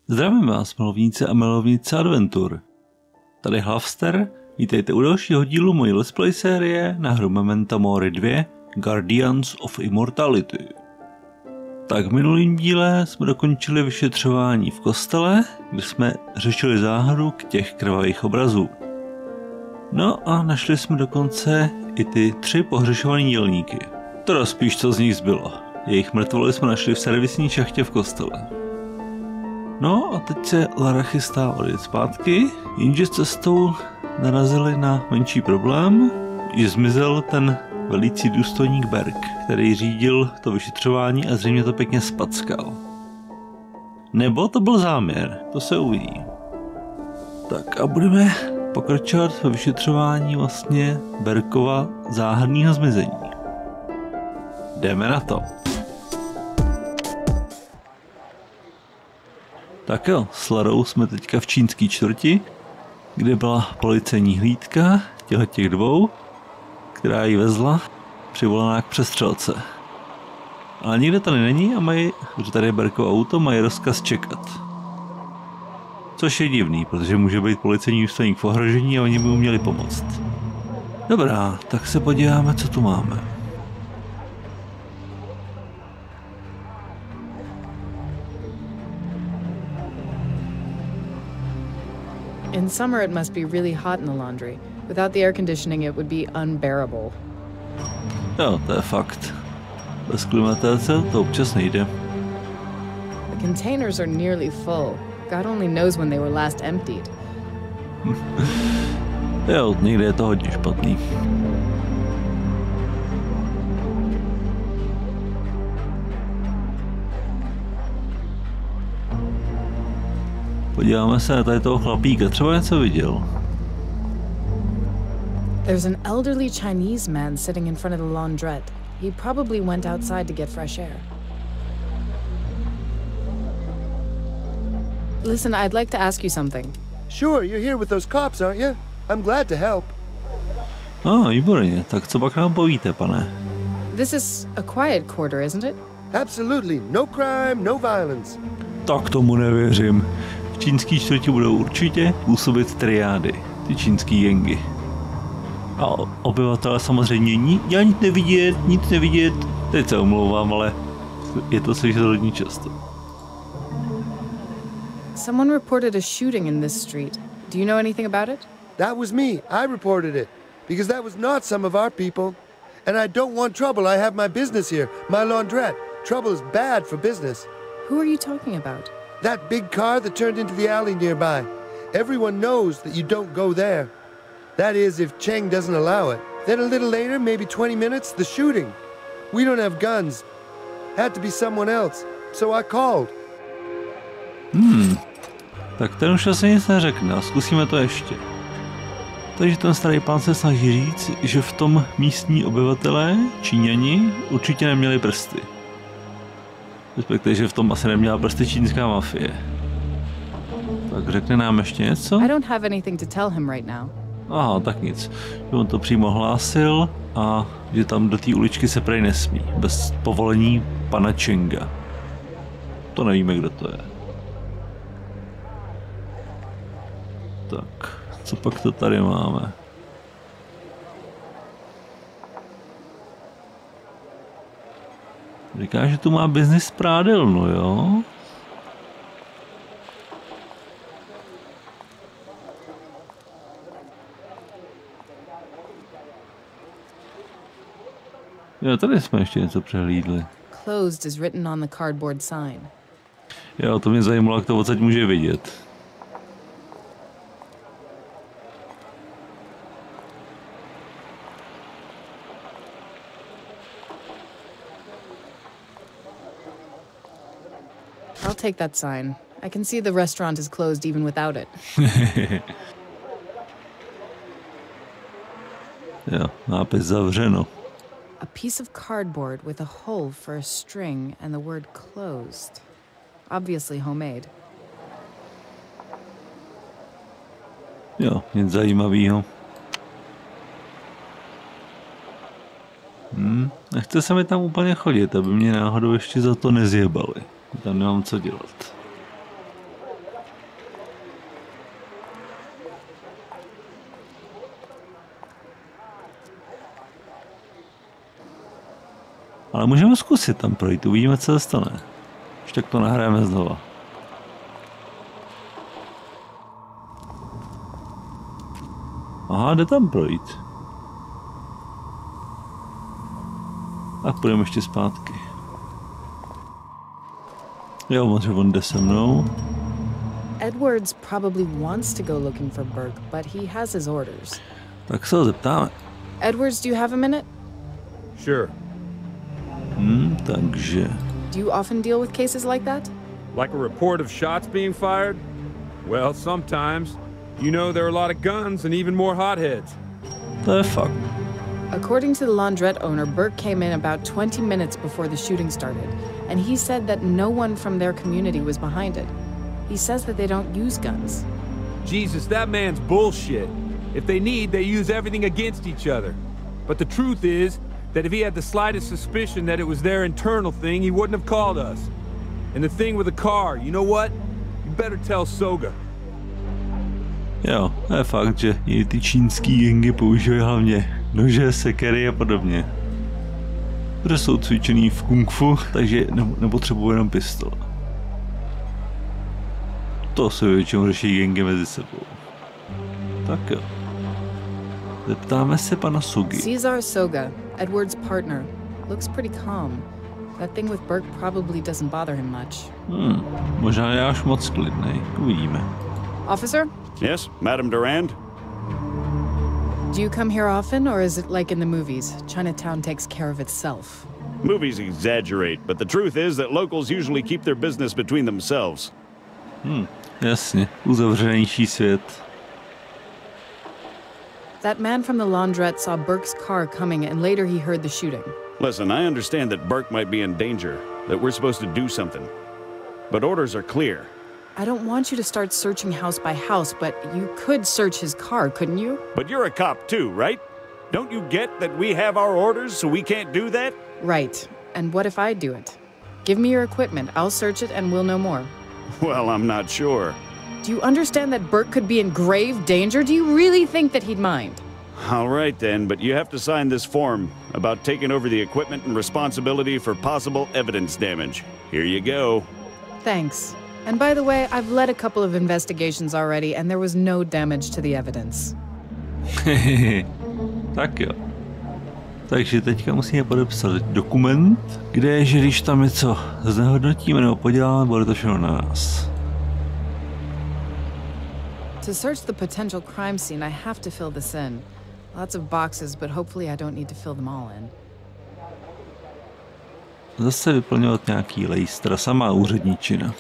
Zdravím vás, milovníci a milovnice adventur. Tady Hlavster, vítejte u dalšího dílu mojí letsplay série na hru Memento Mori 2 Guardians of Immortality. Tak v minulém díle jsme dokončili vyšetřování v kostele, kde jsme řešili záhadu těch krvavých obrazů. No a našli jsme dokonce i ty 3 pohřešované dělníky. Teda spíš co z nich zbylo. Jejich mrtvoly jsme našli v servisní šachtě v kostele. No a teď se Lara chystá odjet zpátky, jenže cestou narazili na menší problém, že zmizel ten velící důstojník Berg, který řídil to vyšetřování a zřejmě to pěkně spackal. Nebo to byl záměr, to se uvidí. Tak a budeme pokračovat ve vyšetřování vlastně Bergova záhadného zmizení. Jdeme na to. Tak jo, s Larou jsme teďka v čínské čtvrti, kde byla policejní hlídka těch dvou, která ji vezla, přivolaná k přestřelce. Ale nikde tady není a mají, protože tady je Berkovo auto, mají rozkaz čekat. Což je divný, protože může být policejní důstojník v ohrožení a oni by mu měli pomoct. Dobrá, tak se podíváme, co tu máme. In summer it must be really hot in the laundry. Without the air conditioning it would be unbearable. Jo, to je fakt. Bez klimatizace to občas nejde. The containers are nearly full. God only knows when they were last emptied. Jo, někde je to hodně špatný. Podíváme se na tady toho chlapíka, třeba něco viděl. There's an elderly Chinese man sitting in front of the laundrette. He probably went outside to get fresh air. Listen, I'd like to ask you something. Sure, you're here with those cops, aren't you? I'm glad to help. Výborně, tak co pak nám povíte, pane? This is a quiet quarter, isn't it? Absolutely, no crime, no violence. Tak tomu nevěřím. V čínský čtvrti budou určitě působit triády, ty čínský gangy. A obyvatele samozřejmě nic nevidět. Teď se omlouvám, ale je to slyšet hodně často. Someone reported a shooting in this street. Do you know anything about it? That was me. I reported it. Because that was not some of our people. And I don't want trouble. I have my business here, my laundrette. Trouble is bad for business. Who are you talking about? That big car that turned into the alley nearby. Everyone knows that you don't go there. That is, if Cheng doesn't allow it. Then a little later, maybe 20 minutes, the shooting. We don't have guns. Had to be someone else. So I called. Tak ten už asi nic neřekne a zkusíme to ještě. Takže ten starý pán se snaží říct, že v tom místní obyvatelé, Číňani, určitě neměli prsty. Respektive, že v tom asi neměla prsty čínská mafie. Tak řekne nám ještě něco? I don't have anything to tell him right now. Aha, tak nic. Že on to přímo hlásil a že tam do té uličky se prej nesmí. Bez povolení pana Chenga. To nevíme, kdo to je. Tak, co pak to tady máme? Říká, že tu má biznis prádelnu, jo? Jo, tady jsme ještě něco přehlídli. Closed is written on the cardboard sign. Jo, to mě zajímalo, jak to odsaď může vidět. I'll take that sign. I can see the restaurant is closed even without it. Jo, nápis zavřeno. A piece of cardboard with a hole for a string and the word closed. Obviously homemade. Jo, nic zajímavého. Nechce se mi tam úplně chodit, aby mě náhodou ještě za to nezjebali. Tam nemám co dělat. Ale můžeme zkusit tam projít, uvidíme, co se stane. Už tak to nahrajeme znova. Aha, jde tam projít. Tak půjdeme ještě zpátky. Jo, možná on jde se mnou. Edwards probably wants to go looking for Burke, but he has his orders. Tak se ho zeptáme. Edwards, do you have a minute? Sure. Takže... Do you often deal with cases like that? Like a report of shots being fired? Well, sometimes. You know, there are a lot of guns and even more hotheads. To je fakt. According to the laundrette owner, Burke came in about 20 minutes before the shooting started, and he said that no one from their community was behind it. He says that they don't use guns. Jesus, that man's bullshit. If they need, they use everything against each other. But the truth is that if he had the slightest suspicion that it was their internal thing, he wouldn't have called us. And the thing with the car, you know what? You better tell Soga. Jo, to je fakt, že i ty čínský gangy používají hlavně nože, sekery a podobně. Protože jsou cvičený v kung fu, takže nepotřebují jenom pistol. To se většinou řeší gangy mezi sebou. Tak jo. Zeptáme se pana Sogy. Cesar Soga, Edward's partner, looks pretty calm. That thing with Burke probably doesn't bother him much. Možná je až moc klidnej. Uvidíme. Officer? Yes, Madame Durand? Do you come here often, or is it like in the movies? Chinatown takes care of itself. Movies exaggerate, but the truth is that locals usually keep their business between themselves. Jasně, uzavřenější svět. That man from the laundrette saw Burke's car coming, and later he heard the shooting. Listen, I understand that Burke might be in danger, that we're supposed to do something. But orders are clear. I don't want you to start searching house by house, but you could search his car, couldn't you? But you're a cop too, right? Don't you get that we have our orders, so we can't do that? Right. And what if I do it? Give me your equipment, I'll search it, and we'll know more. Well, I'm not sure. Do you understand that Burke could be in grave danger? Do you really think that he'd mind? All right then, but you have to sign this form about taking over the equipment and responsibility for possible evidence damage. Here you go. Thanks. And by the way, I've led a couple of investigations already, and there was no damage to the evidence. Tak jo. Takže teďka musíme podepsat dokument, kde je, že když tam něco znehodnotíme nebo poděláme, bude to všechno na nás. To search the potential crime scene, I have to fill this in. Lots of boxes, but hopefully I don't need to fill them all in. Zase vyplňovat nějaký lejstr, samá úředničina.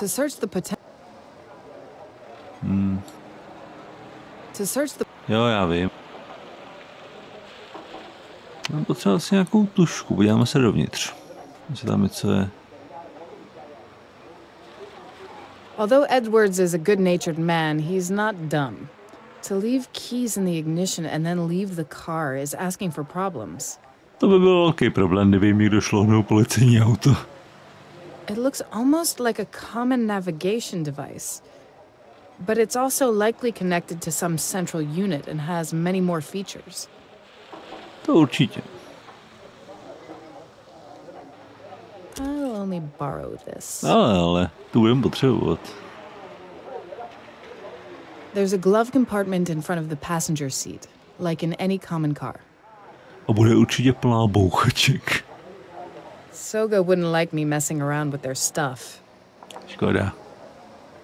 To search the potential. To search the. Jo, já vím. Mám potřeba asi nějakou tušku, podíváme se dovnitř. Jestli tam něco je. Although Edwards is a good-natured man, he's not dumb. To leave keys in the ignition and then leave the car is asking for problems. To by byl velký problém, kdyby jim někdo šlohnul policejní auto. It looks almost like a common navigation device. But it's also likely connected to some central unit and has many more features. To určitě. I'll only borrow this. Ale tu budeme potřebovat. There's a glove compartment in front of the passenger seat, like in any common car. A bude určitě plná bouchaček. Soga wouldn't like me messing around with their stuff. Škoda.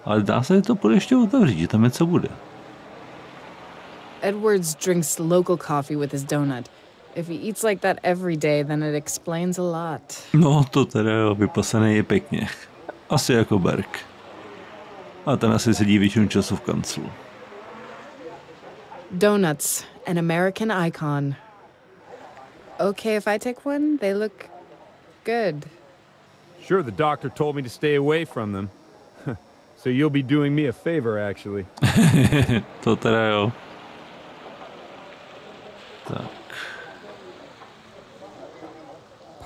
Ale dá se to bude ještě otevřít, že tam něco bude. Edwards drinks local coffee with his donut. If he eats like that every day, then it explains a lot. No, to teda jo, vypasený je pěkně. Asi jako Berk. A ten asi sedí většinu času v kanclu. Donuts, an American icon. Okay if I take one? They look good. Sure, the doctor told me to stay away from them. So you'll be doing me a favor, actually. To teda jo. Tak.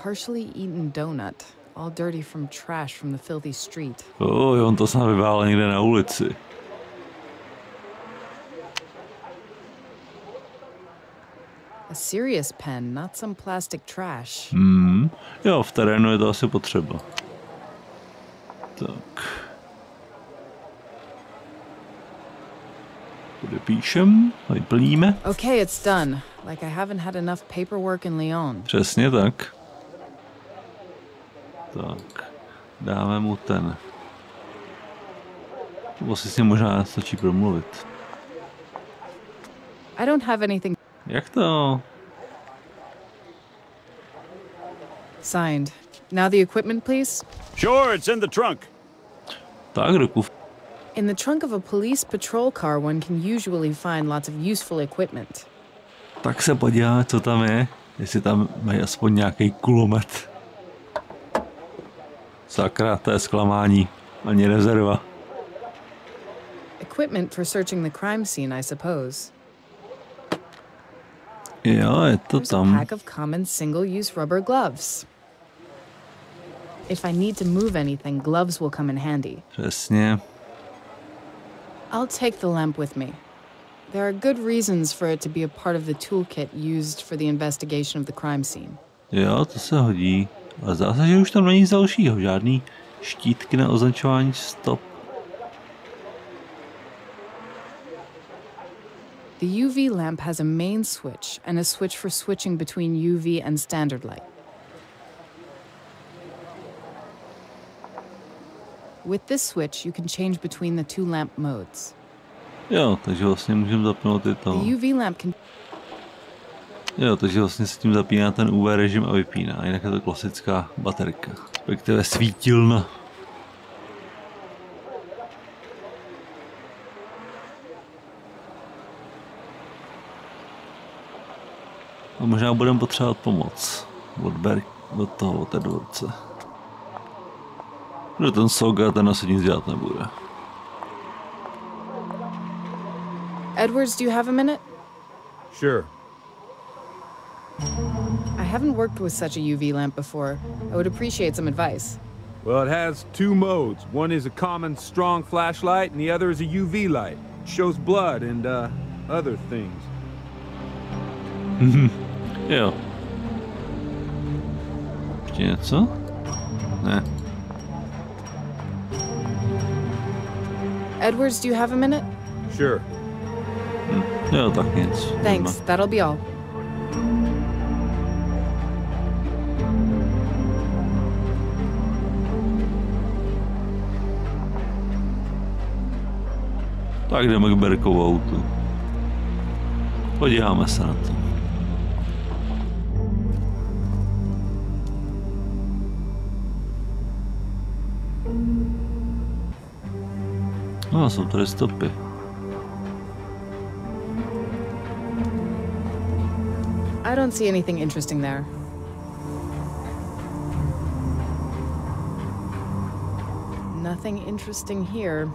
Partially eaten donut. all dirty from trash from the filthy street. On to snad vyvál někde na ulici. A serious pen, not some plastic trash. Jo, v terénu je to asi potřeba. Tak. Podepíšem, vyplníme. Okay, it's done. Like I haven't had enough paperwork in Lyon. Přesně tak. Tak, dáme mu ten. To si s ním možná stačí promluvit. I don't have anything. Jak to? Signed. Now the equipment, please. Sure, it's in the trunk. Tak, ruku. In the trunk of a police patrol car, one can usually find lots of useful equipment. Tak se podíváme, co tam je. Jestli tam mají aspoň nějaký kulomet. Sakra, to je zklamání. Ani rezerva. Equipment for searching the crime scene, I suppose. Jo, je to There's a tam. pack of common single-use rubber gloves. If I need to move anything, gloves will come in handy. Přesně. I'll take the lamp with me. There are good reasons for it to be a part of the toolkit used for the investigation of the crime scene. Jo, to se hodí. Ale zdá se, že už tam není nic dalšího. Žádný štítky na označování stop. The UV lamp has a main switch and a switch for switching between UV and standard light. With this switch, you can change between the two lamp modes. Jo, takže vlastně můžeme zapnout i to. The UV lamp can... Jo, takže vlastně se tím zapíná ten UV režim a vypíná. A jinak je to klasická baterka. Respektive svítilna. A možná budeme potřebovat pomoc. Od té dvorce. Protože ten Soga, ten asi nic dělat nebude. Edwards, do you have a minute? Sure. I haven't worked with such a UV lamp before. I would appreciate some advice. Well, it has two modes. One is a common strong flashlight, and the other is a UV light. It shows blood and, other things. Jo. Ještě něco? Ne. Edwards, do you have a minute? Sure. Jo, tak nic. Thanks, that'll be all. Tak jdeme k Burkehovu autu. Podíváme se na to. No, jsou tady stopy. I don't see anything interesting there. Nothing interesting here.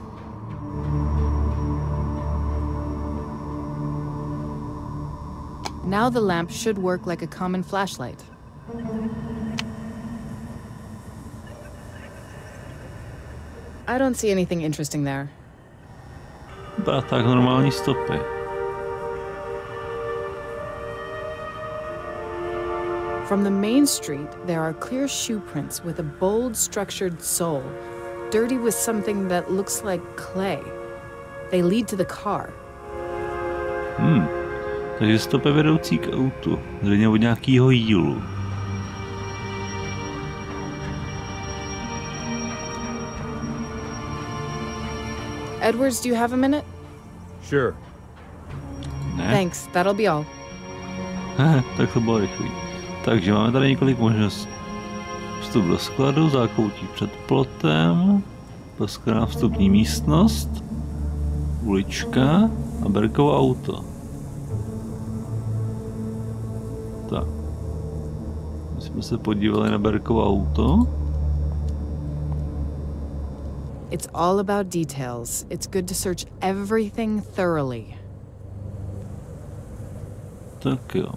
Now the lamp should work like a common flashlight. I don't see anything interesting there. Tak normální stopy. From the main street, there are clear shoe prints with a bold, structured sole, dirty with something that looks like clay. They lead to the car. Takže stopy vedoucí k autu. Zřejmě od nějakého jílu. Edwards, do you have a minute? Sure. Ne? Thanks, that'll be all. Tak to bylo rychlý. Takže máme tady několik možností. Vstup do skladu, zákoutí před plotem, poskládá vstupní místnost, ulička a Burkehovo auto. Tak. My jsme se podívali na Burkehovo auto. It's all about details. It's good to search everything thoroughly. Tak jo.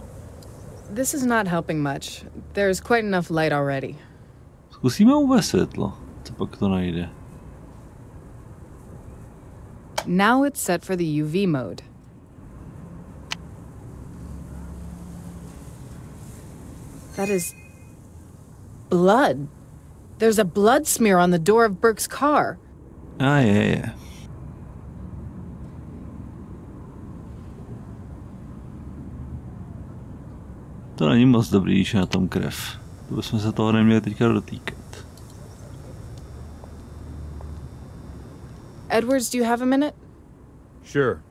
This is not helping much. There's quite enough light already. Zkusíme UV světlo, co pak to najde. Now it's set for the UV mode. That is blood. There's a blood smear on the door of Burke's car. Je. To není moc dobrý, když je na tom krev. To bychom se toho neměli teďka dotýkat. Edwards, do you have a minute? Sure.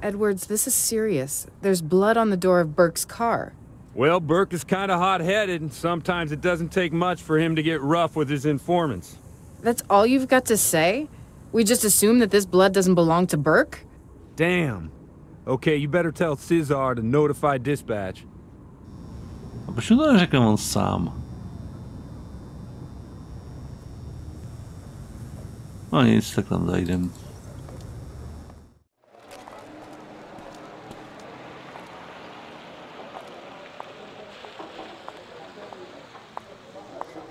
Edwards, this is serious. There's blood on the door of Burke's car. Well, Burke is kind of hot-headed, and sometimes it doesn't take much for him to get rough with his informants. That's all you've got to say? We just assume that this blood doesn't belong to Burke? Damn. Okay, you better tell Cesar to notify dispatch. A proč to neřekne on sám? No nic, tak tam zajdem.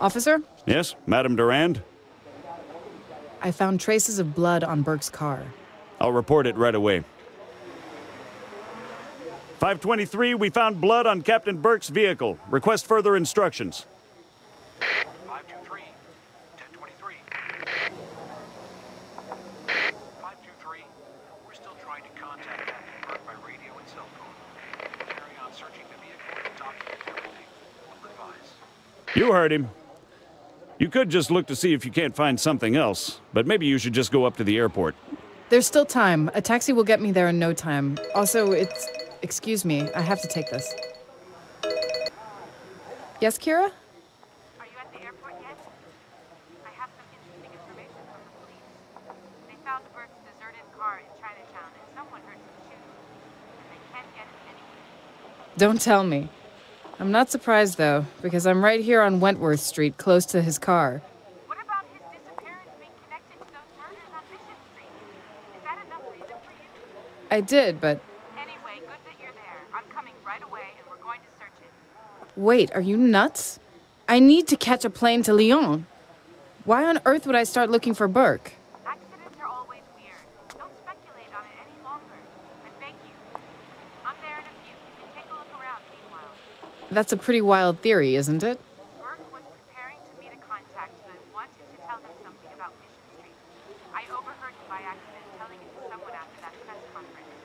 Officer? Yes, Madame Durand? I found traces of blood on Burke's car. I'll report it right away. 523, we found blood on Captain Burke's vehicle. Request further instructions. 523, 1023. 523, we're still trying to contact Captain Burke by radio and cell phone. Carry on searching the vehicle and document everything. We'll advise. You heard him. You could just look to see if you can't find something else, but maybe you should just go up to the airport. There's still time. A taxi will get me there in no time. Also, it's... Excuse me, I have to take this. Yes, Kira? Are you at the airport yet? I have some interesting information from the police. They found Burke's deserted car in Chinatown and someone heard some shooting. And they can't get it anywhere. Don't tell me. I'm not surprised, though, because I'm right here on Wentworth Street, close to his car. What about his disappearance being connected to those murders on Mission Street? Is that enough reason for you? I did, but... Anyway, good that you're there. I'm coming right away and we're going to search it. Wait, are you nuts? I need to catch a plane to Lyon. Why on earth would I start looking for Burke? Accidents are always weird. Don't speculate on it any longer. I beg you. I'm there in a few. You can take a look around meanwhile. That's a pretty wild theory, isn't it? Burke was preparing to meet a contact who had wanted to tell him something about Mission Street. I overheard him by accident telling it to someone after that press conference.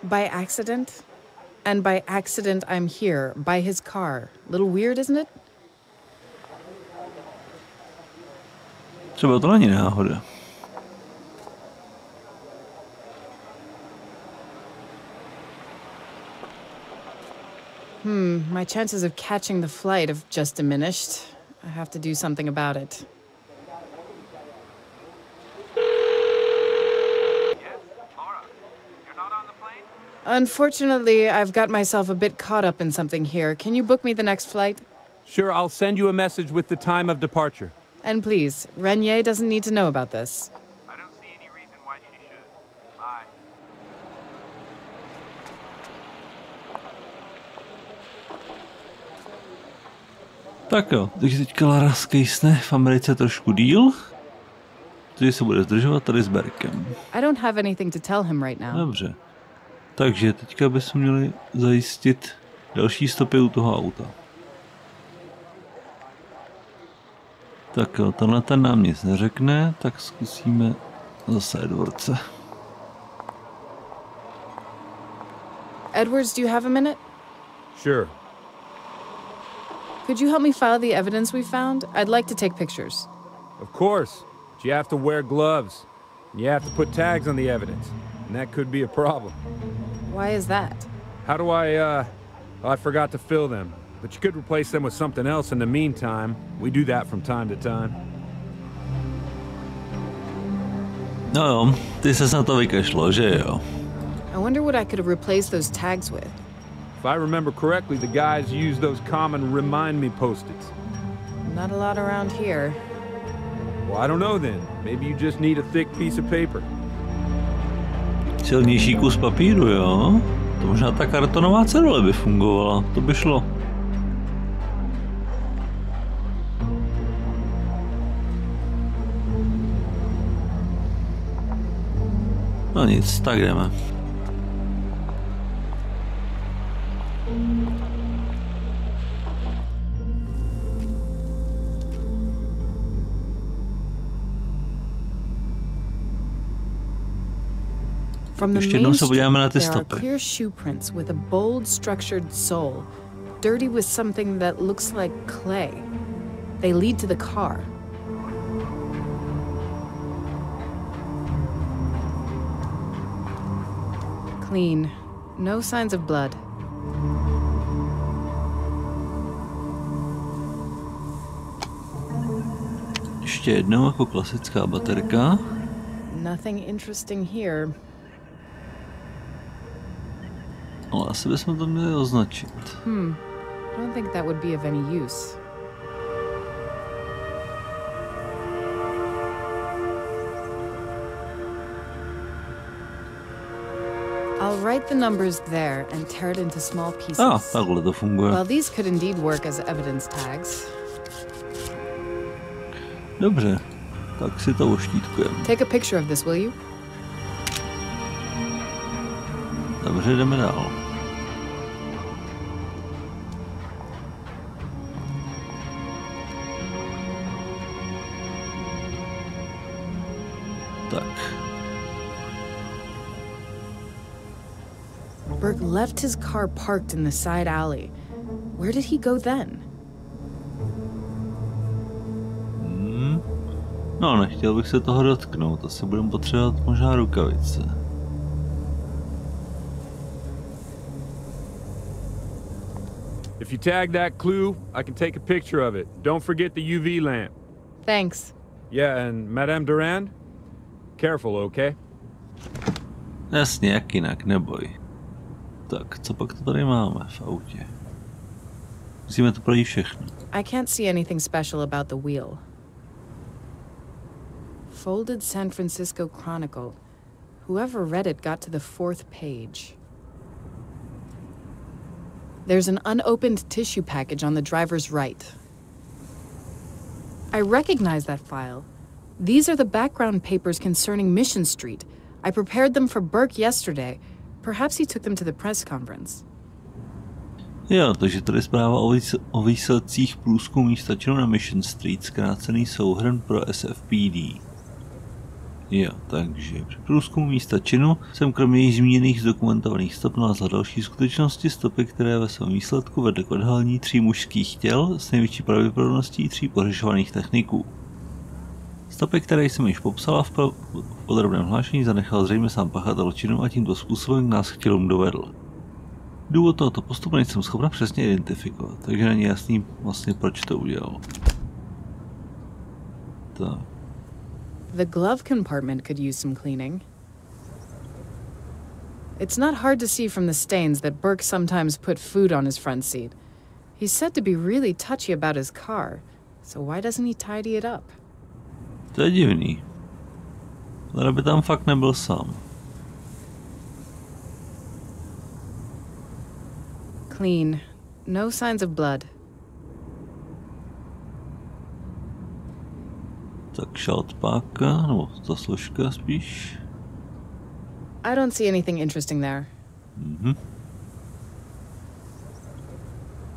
By accident? And by accident, I'm here, by his car. Little weird, isn't it? Třeba to není náhoda. My chances of catching the flight have just diminished. I have to do something about it. Yes, Lara, you're not on the plane? Unfortunately, I've got myself a bit caught up in something here. Can you book me the next flight? Sure, I'll send you a message with the time of departure. And please, Renier doesn't need to know about this. I don't see any reason why she should. Bye. Tak jo, takže teďka Lara skejsne v Americe trošku díl, takže se bude zdržovat tady s Burkem. I don't have anything to tell him right now. Dobře. Takže teďka bychom měli zajistit další stopy u toho auta. Tak jo, tenhle ten nám nic neřekne, tak zkusíme zase Edwardse. Edwards, do you have a minute? Sure. Could you help me file the evidence we found? I'd like to take pictures. Of course. But you have to wear gloves. And you have to put tags on the evidence. And that could be a problem. Why is that? How do I forgot to fill them. But you could replace them with something else in the meantime. We do that from time to time. No jo, ty ses na to vykašlo, že jo? I wonder what I could have replaced those tags with. If I remember correctly, the guys used those common remind me post-its. Not a lot around here. Well, I don't know then. Maybe you just need a thick piece of paper. Silnější kus papíru, jo? To možná ta kartonová cedule by fungovala, to by šlo. No nic, tak jdeme. From the Ještě jednou main se podíváme na street, ty there are stopy. clear shoe prints with a bold, structured sole, dirty with something that looks like clay. They lead to the car. Clean. No signs of blood. Ještě jednou jako klasická baterka. Nothing interesting here. Ale asi bychom to měli označit. I don't think that would be of any use. I'll write the numbers there and tear it into small pieces. Takhle to funguje. Well, these could indeed work as evidence tags. Dobře, tak si to oštítkujeme. Take a picture of this, will you? Dobře, jdeme dál. Tak. Burke left his car parked in the side alley. Where did he go then? No, nechtěl bych se toho dotknout, asi budeme potřebovat možná rukavice. If you tag that clue, I can take a picture of it. Don't forget the UV lamp. Thanks. Yeah, and Madame Durand? Careful, okay? Jasně, jak jinak, neboj. Tak, co pak to tady máme v autě? Musíme to projít všechno. I can't see anything special about the wheel. Folded San Francisco Chronicle. Whoever read it got to the 4th page. There's an unopened tissue package on the driver's right. I recognize that file. These are the background papers concerning Mission Street. I prepared them for Burke yesterday. Perhaps he took them to the press conference. Jo, takže tady zpráva o výsledcích průzkumu místa činu na Mission Street, zkrácený souhrn pro SFPD. Jo, takže při průzkumu místa činu jsem kromě již zmíněných zdokumentovaných stop nalezl další skutečnosti, stopy, které ve svém výsledku vedly k odhalení 3 mužských těl s největší pravděpodobností 3 pohřešovaných techniků. Stopy, které jsem již popsala v podrobném hlášení, zanechal zřejmě sám pachatel činu a tímto způsobem nás k tělům dovedl. Důvod tohoto postupu nejsem schopna přesně identifikovat, takže není jasný vlastně proč to udělal. Tak. The glove compartment could use some cleaning. It's not hard to see from the stains that Burke sometimes put food on his front seat. He's said to be really touchy about his car, so why doesn't he tidy it up? To je divný. Lara by tam fakt nebyl sám. Clean. No signs of blood. Tak šaltpáka, nebo ta složka spíš. I don't see anything interesting there.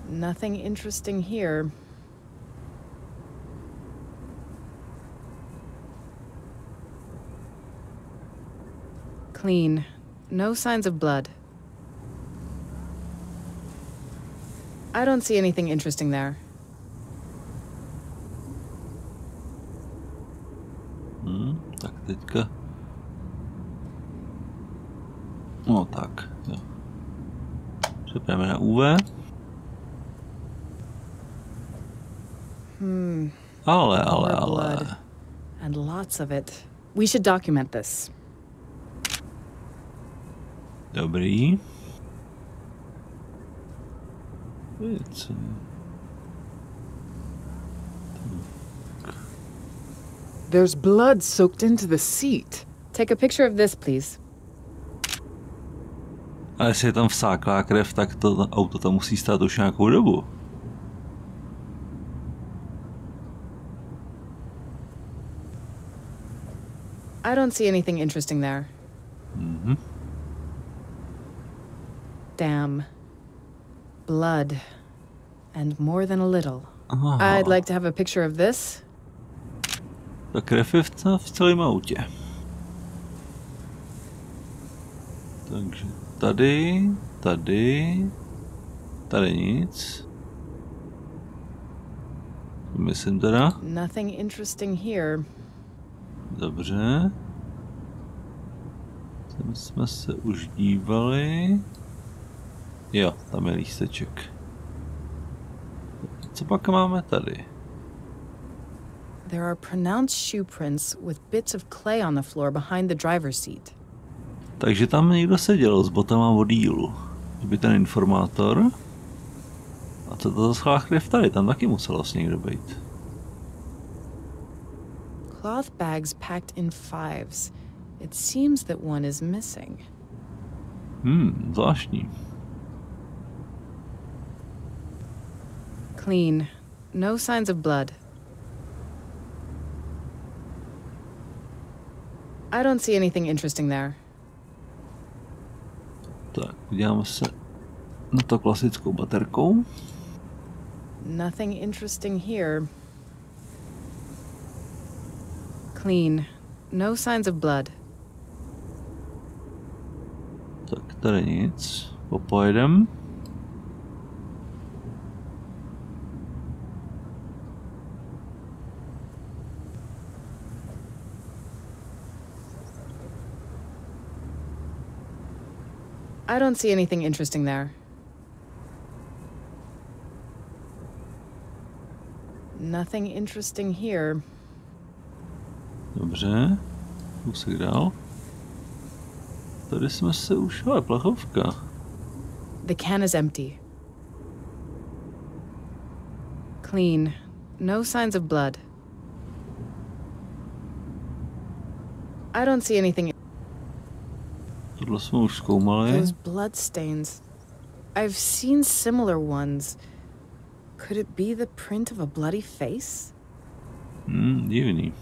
Nothing interesting here. Clean. No signs of blood. I don't see anything interesting there. Tak teďka. No tak, jo. Přepneme na UV. Ale. Blood. And lots of it. We should document this. Dobrý. There's blood soaked into the seat. Take a picture of this, please. A jestli je tam vsáklá krev, tak to auto tam musí stát už nějakou dobu. I don't see anything interesting there. Damn. Blood. And more than a little. I'd like to have a picture of this. Ta krev je v celém autě. Takže tady nic. Myslím teda. Nothing interesting here. Dobře. Tam jsme se už dívali. Jo, tam je lísteček. Co pak máme tady? There are pronounced shoe prints with bits of clay on the floor behind the driver's seat. Takže tam někdo seděl s botama od jílu. By ten informátor. A co to za schlá krev tady? Tam taky musel vlastně někdo být. Cloth bags packed in fives. It seems that one is missing. Zvláštní. Clean. No signs of blood. I don't see anything interesting there. Tak, podíváme se na to klasickou baterkou. Nothing interesting here. Clean. No signs of blood. Tak, tady nic. Popojedem. I don't see anything interesting there. Nothing interesting here. Dobře. Kousek dál. Tady jsme se už... Ale plachovka. The can is empty. Clean. No signs of blood. I don't see anything. Tohle jsme už zkoumali. Those blood stains. I've seen similar ones. Could it be the print of a bloody face? Divný.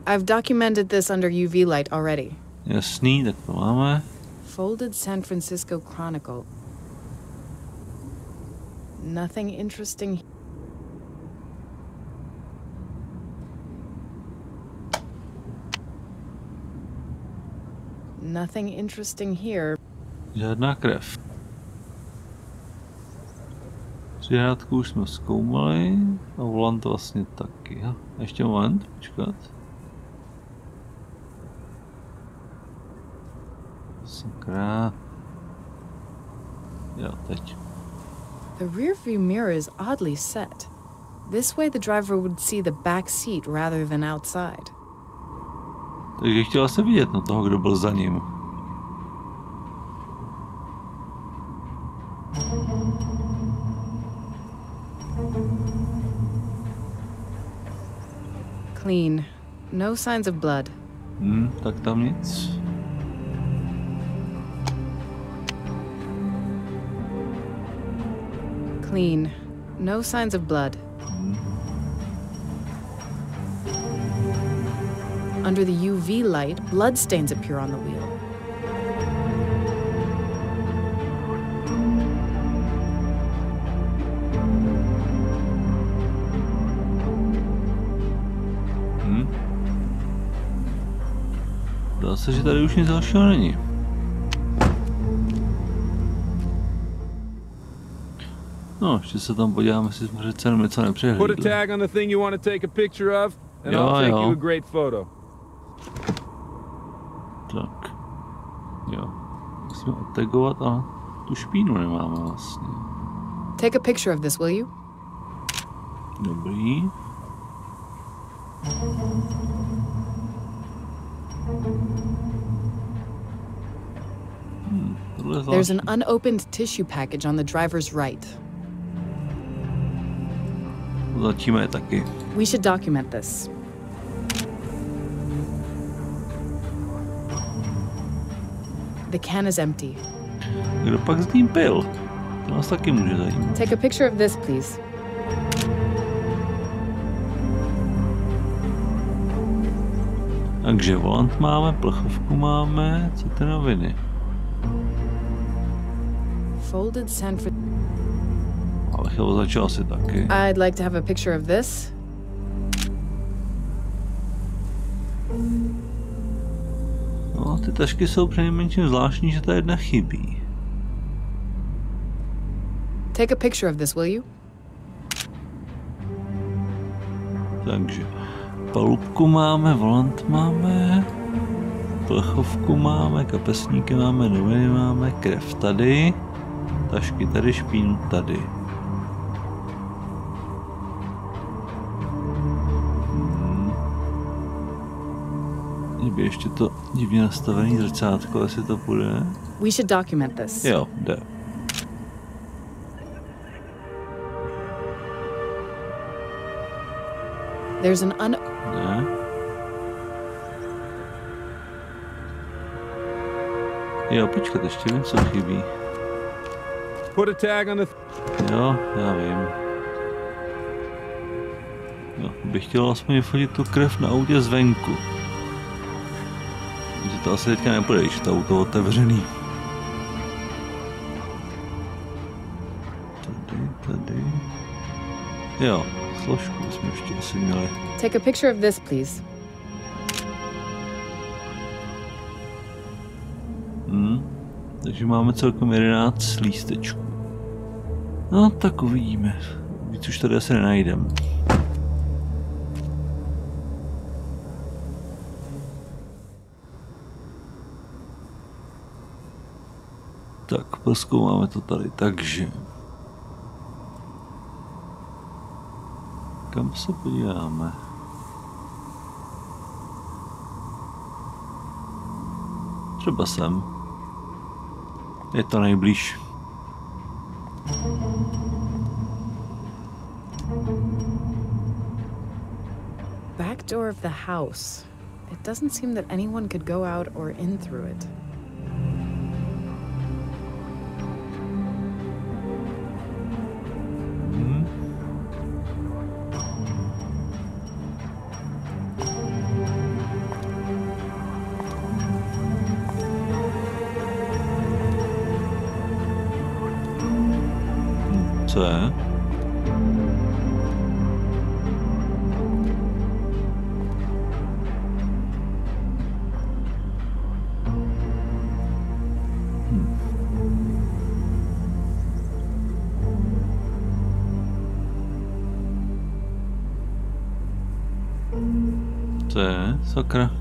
I've documented this under UV light already. Jasný, tak to máme. Folded San Francisco Chronicle. Nothing interesting. Nothing interesting here. Žádná krev. Přihrádku už jsme zkoumali a volant vlastně taky. Ještě moment, počkat. Sakra. Jo, teď. The rear view mirror is oddly set. This way the driver would see the back seat rather than outside. Takže chtěla se vidět na toho, kdo byl za ním. Clean. No signs of blood. Tak tam nic. Clean. No signs of blood. Under the UV light, blood stains appear on the wheel. Dá se, že tady už nic dalšího není. No, ještě se tam podíváme, jestli jsme přece jenom něco nepřehlídli. Put a tag on the thing you want to take a picture of, and I'll take you a great photo. Tak. Jo. Musíme odtagovat, ale tu špínu nemáme vlastně. Take a picture of this, will you? Dobrý. There's an unopened tissue package on the driver's right. Začíme je taky. We should document this. The can is empty. Kdo pak s ním pil? To nás taky může zajímat. Take a picture of this, please. Takže volant máme, plechovku máme, co ty noviny? Folded San Francisco. Ale chvíli začal asi taky. I'd like to have a picture of this. No, ty tašky jsou přinejmenším zvláštní, že ta jedna chybí. Take a picture of this, will you? Takže palubku máme, volant máme, plechovku máme, kapesníky máme, noviny máme, krev tady, tašky tady, špínu tady. Kdyby ještě to divně nastavený zrcátko, jestli to půjde. We should document this. Jo, jde. There's an Ne. Jo, počkat, ještě vím, co chybí. Put a tag on the... Jo, já vím. Jo, bych chtěl aspoň vyfotit tu krev na autě zvenku. Že to asi teďka nepůjde, když to auto otevřený. Tady. Jo, složku jsme ještě asi měli. Take a picture of this, please. Takže máme celkem 11 lístečků. No, tak uvidíme. Víc už tady asi nenajdem. Tak, prozkoumáme to tady, takže... Kam se podíváme? Třeba sem. Je to nejblíž. Back door of the house. It doesn't seem that anyone could go out or in through it. Co je? Co je? Sakra.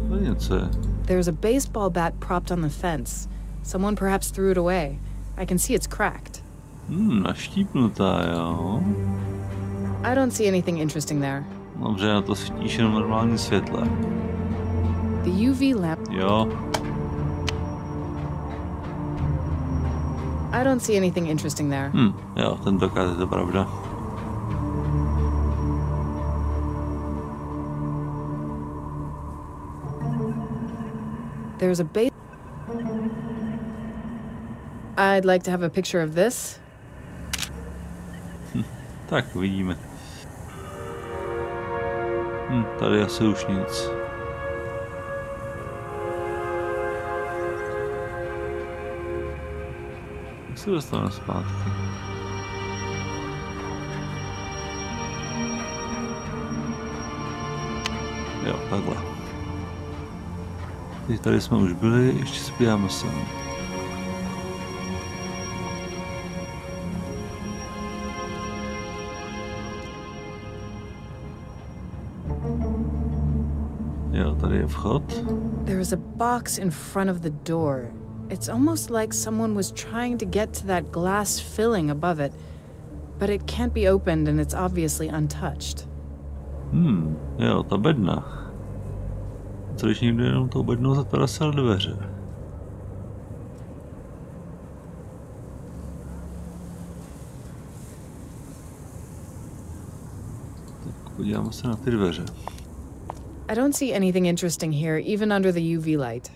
To je něco. There's a baseball bat propped on the fence. Someone perhaps threw it away. I can see it's cracked. Naštípnutá, jo. I don't see anything interesting there. Dobře, na to svítíš jenom normální světle. The UV lamp. Jo. I don't see anything interesting there. Jo, tentokrát je to pravda. There's a I'd like to have a picture of this. Tak uvidíme. Tady asi už nic. Jak se dostaneme zpátky? Jo, takhle. Teď tady jsme už byli, ještě se podíváme sem. Jo, tady je vchod. There is a box in front of the door. It's almost like someone was trying to get to that glass filling above it, but it can't be opened and it's obviously untouched. Jo, ta bedna. Co když někdo jenom tou bednou zatarasil dveře? Tak podíváme se na ty dveře. I don't see anything interesting here, even under the UV light.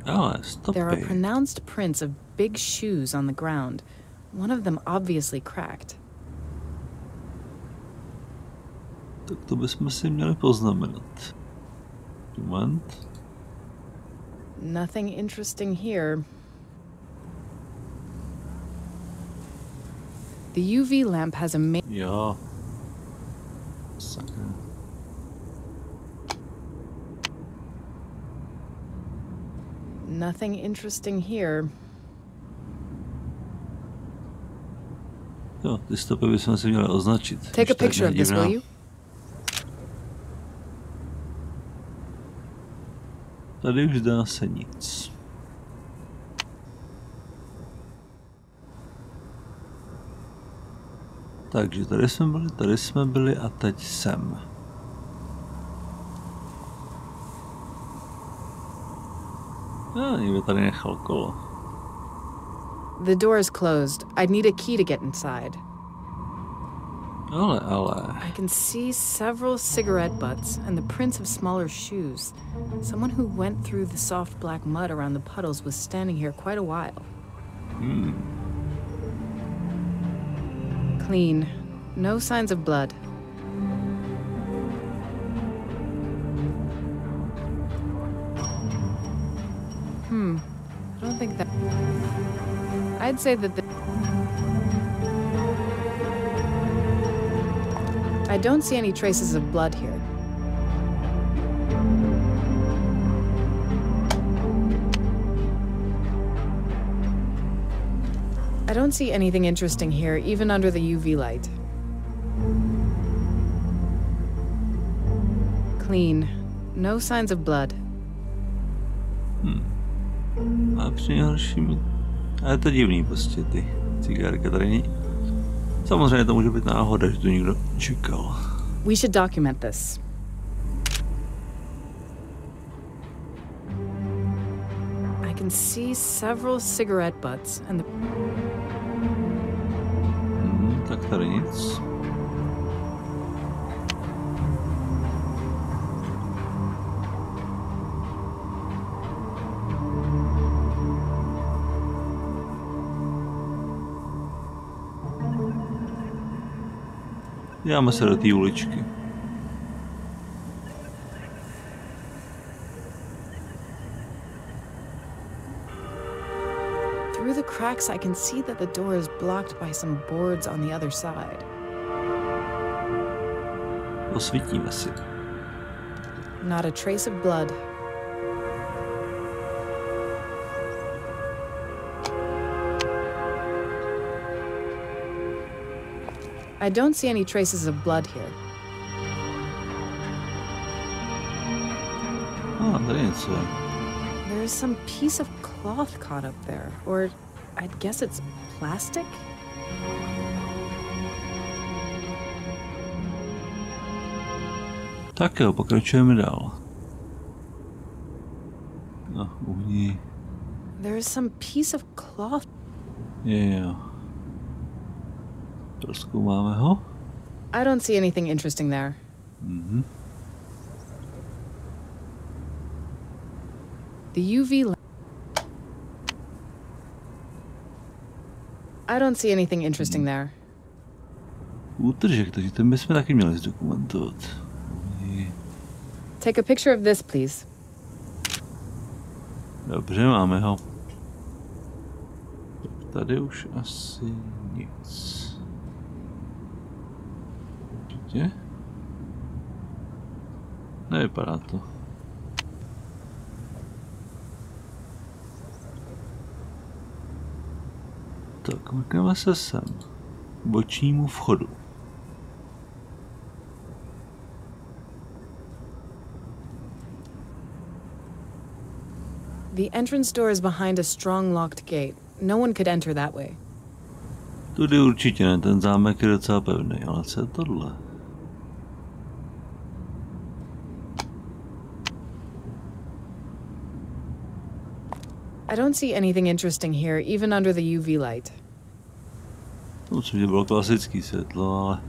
Ale stopy. There are pronounced prints of big shoes on the ground. One of them obviously cracked. Tak to bychom si měli poznamenat. Moment. Nothing interesting here. The UV lamp has a Jo. Sakra. Nothing interesting here. Jo, ty stopy bychom si měli označit. Take a picture of this, will you? Tady už zdá se nic. Takže tady jsme byli a teď sem. Někdo tady nechal kolo. The door is closed. I'd need a key to get inside. Ale. I can see several cigarette butts and the prints of smaller shoes. Someone who went through the soft black mud around the puddles was standing here quite a while. Clean. No signs of blood. I don't think that... I'd say that I don't see any traces of blood here. I don't see anything interesting here, even under the UV light. Clean. No signs of blood. A přinejhorším... A je to divný prostě, ty cigarky tady není. Samozřejmě to může být náhoda, že to někdo čekal. We should document this. I can see several cigarette butts and the... Tak tady nic. Dáme se do té uličky. Through the cracks, I can see that the door is blocked by some boards on the other side. Osvítíme si. Not a trace of blood. I don't see any traces of blood here. Tady něco. There is some piece of cloth caught up there, or I'd guess it's plastic? Tak jo, pokračujeme dál. No, uhni. There is some piece of cloth. Jo. Prozkoumáme ho. I don't see anything interesting there. The UV lamp. I don't see anything interesting there. Útržek, takže ten bychom taky měli zdokumentovat. Take a picture of this, please. Dobře, máme ho. Tady už asi nic. Určitě? Nevypadá to. Tak, mrkneme se sem. K bočnímu vchodu. The entrance door is behind a strong locked gate. No one could enter that way. Tudy určitě ne, ten zámek je docela pevný, ale co je tohle? I don't see anything interesting here, even under the UV light. To určitě bylo klasický světlo, ale...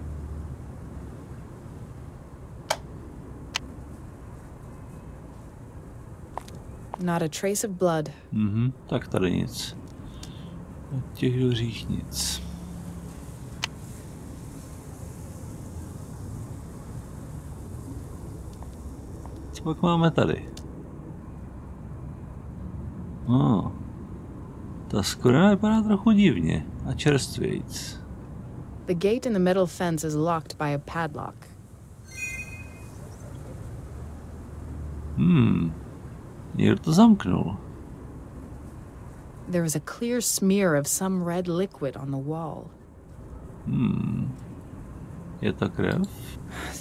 Not a trace of blood. Tak tady nic. Od těch dveřích nic. Co pak máme tady? Ta skvrna vypadá trochu divně a čerstvějíc. The gate in the middle fence is locked by a padlock. Někdo to zamknul. There is a clear smear of some red liquid on the wall. Je to krev?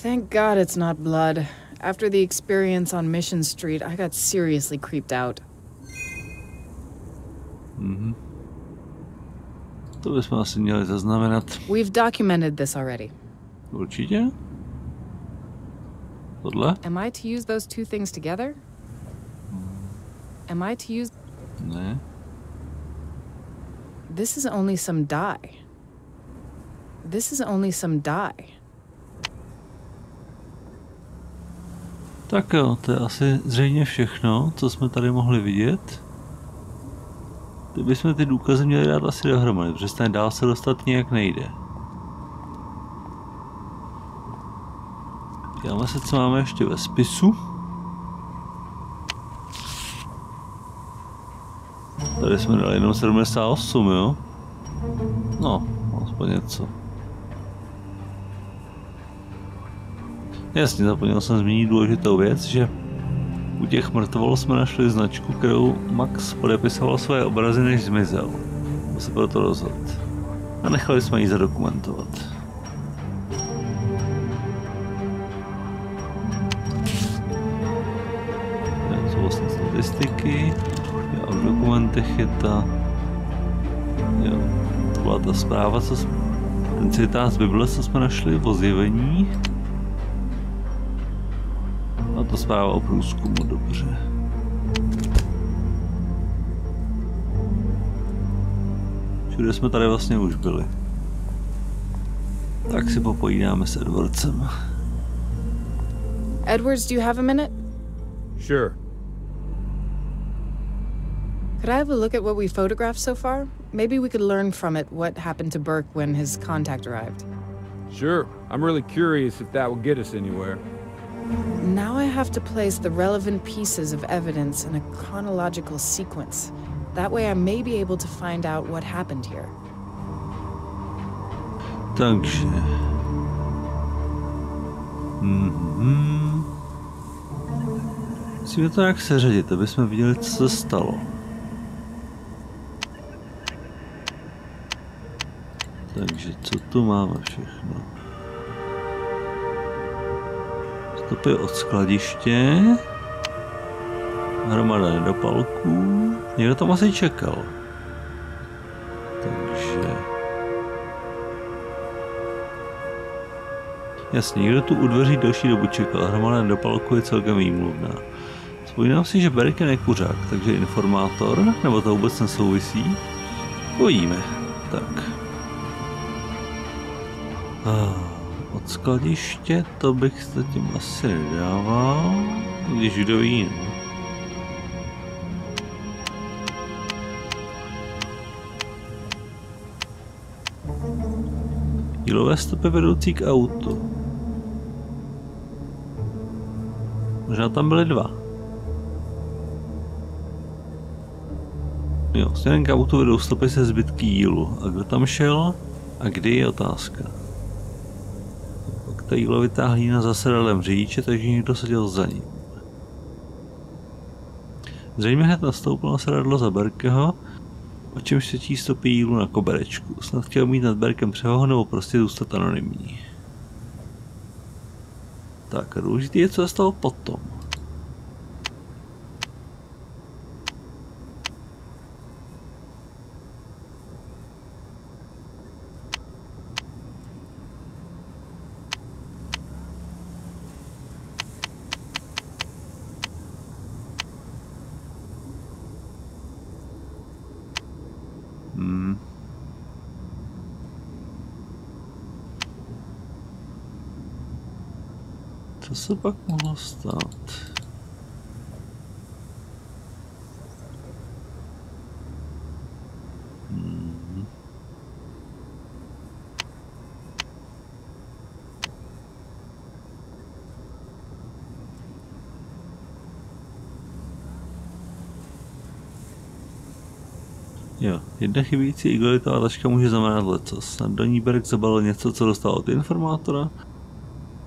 Thank God it's not blood. After the experience on Mission Street, I got seriously creeped out. To bychom asi měli zaznamenat. We've documented this already. Určitě? Tohle? Am I to use those two things together? Am I to use... Ne. This is only some dye. This is only some dye. Tak jo, to je asi zřejmě všechno, co jsme tady mohli vidět. Teď bychom ty důkazy měli dát asi dohromady, protože stejně dál se dostat nějak nejde. Díváme se, co máme ještě ve spisu. Tady jsme dali jenom 78, jo? No, aspoň něco. Jasně, zapomněl jsem zmínit důležitou věc, že u těch mrtvol jsme našli značku, kterou Max podepisoval své obrazy, než zmizel. Byl se proto rozhodl. A nechali jsme ji zadokumentovat. To jsou vlastně statistiky. A v dokumentech je ta... Jo, to byla ta zpráva, co jsme... Ten citát z Bible, co jsme našli o zjevení. A to zpráva o průzkumu, dobře. Všude jsme tady vlastně už byli. Tak si popojídáme s Edwardsem. Edwards, do you have a minute? Sure. Could I have a look at what we photographed so far? Maybe we could learn from it what happened to Burke when his contact arrived. Sure. I'm really curious if that will get us anywhere. Now I have to place the relevant pieces of evidence in a chronological sequence. That way I may be able to find out what happened here. Takže... Musíme to nějak seřadit, aby jsme viděli, co se stalo. Takže co tu máme všechno? Stopy od skladiště. Hromada nedopalků. Někdo tam asi čekal. Takže... Jasně, někdo tu u dveří delší dobu čekal. Hromada nedopalků je celkem výmluvná. Vzpomínám si, že Burke je nekuřák, takže informátor, nebo to vůbec nesouvisí? Uvidíme. Tak. Od skladiště to bych zatím asi nedával, když kdo ví. Dílové stopy vedoucí k autu. Možná tam byly dva. Jo, směrem k autu vedou stopy se zbytky jílu. A kdo tam šel? A kdy je otázka. Pak ta jílovitá hlína zasedalem řidiče, takže někdo seděl za ním. Zřejmě hned nastoupil na sedadlo za Burkeho, o čemž svědčí stopy jílu na koberečku. Snad chtěl mít nad Burkem převahu nebo prostě zůstat anonymní. Tak a důležitý je, co se stalo potom. Co se pak mohlo stát? Jo, jedna chybějící igelitová taška může znamenat lecos. Snad do ní Burke zabalil něco, co dostal od informátora.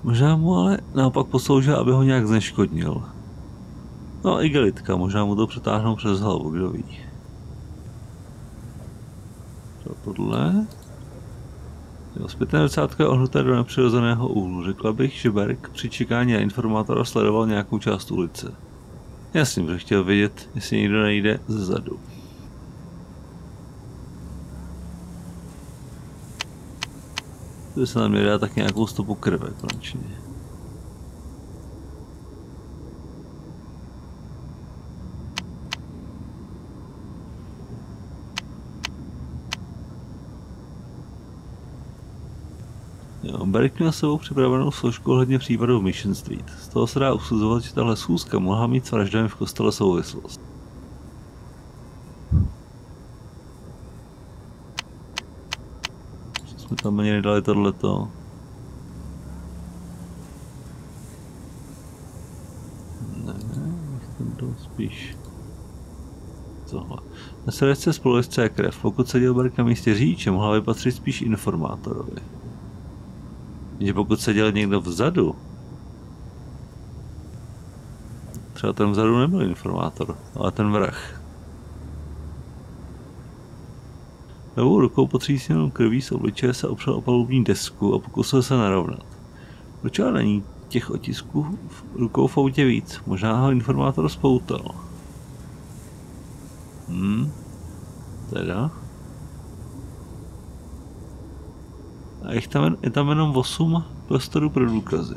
Možná mu ale naopak posloužil, aby ho nějak zneškodnil. No, igelitka, možná mu to přetáhnou přes hlavu, kdo ví. Tohle. Jo, zpětné zrcátko je ohnuté do nepřirozeného úhlu. Řekla bych, že Burke při čekání na informátora sledoval nějakou část ulice. Jasně, protože chtěl vědět, jestli někdo nejde zezadu. To se nám dá tak nějakou stopu krve konečně. Jo, Burke měl sebou připravenou složku ohledně případu v Mission Street. Z toho se dá usuzovat, že tahle schůzka mohla mít s vraždami v kostele souvislost. Co jsme tam ani nedali tohleto? Ne, ten byl spíš tohle. Na srdce spolujezdce je krev. Pokud seděl Burke na místě řidiče, mohla vypatřit spíš informátorovi. Že pokud seděl někdo vzadu, třeba ten vzadu nebyl informátor, ale ten vrah. Levou rukou potřísněnou krví z obličeje se opřel o palubní desku a pokusil se narovnat. Proč ale není těch otisků rukou v autě víc? Možná ho informátor spoutal. Teda? A je tam jenom 8 prostorů pro důkazy.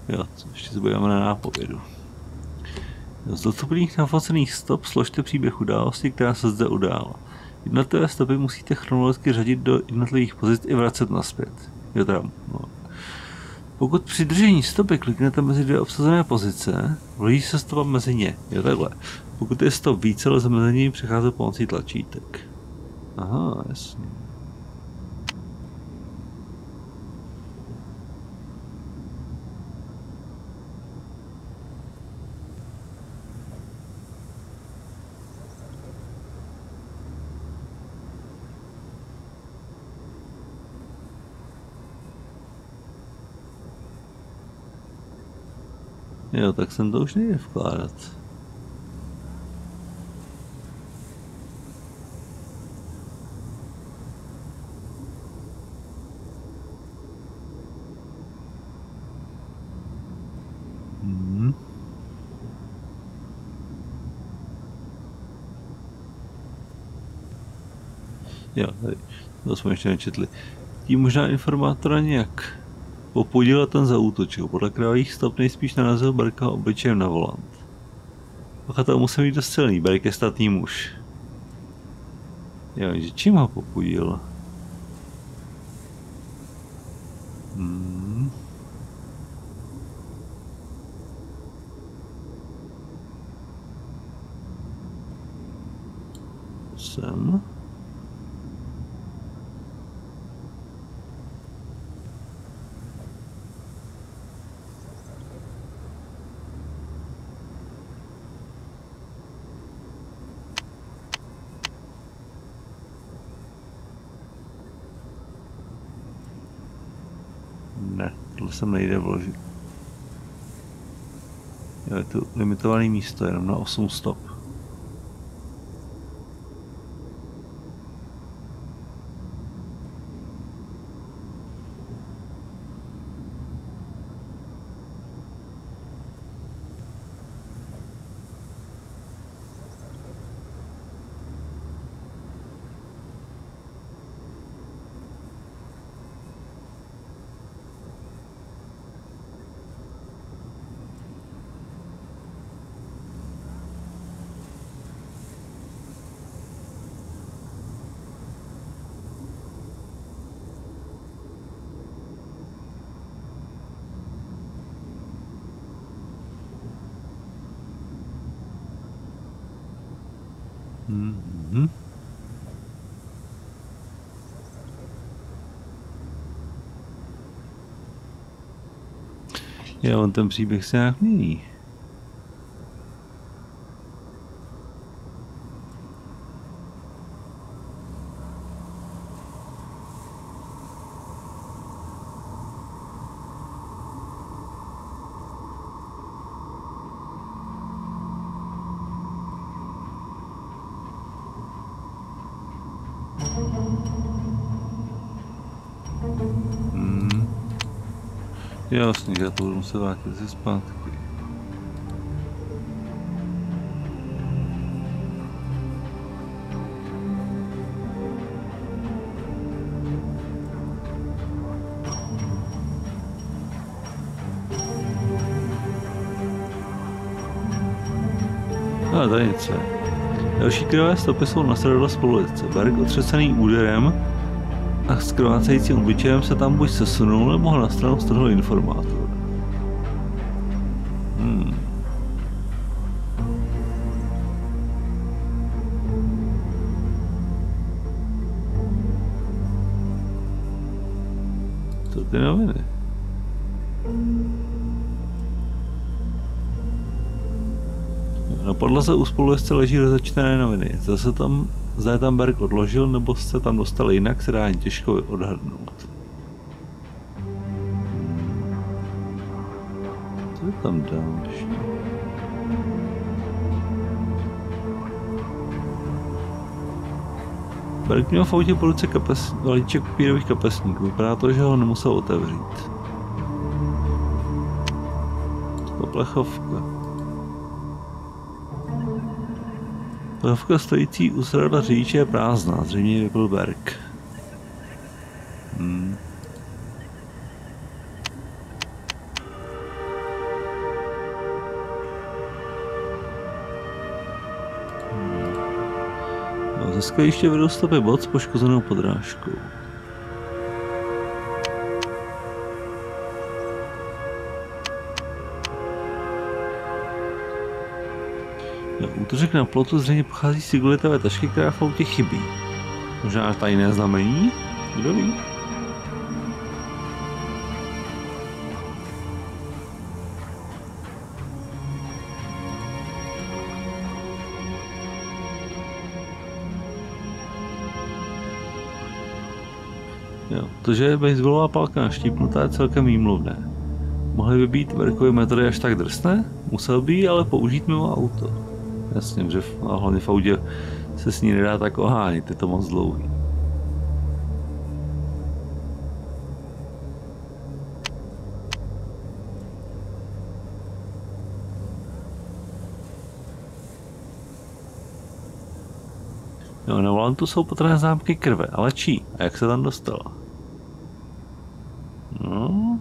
Jo, ještě se budeme na nápovědu. Z dostupných nafocených stop složte příběh události, která se zde udála. Jednotlivé stopy musíte chronologicky řadit do jednotlivých pozic i vracet nazpět. Jo, teda, no. Pokud při držení stopy kliknete mezi dvě obsazené pozice, vloží se stopa mezi ně. Jo, takhle. Pokud je stop více, lze mezi nimi přecházet pomocí tlačítek. Aha, jasně. Jo, tak sem to už nejde vkládat. Jo, tady, to jsme ještě nečetli. Tím možná informátora nějak popudil a ten zaútočil. Podle krvavých stop nejspíš narazil Burkeho obličejem na volant. Pachatel musel být dost silný, Burke je statný muž. Jo, že čím ho popudil? Sem. Ne, tohle sem nejde vložit. Jo, je tu limitované místo, jenom na 8 stop. Jo, on ten příběh se nějak mění. Jasně, já to budu muset vrátit ze zpátky. A tady něco je. Další krvavé stopy jsou na sedadle spolujezdce. Berg otřesený úderem a s krvácejícím obličejem se tam buď sesunul, nebo ho na stranu strhl informátor. Co ty noviny? Na podlaze u spolujezdce leží rozečtené noviny. Zda je tam Berg odložil, nebo se tam dostal jinak, se dá jen těžko odhadnout. Co je tam další? Berg měl v autě po ruce balíček papírových kapesníků. Vypadá to, že ho nemusel otevřít. To plechovka. Plechovka stojící u sedadla řidiče je prázdná, zřejmě ji vypil Berg. No, ze skladiště vedou stopy bod s poškozenou podrážkou. Útoček na plotu zřejmě pochází z igulitové tašky, která v autě chybí. Možná tajné znamení? Kdo ví? Jo, to, že je baseballová pálka naštípnutá, je celkem výmluvné. Mohly by být Berkovy metody až tak drsné? Musel by ji ale použít mimo auto. Jasně, že hlavně v autě se s ní nedá tak ohánit, je to moc dlouhý. Jo, na volantu jsou patrné zámky krve, ale čí? A jak se tam dostala? No...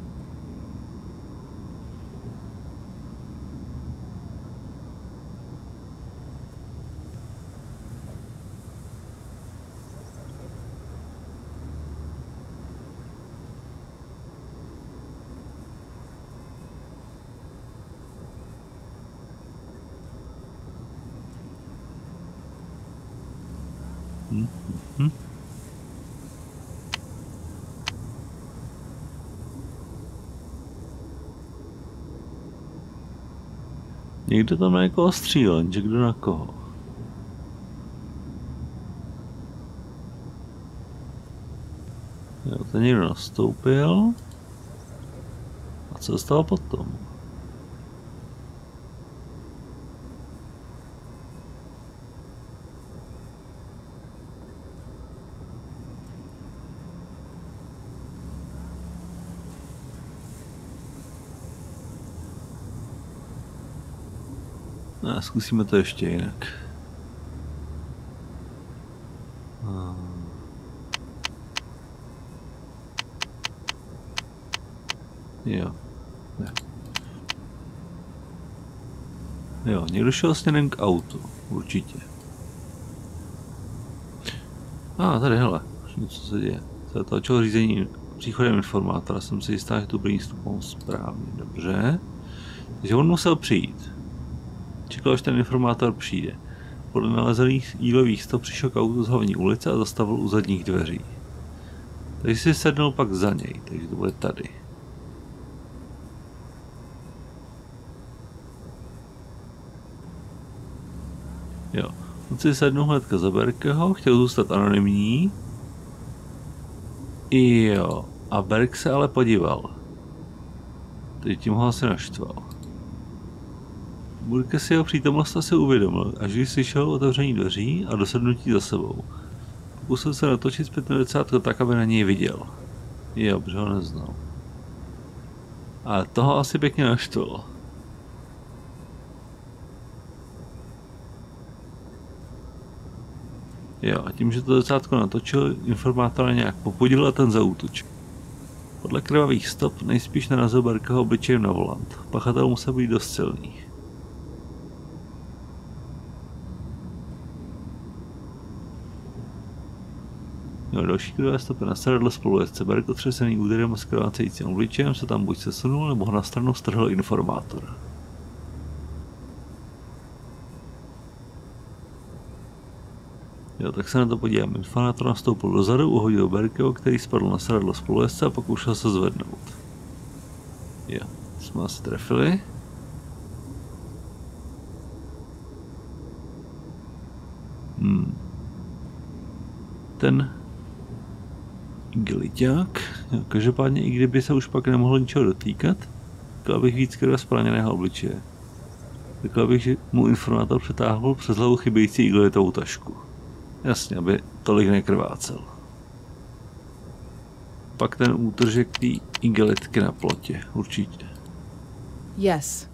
Někdo tam na někoho střílel, že kdo na koho. Jo, ten někdo nastoupil. A co se stalo potom? A zkusíme to ještě jinak. Jo. Ne. Jo, někdo šel směrem k autu. Určitě. Tady hele. Co se děje? Se začalo řízení příchodem informátora. Jsem si jistá, že tu první vstupou správně. Dobře. Takže on musel přijít. Čekal, že ten informátor přijde. Podle nalezených jílových stop přišel k autu z hlavní ulice a zastavil u zadních dveří. Takže si sednul pak za něj, takže to bude tady. Jo, on si sednul hnedka za Burkeho, chtěl zůstat anonymní. Jo, a Burke se ale podíval. Teď tím ho asi naštval. Burke si jeho přítomnost asi uvědomil, až když slyšel otevření dveří a dosednutí za sebou. Pokusil se natočit zpět medicátko tak, aby na něj viděl. Jo, protože ho neznal. Ale toho asi pěkně naštvalo. Jo, a tím, že to zrcátko natočil, informátora nějak popudil a ten zaútočil. Podle krvavých stop nejspíš narazil Burkeho obličejem na volant. Pachatel musel být dost silný. Jo, další krvavé stopy na sedadle spolujezdce. Burke otřesený úderem a skrvácejícím obličejem se tam buď sesunul, nebo ho na stranu strhl informátor. Jo, tak se na to podívám. Informátor nastoupil dozadu, uhodil Burkeho, který spadl na sedadlo spolujezdce a pokoušel se zvednout. Jo, jsme asi trefili. Ten igeliťák. Jo, každopádně, i kdyby se už pak nemohl ničeho dotýkat, chtěl bych víc krve z praněného obličeje. Řekl bych, že mu informátor přetáhl přes hlavu chybějící igelitovou tašku. Jasně, aby tolik nekrvácel. Pak ten útržek té igelitky na plotě, určitě. Yes.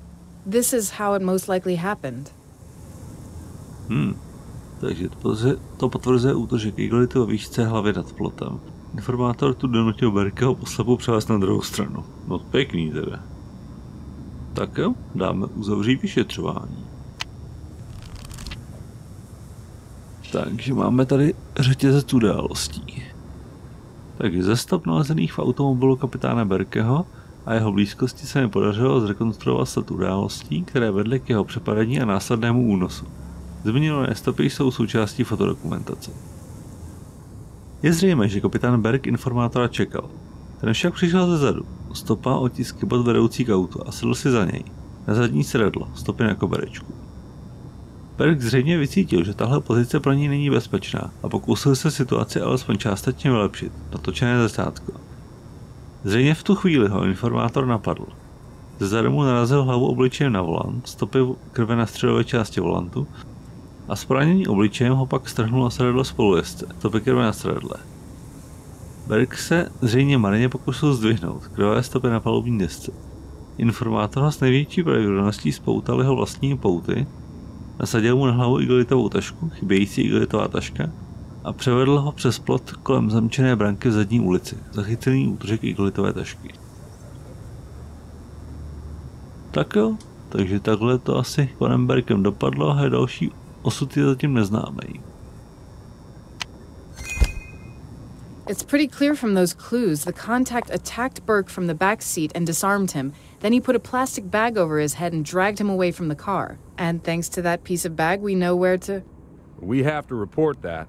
This is how it most likely happened. Takže to potvrzuje útržek igelity ve výšce hlavy nad plotem. Informátor tu donutil Burkeho poslepu převést na druhou stranu. No pěkný teda. Tak jo, dáme uzavřít vyšetřování. Takže máme tady řetězec událostí. Takže ze stop nalezených v automobilu kapitána Burkeho a jeho blízkosti se mi podařilo zrekonstruovat sled událostí, které vedly k jeho přepadení a následnému únosu. Zmíněné stopy jsou součástí fotodokumentace. Je zřejmé, že kapitán Burke informátora čekal. Ten však přišel zezadu, stopa otisky bod vedoucí k autu a sedl si za něj. Na zadní sedadlo, stopy na koberečku. Burke zřejmě vycítil, že tahle pozice pro ní není bezpečná a pokusil se situaci alespoň částečně vylepšit, natočené zrcátko. Zřejmě v tu chvíli ho informátor napadl. Zezadu mu narazil hlavu obličejem na volant, stopy krve na středové části volantu a s poranění obličejem ho pak strhnul na sedadlo spolujezdce, stopy krve na sedadle. Burke se zřejmě marně pokusil zdvihnout krvavé stopy na palubní desce. Informátor ho s největší pravděpodobností spoutal jeho vlastní pouty, nasadil mu na hlavu igelitovou tašku, chybějící igelitová taška, a převedl ho přes plot kolem zamčené branky v zadní ulici, zachycený útržek igelitové tašky. Tak jo, takže takhle to asi panem Burkem dopadlo a další osud je zatím neznámý. It's pretty clear from those clues the contact attacked Burke from the back seat and disarmed him. Then he put a plastic bag over his head and dragged him away from the car. And thanks to that piece of bag, we know where to... We have to report that.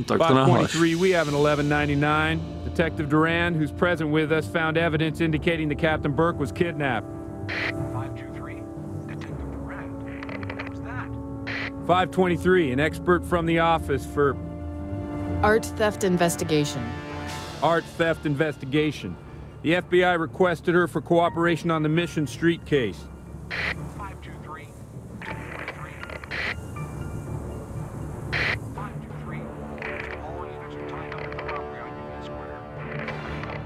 Tak to nahlaš. 523, we have an 1199. Detective Duran, who's present with us, found evidence indicating that Captain Burke was kidnapped. 523, Detective Duran. Who's that? 523, an expert from the office for Art theft investigation. art theft investigation. The FBI requested her for cooperation on the Mission Street case. 523, 523, all units are tied up at the robbery on Union Square.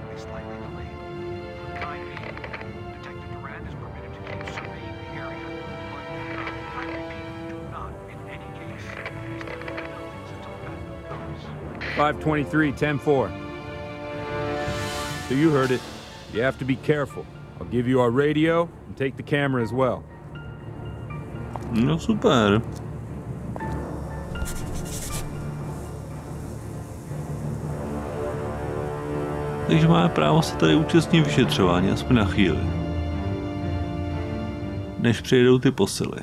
Be slightly delayed. For the time being, Detective Duran is permitted to keep surveying the area, but I repeat, do not, in any case, step into the buildings until backup comes. 523, 10-4. So you heard it. You have to be careful. I'll give you our radio and take the camera as well. No super. Takže máme právo se tady účastnit vyšetřování, aspoň na chvíli. Než přijedou ty posily.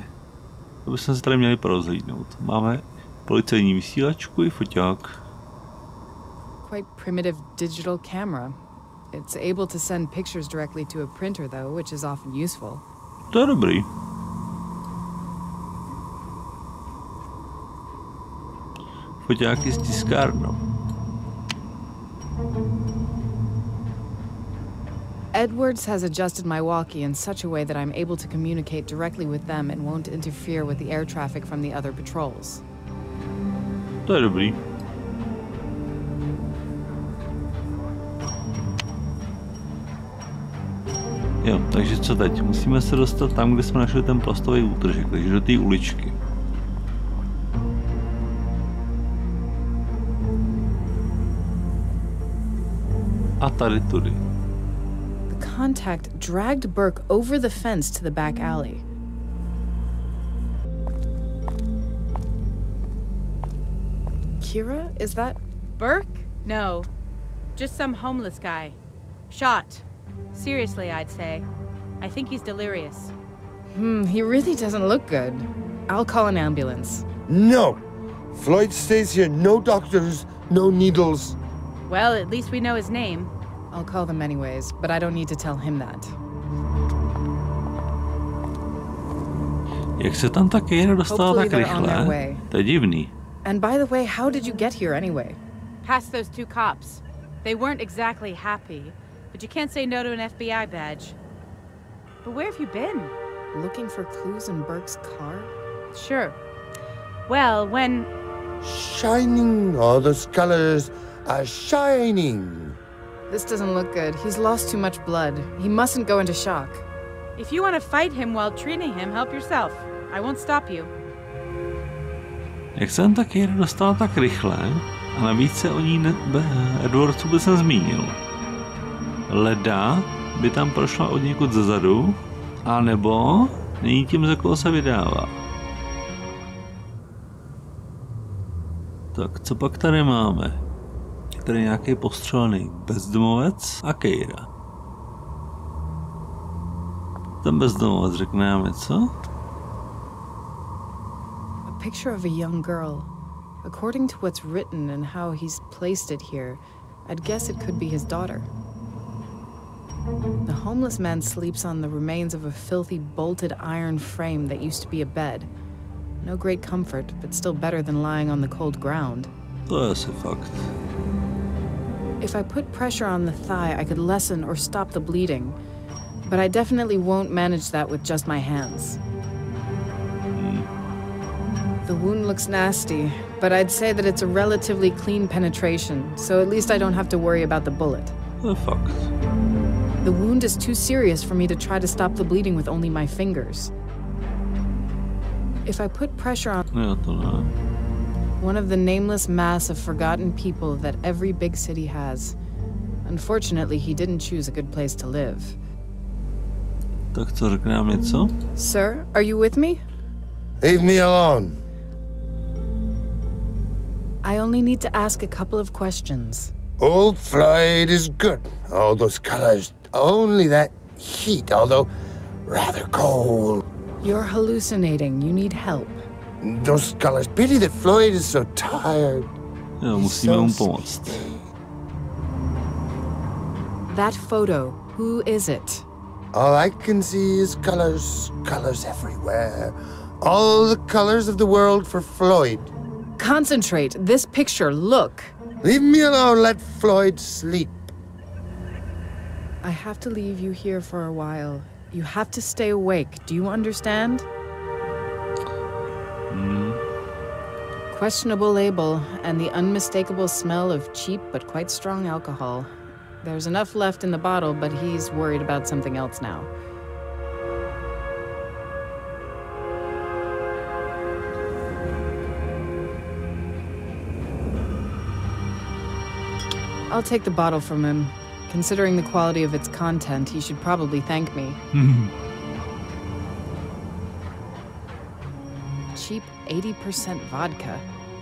To bychom se tady měli porozhlídnout. Máme policejní vysílačku i foťák. Quite primitive digital camera. It's able to send pictures directly to a printer, though, which is often useful. To je dobrý. foťáky s tiskárnou. Edwards has adjusted my walkie in such a way that I'm able to communicate directly with them and won't interfere with the air traffic from the other patrols. To je dobrý. Jo, takže co teď? Musíme se dostat tam, kde jsme našli ten plastový útržek, takže do té uličky. A tady tudy. The contact dragged Burke over the fence to the back alley. Kira, is that... Burke? No. Just some homeless guy. Shot. Seriously, I'd say. I think he's delirious. He really doesn't look good. I'll call an ambulance. No! Floyd stays here. No doctors, no needles. Well, at least we know his name. I'll call them anyways, but I don't need to tell him that. Jak se tam ta Keira dostala tak rychle? To je divný. And by the way, how did you get here anyway? Past those two cops. They weren't exactly happy, but you can't say no to an FBI badge. But where have you been? Looking for clues in Burke's car? Sure. Well, when... Shining, all those colors are shining. This doesn't look good. He's lost too much blood. He mustn't go into shock. If you want to fight him while treating him, help yourself. I won't stop you. Jak se tam ta Keira dostala tak rychle a navíc se o ní Edwards vůbec nezmínil. Leda by tam prošla od někud zezadu, anebo není tím, za koho se vydává. Tak, co pak tady máme? Je tady nějaký postřelený bezdomovec a Keira. Ten bezdomovec řekne nám něco? A picture of a young girl. According to what's written and how he's placed it here, I'd guess it could be his daughter. The homeless man sleeps on the remains of a filthy bolted iron frame that used to be a bed. No great comfort, but still better than lying on the cold ground. To je asi fakt. If I put pressure on the thigh, I could lessen or stop the bleeding. But I definitely won't manage that with just my hands. The wound looks nasty, but I'd say that it's a relatively clean penetration, so at least I don't have to worry about the bullet. To je fakt. The wound is too serious for me to try to stop the bleeding with only my fingers. If I put pressure on Jo, to ne. one of the nameless mass of forgotten people that every big city has. Unfortunately, he didn't choose a good place to live. Tak co, řekne nám něco? Sir, are you with me? Leave me alone. I only need to ask a couple of questions. Old Floyd is good. All those colors, only that heat, although rather cold. You're hallucinating. You need help. Those colors. Pity that Floyd is so tired. Jo, He's musíme so mu pomoct. sleepy. That photo, who is it? All I can see is colors, colors everywhere. All the colors of the world for Floyd. Concentrate. This picture, look. Leave me alone, let Floyd sleep. I have to leave you here for a while. You have to stay awake. Do you understand? Questionable label and the unmistakable smell of cheap but quite strong alcohol. There's enough left in the bottle, but he's worried about something else now. I'll take the bottle from him. Considering the quality of its content, he should probably thank me. Cheap 80% vodka.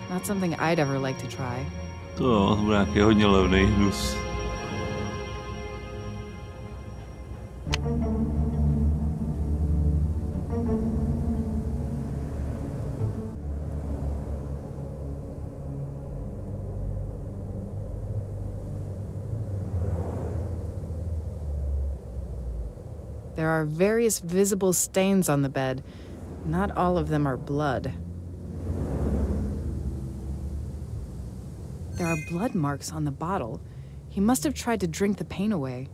Not something I'd ever like to try. To bude nějaký hodně levný hnus. There are various visible stains on the bed. Not all of them are blood. There are blood marks on the bottle. He must have tried to drink the pain away.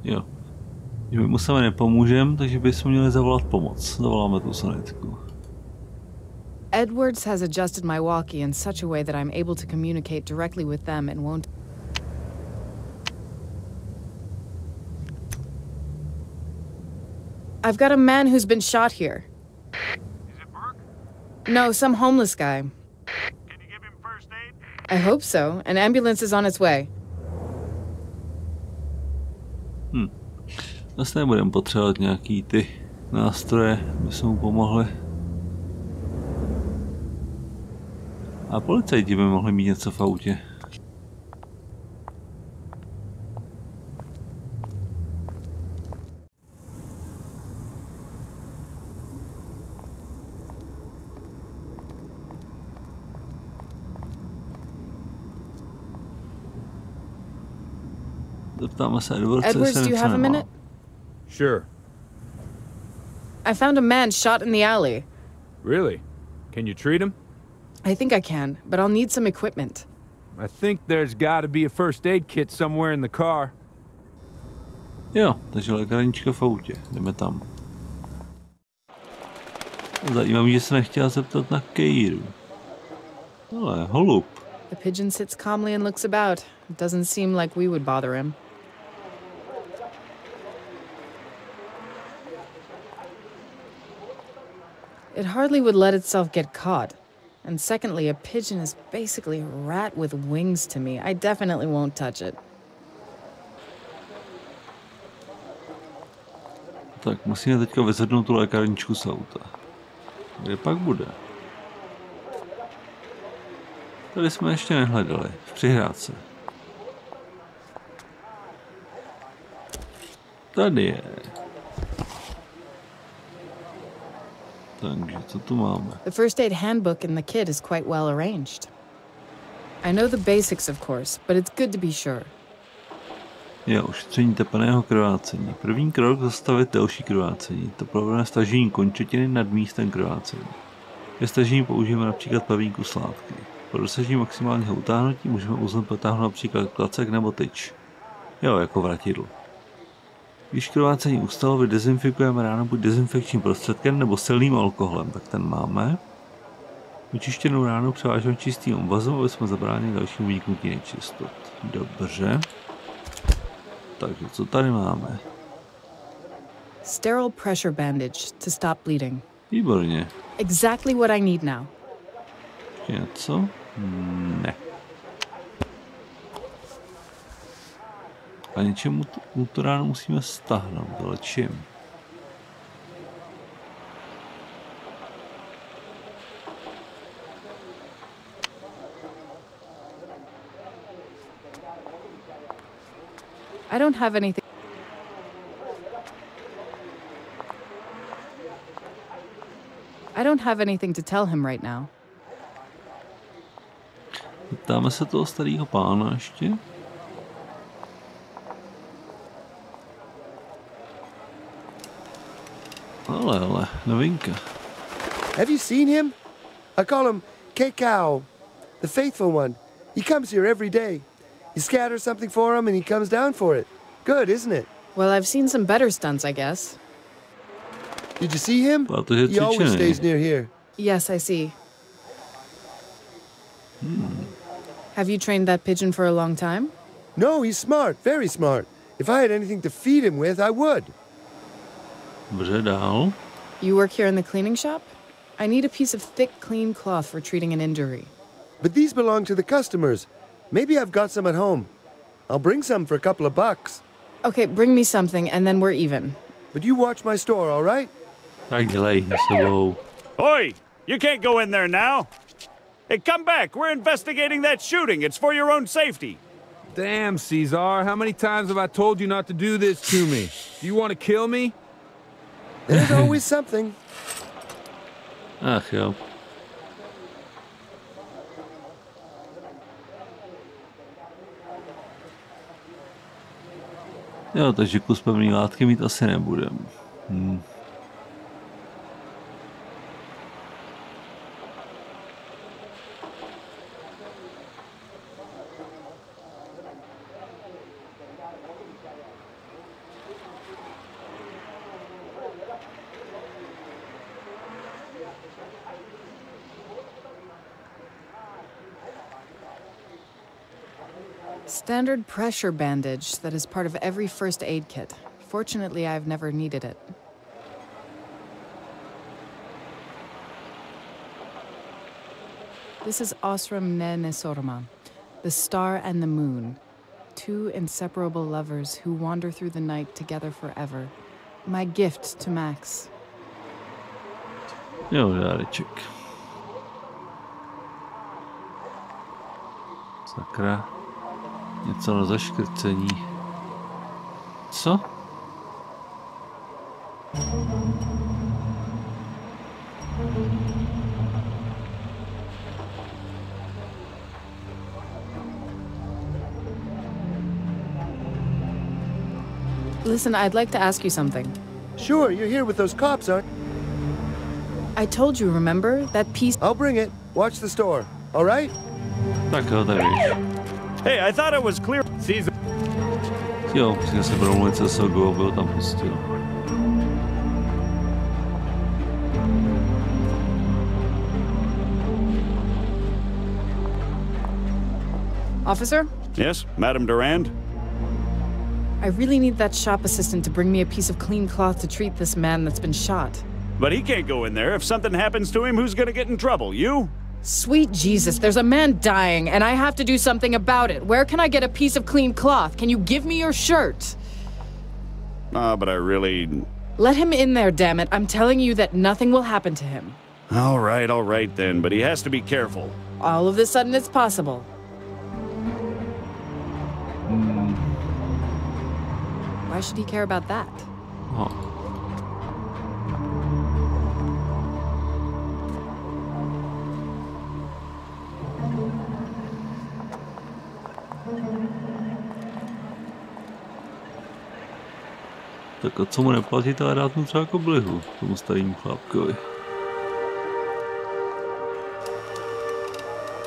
Jo. My mu sami nepomůžeme, takže bychom měli zavolat pomoc. Zavoláme tu sanitku. Edwards has adjusted my walkie in such a way that I'm able to communicate directly with them and won't... I've got a man who's been shot here. Is it Burke? No, some homeless guy. Can you give him first aid? I hope so. An ambulance is on its way. Zase nebudeme potřebovat nějaký ty nástroje, aby jsme mu pomohli. A policajti by mohli mít něco v autě. Zeptáme se Edwardse, Edwards, do you have a minute? Sure. I found a man shot in the alley. Really? Can you treat him? I think I can, but I'll need some equipment. I think there's got to be a first aid kit somewhere in the car. Jo, takže lékárnička v autě. Jdeme tam. Zajímavé, že se nechtěla zeptat na Keiru. Ale holub. The pigeon sits calmly and looks about. It doesn't seem like we would bother him. It hardly would let itself get caught. And secondly, a pigeon is basically a rat with wings to me. I definitely won't touch it. Tak, musíme teďka vyzvednout tu lékárničku z auta. Kde pak bude? Tady jsme ještě nehledali. V přihrádce. Tady je. Takže co tu máme? The first aid handbook in the kit is quite well arranged. I know the basics, of course, but it's good to be sure. Jo, ošetření tepaného krvácení. První krok zastavit delší krvácení. To provedeme stažení končetiny nad místem krvácení. Ke stažení použijeme například pevínku sládky. Po dosažení maximálního utáhnutí můžeme uzlem potáhnout například klacek nebo tyč. Jo, jako vratidlo. Když krvácení ustalo, vydezinfikujeme ránu buď dezinfekčním prostředkem nebo silným alkoholem, tak ten máme. Vyčištěnou ránu převážeme čistým obvazem, aby jsme zabránili dalšímu vyniknutí nečistot. Dobře. Takže co tady máme? Sterile pressure bandage to stop bleeding. Výborně. Exactly what I need now. Ještě něco? Ne. A něčemu tu ránu musíme stáhnout, ale čím? I don't have anything. I don't have anything to tell him right now. Ptáme se toho starého pána ještě? Ale, novinka. Have you seen him? I call him K-Cow, the faithful one. He comes here every day. You scatter something for him and he comes down for it. Good, isn't it? Well, I've seen some better stunts, I guess. Did you see him? He always stays near here. Yes, I see. Have you trained that pigeon for a long time? No, he's smart, very smart. If I had anything to feed him with, I would. Dobře, dál. You work here in the cleaning shop? I need a piece of thick, clean cloth for treating an injury. But these belong to the customers. Maybe I've got some at home. I'll bring some for a couple of bucks. Okay, bring me something and then we're even. But you watch my store, all right? Tak dělej, sebou. Oi! You can't go in there now! Hey, come back! We're investigating that shooting. It's for your own safety. Damn, Caesar, how many times have I told you not to do this to me? Do you want to kill me? There's always something. Ach jo. Jo, takže kus pevný látky mít asi nebudem. Standard pressure bandage that is part of every first aid kit. Fortunately, I've never needed it. This is Osram Ne Nesorma, the star and the moon. Two inseparable lovers who wander through the night together forever. My gift to Max. Jo, dáreček. Sakra. Něco na zaškrcení. Co? Listen, I'd like to ask you something. Sure, you're here with those cops, aren't you? I told you, remember? That piece... I'll bring it. Watch the store. All right? Tak jo, tak víš. Hey, I thought it was clear. Caesar. Jo, musím se promluvit se Sogo, byl tam pustil. Officer? Yes, Madame Durand? I really need that shop assistant to bring me a piece of clean cloth to treat this man that's been shot. But he can't go in there. If something happens to him, who's gonna get in trouble? You? Sweet Jesus, there's a man dying, and I have to do something about it. Where can I get a piece of clean cloth? Can you give me your shirt? But I really... Let him in there, damn it. I'm telling you that nothing will happen to him. All right then, but he has to be careful. All of a sudden it's possible. Why should he care about that? Oh. Tak a co mu neplatit, ale dát mu třeba koblihu, tomu starému chlapkovi.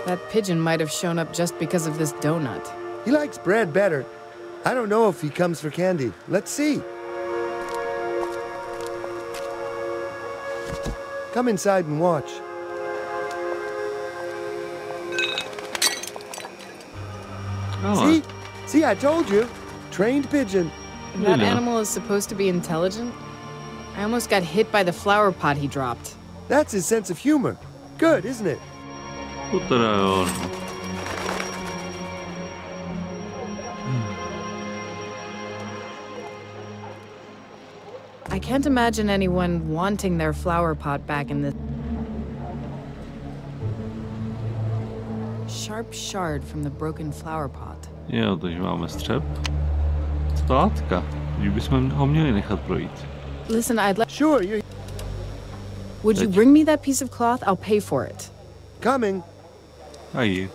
That pigeon might have shown up just because of this donut. He likes bread better. I don't know if he comes for candy. Let's see. Come inside and watch. Oh. See, I told you. Trained pigeon. That animal is supposed to be intelligent? I almost got hit by the flower pot he dropped. That's his sense of humor. Good, isn't it? To teda jo. I can't imagine anyone wanting their flower pot back in this. Sharp shard from the broken flower pot. Jo, takže máme střep. Splátka. Že bychom ho měli nechat projít. Listen, I'd like... Sure, you're Would you bring me that piece of cloth? I'll pay for it. coming. Ají.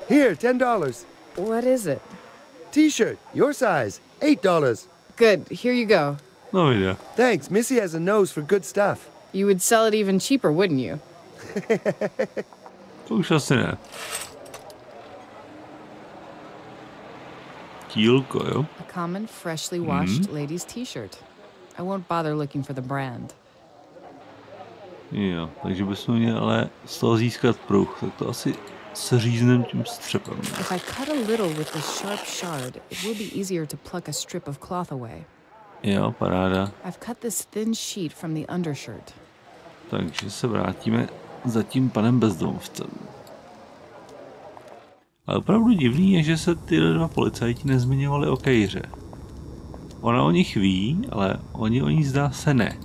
Here, $10. What is it? T-shirt, your size, $8. Good, here you go. No videa. Thanks, Missy has a nose for good stuff. You would sell it even cheaper, wouldn't you? To už asi ne. Kílko, jo? A common, freshly washed lady's t-shirt. I won't bother looking for the brand. Jo, takže bychom měli ale z toho získat pruh, tak to asi s hrůzném tím střepem. If I cut a little with this sharp shard, it will be easier to pluck a strip of cloth away. Jo, paráda. I've cut this thin sheet from the undershirt. Takže se vrátíme za tím panem bezdomovcem. Ale opravdu divný je, že se ty dva policajti nezmiňovali o Kejře. Ona o nich ví, ale oni o ní zdá se ne.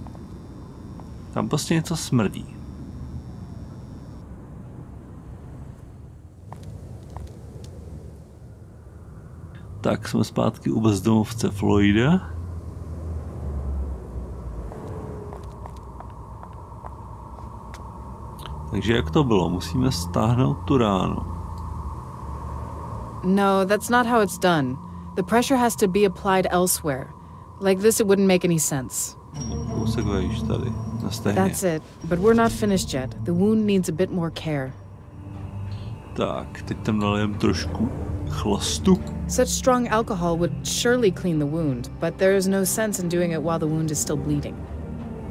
Tam prostě něco smrdí. Tak jsme zpátky u bezdomovce Floyda. Takže jak to bylo? Musíme stáhnout tu ránu. No, that's not how it's done. The pressure has to be applied elsewhere. Like this, it wouldn't make any sense. Kousek vejš tady, na stehně. That's it, but we're not finished yet. The wound needs a bit more care. Tak, teď tam nalijem trošku chlastu. Such strong alcohol would surely clean the wound, but there is no sense in doing it while the wound is still bleeding.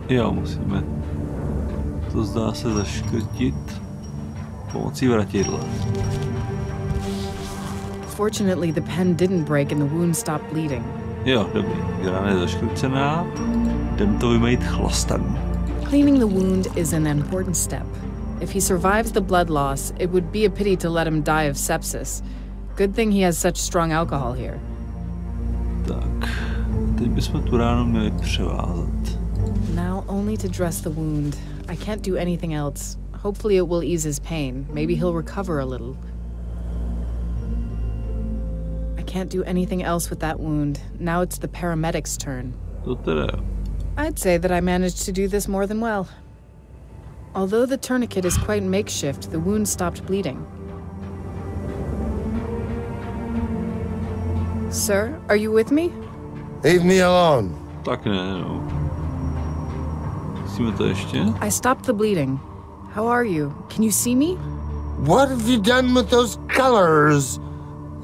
Jo, musíme to zdá se zaškrtit pomocí vratidla. Fortunately, the pen didn't break and the wound stopped bleeding. Jo, dobrý. Rána je zašklicená. Jdem to vymejt chlastem. Cleaning the wound is an important step. If he survives the blood loss, it would be a pity to let him die of sepsis. Good thing he has such strong alcohol here. Tak, teď bychom tu ránu měli převázat. Now only to dress the wound. I can't do anything else. Hopefully it will ease his pain. Maybe he'll recover a little. I can't do anything else with that wound. Now it's the paramedics' turn. To teda. I'd say that I managed to do this more than well. Although the tourniquet is quite makeshift, the wound stopped bleeding. Sir, are you with me? Leave me alone. Tak ne, no. Musíme to ještě? I stopped the bleeding. How are you? Can you see me? What have you done with those colors?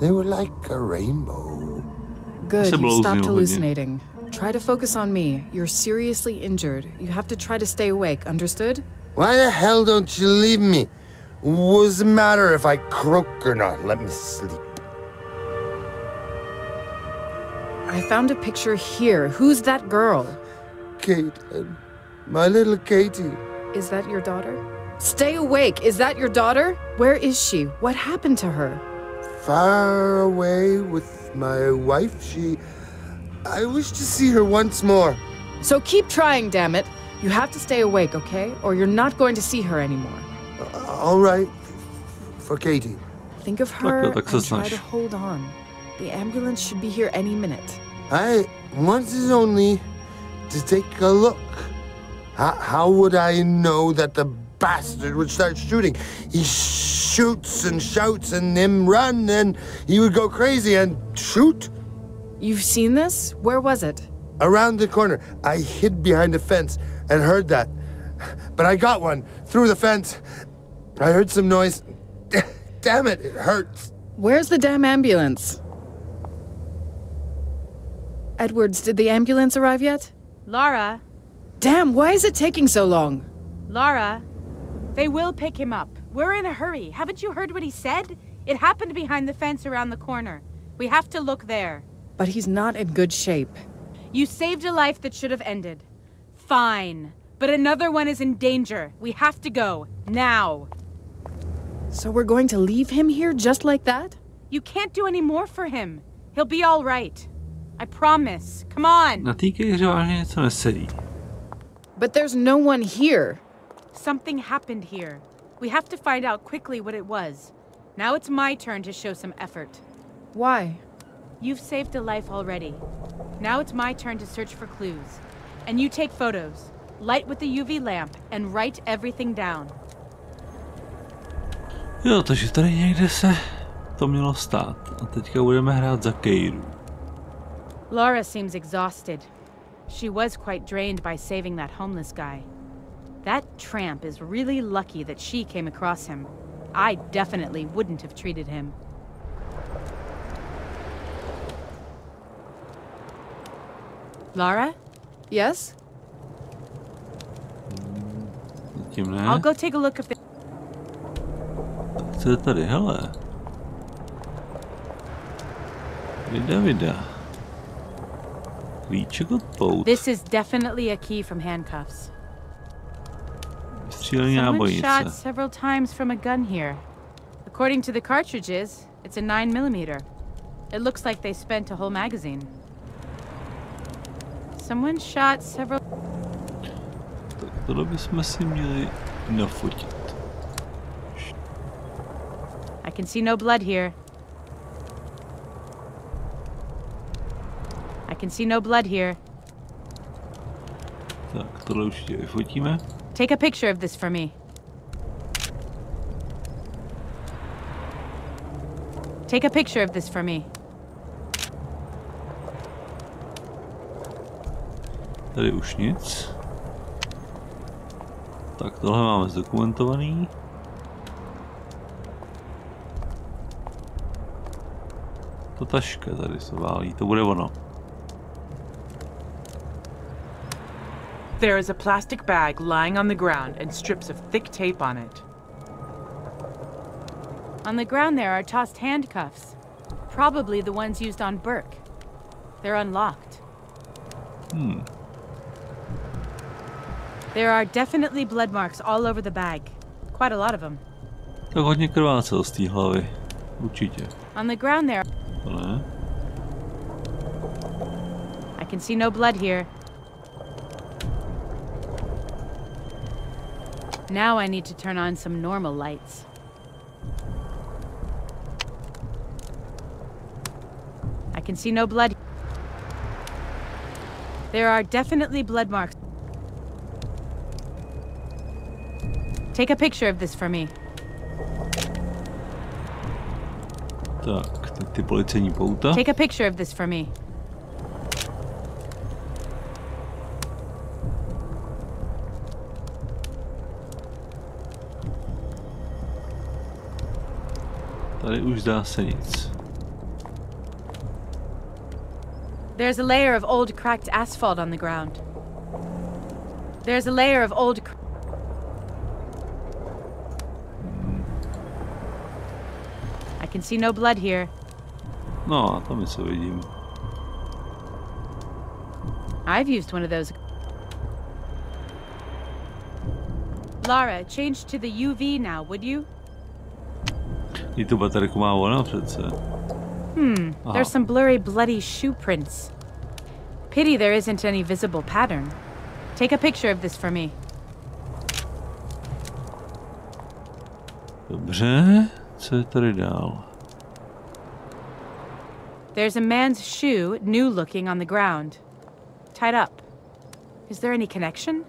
They were like a rainbow. Good, you stopped hallucinating. Try to focus on me. You're seriously injured. You have to try to stay awake, understood? Why the hell don't you leave me? What's the matter if I croak or not? Let me sleep. I found a picture here. Who's that girl? Kate, my little Katie. Is that your daughter? Stay awake! Is that your daughter? Where is she? What happened to her? Far away with my wife. I wish to see her once more. So keep trying, damn it. You have to stay awake, okay? Or you're not going to see her anymore. All right. For Katie. Think of her and try to hold on. The ambulance should be here any minute. I wanted only to take a look. How would I know that the bastard would start shooting? He shoots and shouts and them run and he would go crazy and shoot. You've seen this? Where was it? Around the corner. I hid behind a fence and heard that. But I got one through the fence. I heard some noise. Damn it, it hurts. Where's the damn ambulance? Edwards, did the ambulance arrive yet? Lara. Damn, why is it taking so long? Lara. They will pick him up. We're in a hurry. Haven't you heard what he said? It happened behind the fence around the corner. We have to look there. But he's not in good shape. You saved a life that should have ended. Fine. But another one is in danger. We have to go. Now. So we're going to leave him here just like that? You can't do any more for him. He'll be all right. I promise. Come on. Na té hře vážně něco nesedí. But there's no one here. Something happened here. We have to find out quickly what it was. Now it's my turn to show some effort. Why? You've saved a life already. Now it's my turn to search for clues. And you take photos. Light with the UV lamp and write everything down. Jo, takže tady někde se to mělo stát. A teďka budeme hrát za Keiru. Lara seems exhausted. She was quite drained by saving that homeless guy. That tramp is really lucky that she came across him. I definitely wouldn't have treated him. Lara? Yes? I'll go take a look if Co je tady, hele? Vida. Klíček od pout. This is definitely a key from handcuffs. Střílení Someone nábojnice. shot several times from a gun here. According to the cartridges, it's a 9mm. It looks like they spent a whole magazine. Someone shot several... Tak tohle bychom si měli nafotit. I can see no blood here. I can see no blood here. Tak, tohle určitě vyfotíme. Take a picture of this for me. Take a picture of this for me. Tady už nic. Tak tohle máme zdokumentovaný. To taška tady se válí, to bude ono. There is a plastic bag lying on the ground and strips of thick tape on it. On the ground there are tossed handcuffs. probably the ones used on Burke. They're unlocked. There are definitely blood marks all over the bag. Quite a lot of them. Tak hodně krvácel z té hlavy. Určitě. On the ground there. To ne? I can see no blood here. Now I need to turn on some normal lights. I can see no blood. There are definitely blood marks. Take a picture of this for me. Tak, teď ty policejní pouta. Take a picture of this for me. Tady už zdá se nic. There's a layer of old cracked asphalt on the ground. There's a layer of old... I can see no blood here. No, a tam něco vidím. I've used one of those. Lara, change to the UV now, would you? I tu baterku má ona přece. Aha. There's some blurry, bloody shoe prints. Pity there isn't any visible pattern. Take a picture of this for me. Dobře, co je tady dál? There's a man's shoe, new looking, on the ground. Tied up. Is there any connection?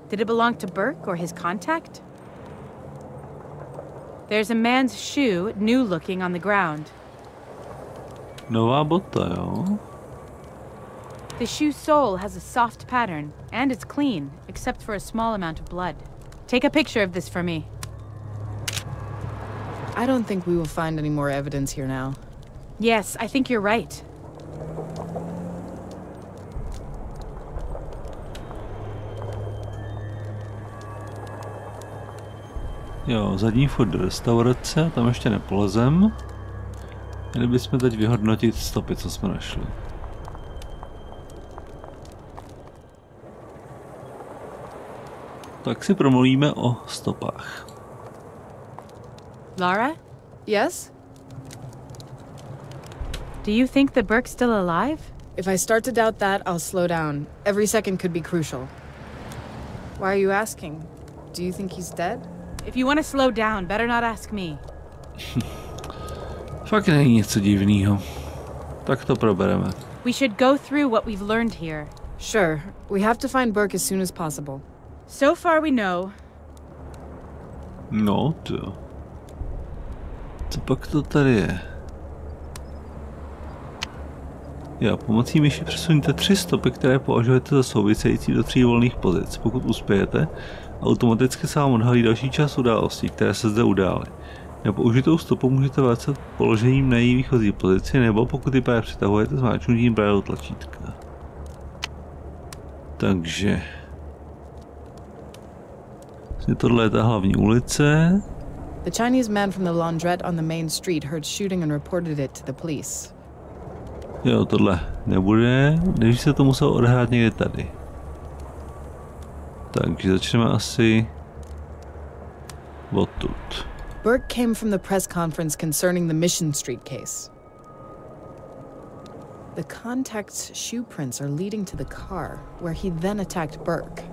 Did it belong to Burke or his contact? There's a man's shoe, new looking, on the ground. Nová bota, jo? The shoe sole has a soft pattern, and it's clean, except for a small amount of blood. Take a picture of this for me. I don't think we will find any more evidence here now. Yes, I think you're right. Jo, zadní vchod do restaurace, tam ještě nepolezem. Měli bychom teď vyhodnotit stopy, co jsme našli. Tak si promluvíme o stopách. Lara? Yes? Do you think that Burke's still alive? If I start to doubt that, I'll slow down. Every second could be crucial. Why are you asking? Do you think he's dead? If you want to slow down, better not ask me. Fakt není něco divného. Tak to probereme. We should go through what we've learned here. Sure. We have to find Burke as soon as possible. So far we know. No, to. Co pak to tady je? Jo, pomocí myši přesuňte 3 stopy, které považujete za související do 3 volných pozic. Pokud uspějete, automaticky se vám odhalí další část událostí, které se zde udály. Nepoužitou stopu můžete vracet položením na její výchozí pozici, nebo pokud ji právě přitahujete, zmáčknutím pravého tlačítka. Takže... tohle je ta hlavní ulice. The Chinese man from the laundrette on the main street heard shooting and reported it to the police. Jo, tohle nebude, než se to muselo odehrát někde tady. Takže začneme asi odtud. Burke came from the press conference concerning the Mission Street case. The contact's shoe prints are leading to the car, where he then attacked Burke.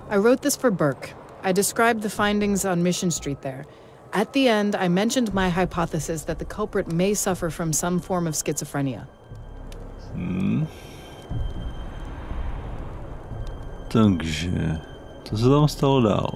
I wrote this for Burke. I described the findings on Mission Street there. At the end, I mentioned my hypothesis that the culprit may suffer from some form of schizophrenia. Takže, co se tam stalo dál?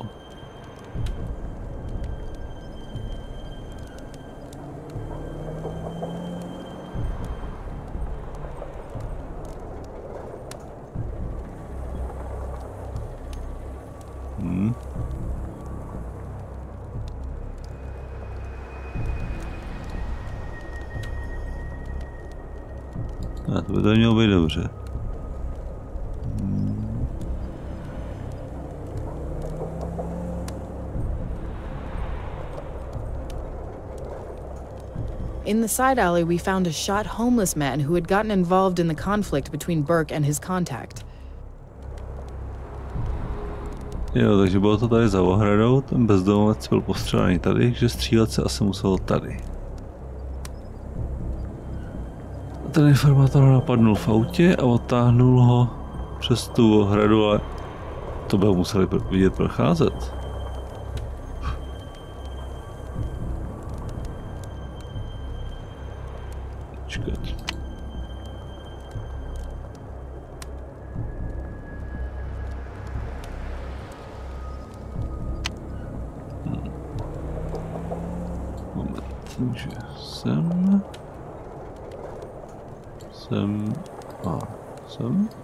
A to by to mělo být dobře. In the side alley, we found a shot homeless man who had gotten involved in the conflict between Burke and his contact. Jo, takže bylo to tady za ohradou, ten bezdomovec byl postřelený tady, že střílet se asi musel tady. Ten informátor ho napadnul v autě a odtáhnul ho přes tu ohradu, ale to by ho museli vidět procházet. Čekat. Moment, takže sem.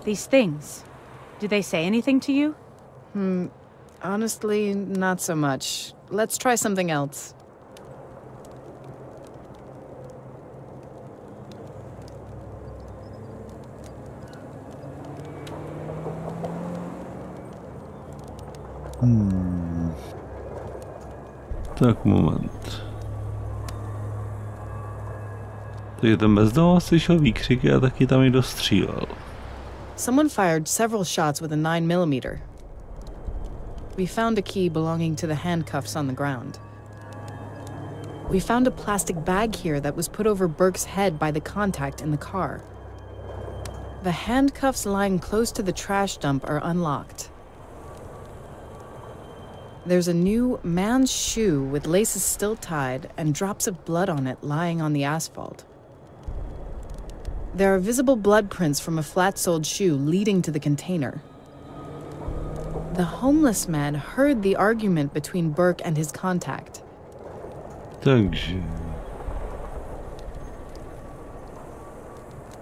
These things, do they say anything to you? Honestly, not so much. Let's try something else. Tak moment. Takže ten bezdomovec slyšel výkřiky a taky tam někdo střílel. Someone fired several shots with a 9mm. We found a key belonging to the handcuffs on the ground. We found a plastic bag here that was put over Burke's head by the contact in the car. The handcuffs lying close to the trash dump are unlocked. There's a new man's shoe with laces still tied and drops of blood on it lying on the asphalt. There are visible blood prints from a flat-soled shoe leading to the container. The homeless man heard the argument between Burke and his contact. Takže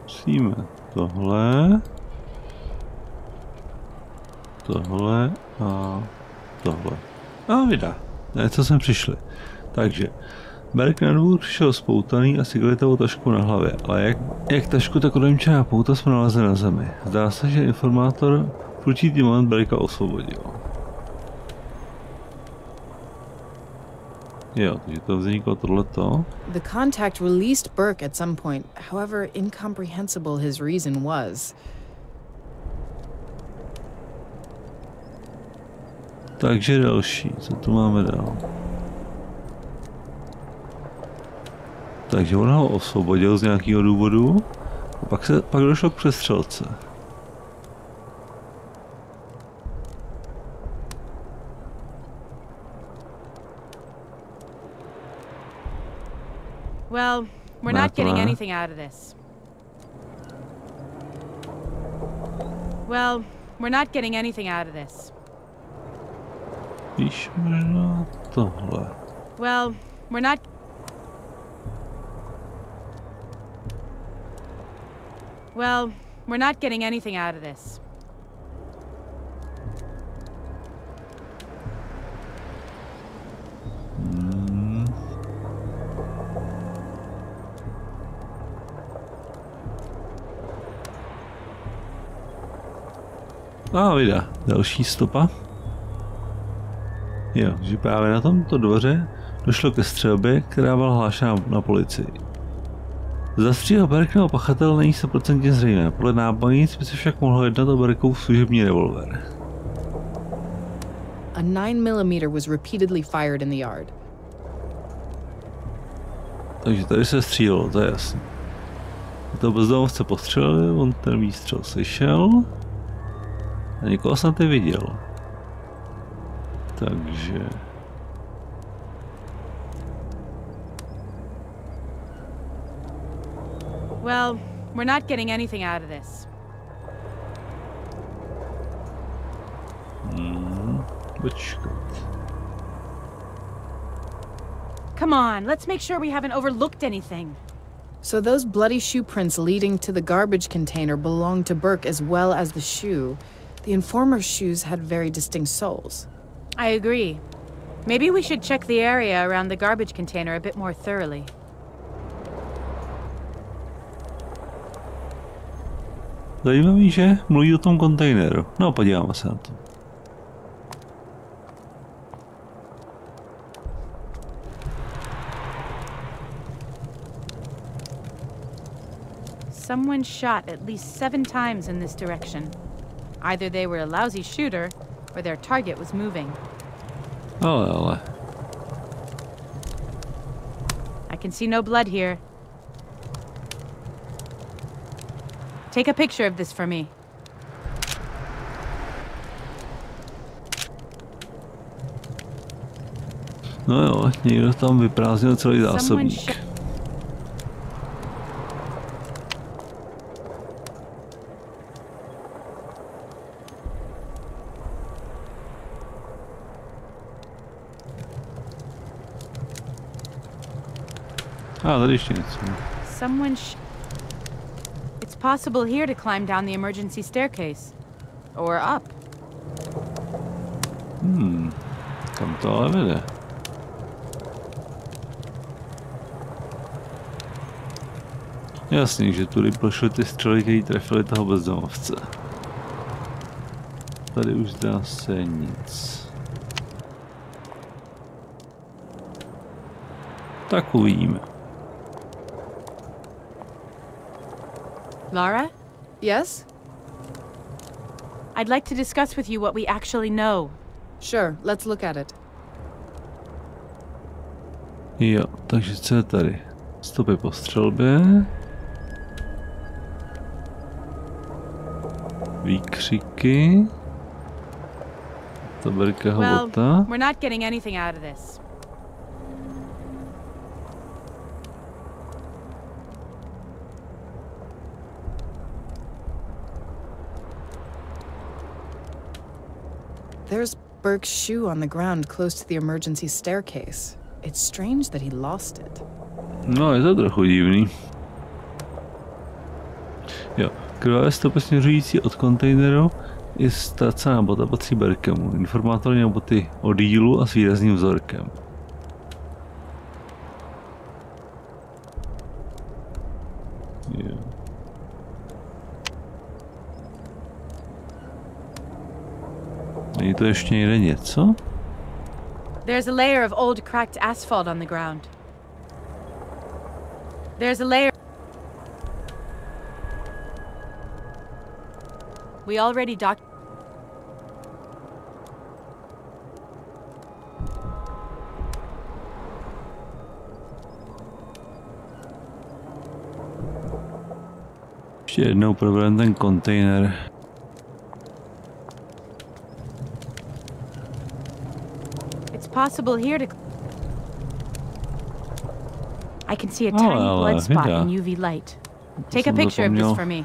musíme tohle a tohle. A vydá. Ne, co jsme přišli. Takže Burke na dvůr přišel spoutaný a s igelitovou taškou na hlavě, ale jak tašku, tak odemčená pouta jsme nalezli na zemi. Zdá se, že informátor v určitý moment Burkea osvobodil. Jo, takže to vzniklo tohleto. The contact released Burke at some point, however incomprehensible his reason was. Takže další, co tu máme dál? Takže on ho osvobodil z nějakého důvodu a pak došlo k přestřelce. Well, we're not getting anything out of this. Well, we're not getting anything out of this. Víš, možná tohle. Well, we're not... Well, we're not getting anything out of this. A vydá, další stopa. Jo, že právě na tomto dvoře došlo ke střelbě, která byla hlášena na policii. Zastřílel Burkeho pachatel není 100% zřejmé, podle nábojnic by se však mohlo jednat o Burkeův služební revolver. A 9mm was repeatedly fired in the yard. Takže tady se střílelo, to je jasné. To bezdomovce postřelili, on ten výstřel slyšel a někoho snad i viděl. Takže... Well, we're not getting anything out of this. Počkat. Come on, let's make sure we haven't overlooked anything. So those bloody shoe prints leading to the garbage container belonged to Burke as well as the shoe. The informer's shoes had very distinct soles. I agree. Maybe we should check the area around the garbage container a bit more thoroughly. Zajímavý, že mluví o tom kontejneru. No, podíváme se na to. Someone shot at least 7 times in this direction. Either they were a lousy shooter, or their target was moving. Ale. I can see no blood here. Take a picture of this for me. No jo, někdo tam vyprázdnil celý zásobník. Tady ještě něco. It's possible here to climb down the emergency staircase. Or up. Kam to ale vede? Jasný, že tudy pošly ty střely, které trefily toho bezdomovce. Tady už zdá se nic. Tak uvidíme. Lara? Yes? I'd like to discuss with you what we actually know. Sure, let's look at it. Jo, takže co je tady? Stopy po střelbě. Výkřiky. To Burkeho bota. We're not getting anything out of this. There's Burke's shoe on the ground close to the emergency staircase. It's strange that he lost it. No, je to trochu divný. Jo, krvavé stopy směřující od kontejneru je ztracená bota patří Burkemu. Informátor měl boty od dílu a s výrazným vzorkem. Jo. Není to ještě někde něco? There's a layer of old cracked asphalt on the ground. There's a layer. We already Ještě jednou probereme ten kontejner. Possible here to. I can see a tiny blood spot in UV light. Take a picture of this for me.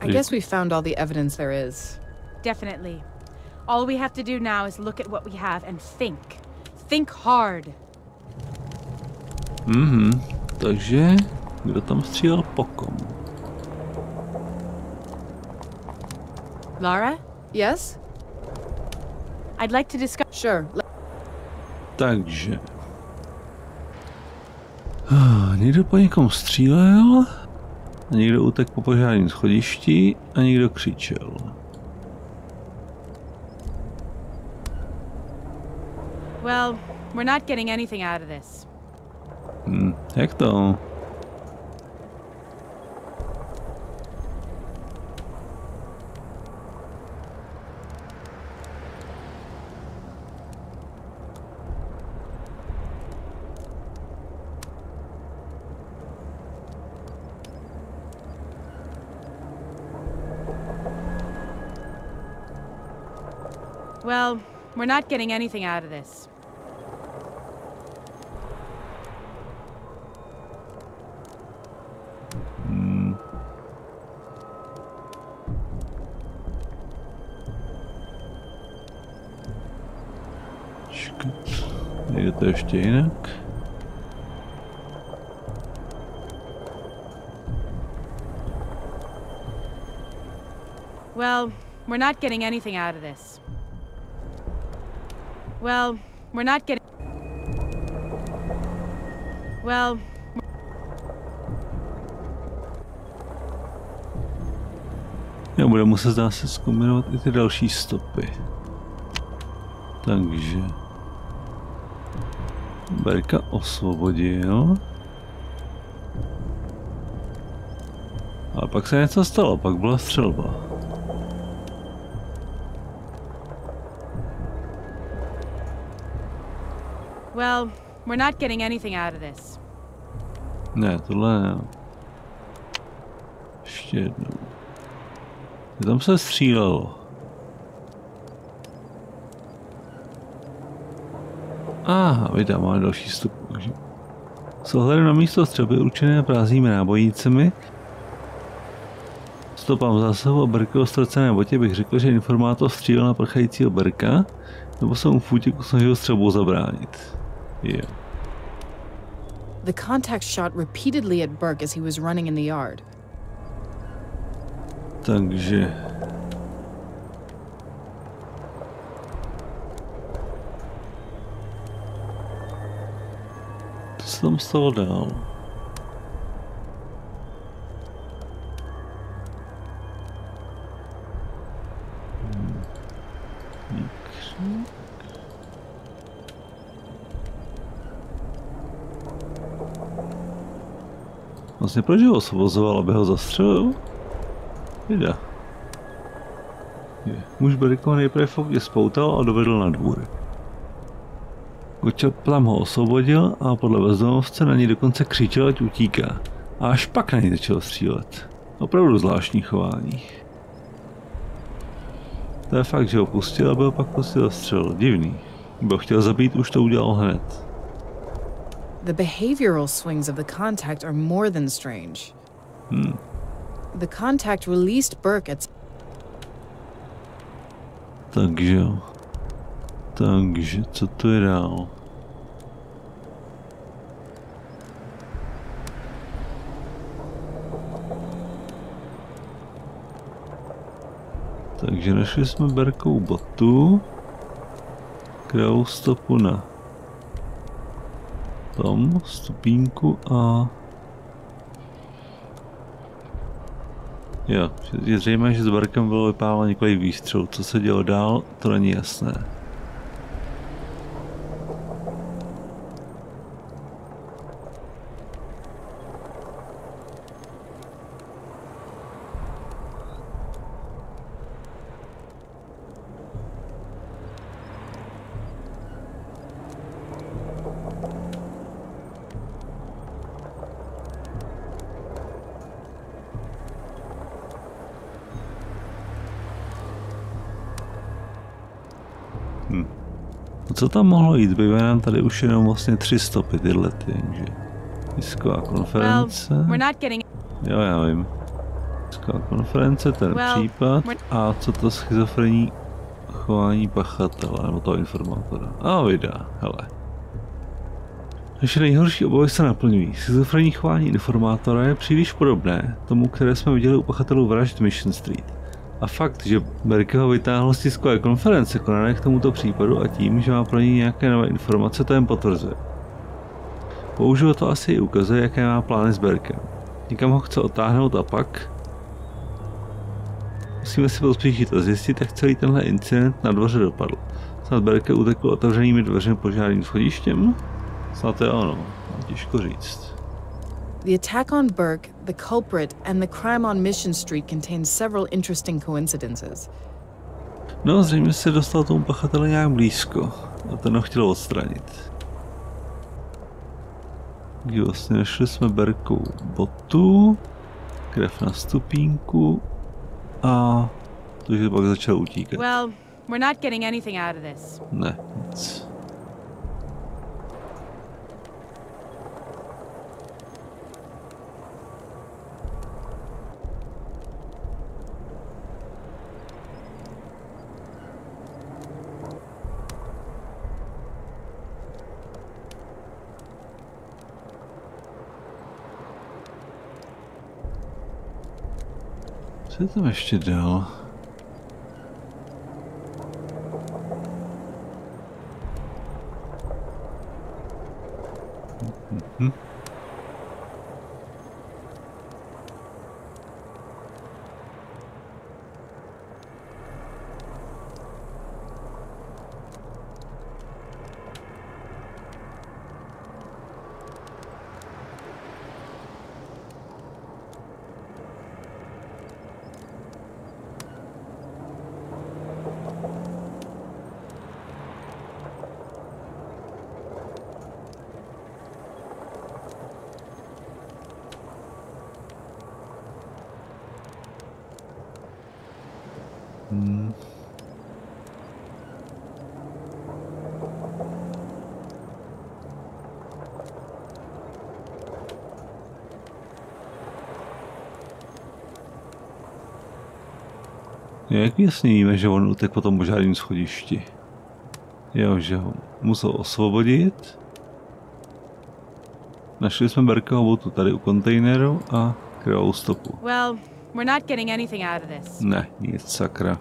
I guess we found all the evidence there is. Definitely. All we have to do now is look at what we have and think. Think hard. Takže kdo tam střílel po komu? Lara? Yes? I'd like to discuss. Sure. Takže. Někdo po někom střílel, a někdo utekl po požárním schodišti a někdo křičel. Well, we're not getting anything out of this. Jak to? Well, we're not getting anything out of this. Je to ještě jinak? Well, we're not getting anything out of this. Well, we're not getting. Well. Já budu muset zdá se zkombinovat i ty další stopy. Takže. Burka osvobodil. Ale pak se něco stalo, pak byla střelba. Well, we're not getting anything out of this. Ne, tohle ne. Ještě jednou. Tam se střílelo. Aha, vydám, máme další vstup. S ohledem na místo střelby určené prázdnými nábojnicemi, stopám zásahu a Burkeho ztracené botě bych řekl, že informátor střílel na prchajícího Burka, nebo se mu v útěku snažil střelbou zabránit. Yeah. The contact shot repeatedly at Burke as he was running in the yard. Takže... Co se tam stalo dál? Vlastně proč ho osvobozoval, aby ho zastřelil? Jde. Muž Burkeho nejprve v autě spoutal a dovedl na dvůr. Kočop tam ho osvobodil a podle bezdomovce na něj dokonce křičel, ať utíká. A až pak na něj začal střílet. Opravdu zvláštní chování. To je fakt, že ho pustil, aby ho pak pustil střel. Divný. Kdyby ho chtěl zabít, už to udělal hned. The behavioral swings of the contact are more than strange. The contact released Burke at... Takže co to je dál? Takže našli jsme Burkeovu botu, kterou stopu na tom stupínku a jo, je zřejmé, že s Burkem bylo vypálo několik výstřelů. Co se dělo dál, to není jasné. Co tam mohlo jít? Zbývají nám tady už jenom vlastně 3 stopy tyhle ty, takže tisková konference. Jo, já vím. Tisková konference, ten případ a co to schizofrenní chování pachatele, nebo toho informátora. A videa, hele. Naše nejhorší obavy se naplňují. Schizofrenní chování informátora je příliš podobné tomu, které jsme viděli u pachatelů vražd Mission Street. A fakt, že Burkeho vytáhl z tiskové konference konané k tomuto případu a tím, že má pro něj nějaké nové informace, to jen potvrzuje. Použil to asi i ukazuje, jaké má plány s Burkem. Někam ho chce otáhnout a pak... Musíme si pospíšit a zjistit, jak celý tenhle incident na dvoře dopadl. Snad Burke utekl otevřenými dveřmi požárním schodištěm? Snad je ono, těžko říct. The attack on Burke, the culprit, and the crime on Mission Street contain several interesting coincidences. No, zřejmě se dostal tomu pachateli nějak blízko a ten ho chtěl odstranit. Vlastně našli jsme Burkeovu botu, krev na stupínku a to, že pak začal utíkat. Well, we're not getting anything out of this. Ne, nic. Co je tam ještě dál? Jak jasně víme, že on utek po tom požárním schodišti? Jo, že ho musel osvobodit. Našli jsme Burkeho botu tady u kontejneru a krvavou stopu. Well, we're not getting anything out of this. Ne, nic, sakra.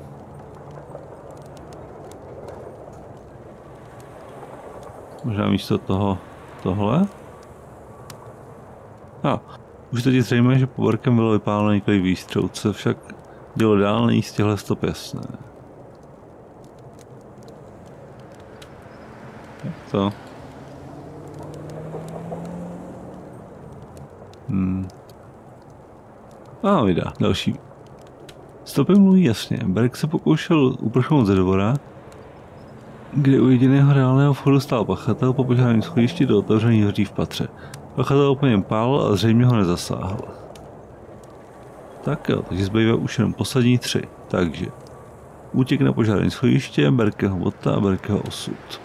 Možná místo toho tohle? Už teď je zřejmé, že po Burkem bylo vypáleno několik výstřelů, co však dělo dál, není z těchto stop jasné. Jak to? Vydá, další. Stopy mluví jasně. Burke se pokoušel uprchnout ze dvora, kde u jediného reálného vchodu stál pachatel po požárním schodišti do otevřených dveří v patře. Pachatel po něm pálil a zřejmě ho nezasáhl. Tak jo, takže zbývá už jenom poslední 3. Takže útěk na požární schodiště, Burkeho bota a Burkeho osud.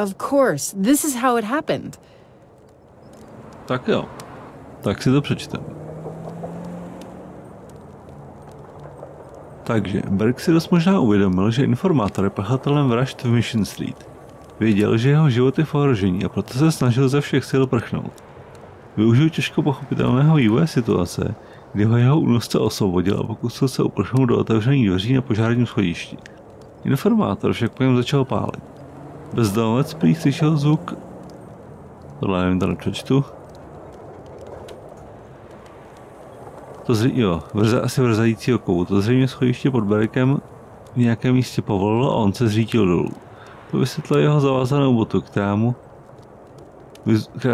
Of course, this is how it happened. Tak jo, tak si to přečteme. Takže Burke si dost možná uvědomil, že informátor je pachatelem vražd v Mission Street. Věděl, že jeho život je v ohrožení a proto se snažil ze všech sil prchnout. Využil těžko pochopitelného vývoje situace, kdy ho jeho únosce osvobodil a pokusil se uprchnout do otevřených dveří na požárním schodišti. Informátor však po něm začal pálit. Bezdomovec prý slyšel zvuk... Tohle nevím, to nepřečtu. Asi vrzajícího kovu. To zřejmě schodiště pod Burkem v nějakém místě povolilo a on se zřítil dolů. To vysvětlilo jeho zavázanou botu, která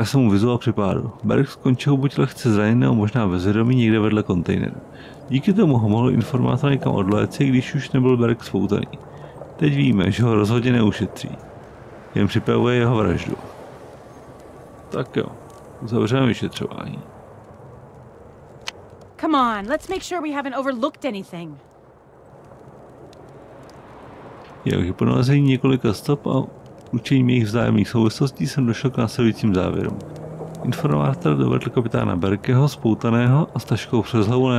se mu vyzula při pádu. Burke skončil buď lehce zraněný nebo možná bezvědomý někde vedle kontejneru. Díky tomu ho mohl informátor někam odléci, když už nebyl Burke spoutaný. Teď víme, že ho rozhodně neušetří. Jen připravuje jeho vraždu. Tak jo, zavřeme vyšetřování. Come on, let's make sure we haven't overlooked anything. Jak po nalezení několika stop a učením jejich vzájemných souvislostí jsem došel k následujícím závěrům. Informátor dovedl kapitána Burkeho spoutaného a s taškou přes hlavu na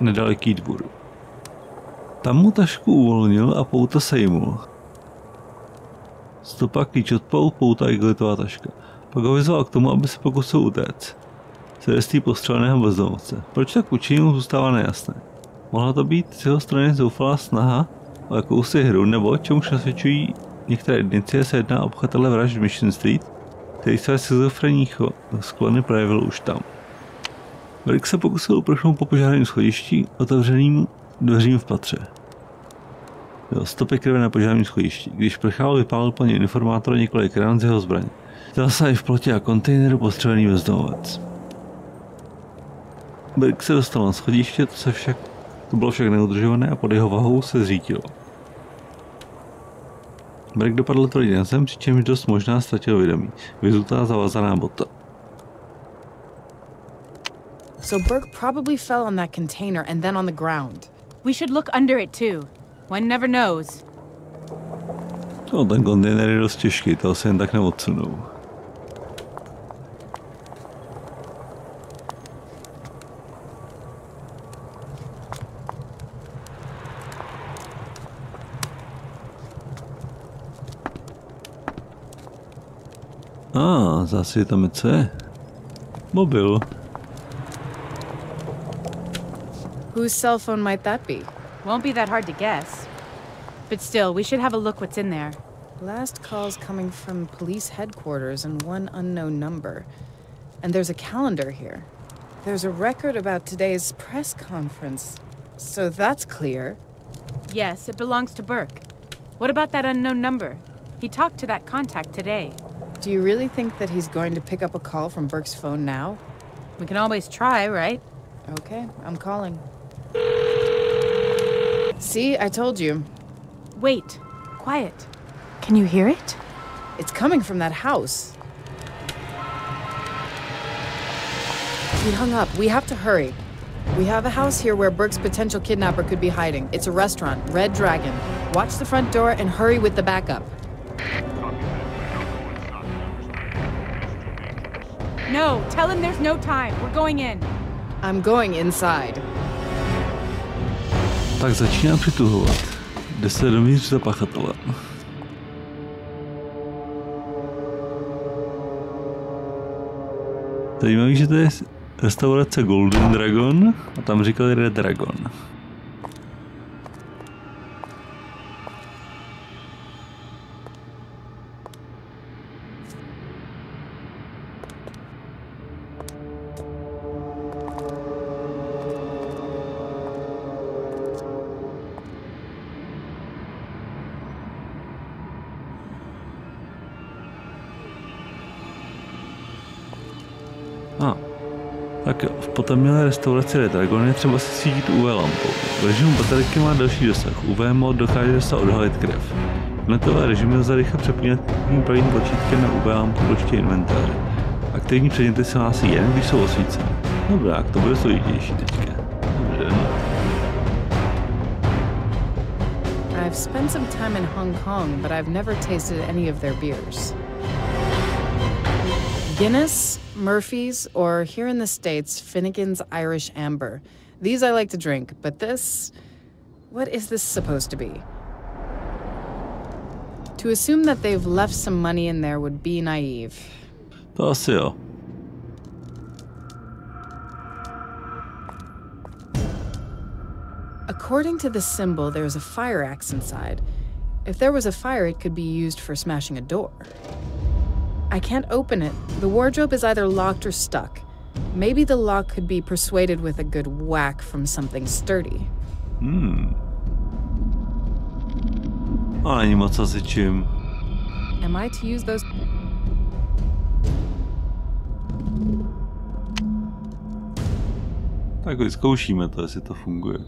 nedaleký dvůr. Tam mu tašku uvolnil a pouta sejmul. Stopa, klíč od pout, pouta igelitová taška. Pak ho vyzval k tomu, aby se pokusil utéct. Svědectví postřeleného bezdomovce. Proč tak učinil, zůstává nejasné. Mohla to být z jeho strany zoufalá snaha o jakousi hru, nebo čemuž nasvědčují některé indicie, se jedná o pachatele vražd Mission Street, který své schizofrenní sklony projevil už tam. Burke se pokusil uprchnout po požárním schodišti otevřeným dveřím v patře. Stopy krve na požárním schodišti. Když prchal, vypálil po něm informátor několik rán z jeho zbraně. Stal se i v plotě a kontejneru postřelený bezdomovec. Burke se dostal na schodiště, to bylo však neudržované a pod jeho vahou se zřítilo. Burke dopadl tvrdě na zem, přičemž dost možná ztratil vědomí. Vyzutá zavazaná bota. So Burke probably fell on that container and then on the ground. We should look under it too. One never knows. Ten kontejner je dost těžký, toho se jen tak neodsunou. Zase je tam co je? Mobil. Whose cell phone might that be? Won't be that hard to guess. But still, we should have a look what's in there. Last calls coming from police headquarters and one unknown number. And there's a calendar here. There's a record about today's press conference. So that's clear. Yes, it belongs to Burke. What about that unknown number? He talked to that contact today. Do you really think that he's going to pick up a call from Burke's phone now? We can always try, right? Okay, I'm calling. See, I told you. Wait, quiet. Can you hear it? It's coming from that house. He hung up. We have to hurry. We have a house here where Burke's potential kidnapper could be hiding. It's a restaurant, Red Dragon. Watch the front door and hurry with the backup. No, tell him there's no time. We're going in. I'm going inside. Tak začíná přituhovat. Jde se dovnitř za pachatele. Zajímavý, že to je restaurace Golden Dragon a tam říkali Red Dragon. Tak jo, v potemnělé restauraci Red Dragon je třeba si svítit UV lampou. V režimu baterky má delší dosah. UV mod dokáže se odhalit krev. V netové režimu lze rychle přepínat pravým tlačítkem na UV lampu ploště inventáře. Aktivní předměty se hlásí jen, když jsou osvíceny. Dobrá, to bude složitější teďka. Dobře. I've spent some time in Hong Kong, but I've never tasted any of their beers. Guinness, Murphy's, or here in the States, Finnegan's Irish Amber. These I like to drink, but this... what is this supposed to be? To assume that they've left some money in there would be naive. To asi jo. According to the symbol, there's a fire axe inside. If there was a fire, it could be used for smashing a door. I can't open it. The wardrobe is either locked or stuck. Maybe the lock could be persuaded with a good whack from something sturdy. A není moc asi čím. Am I to use those? Tak vyzkoušíme to, jestli to funguje.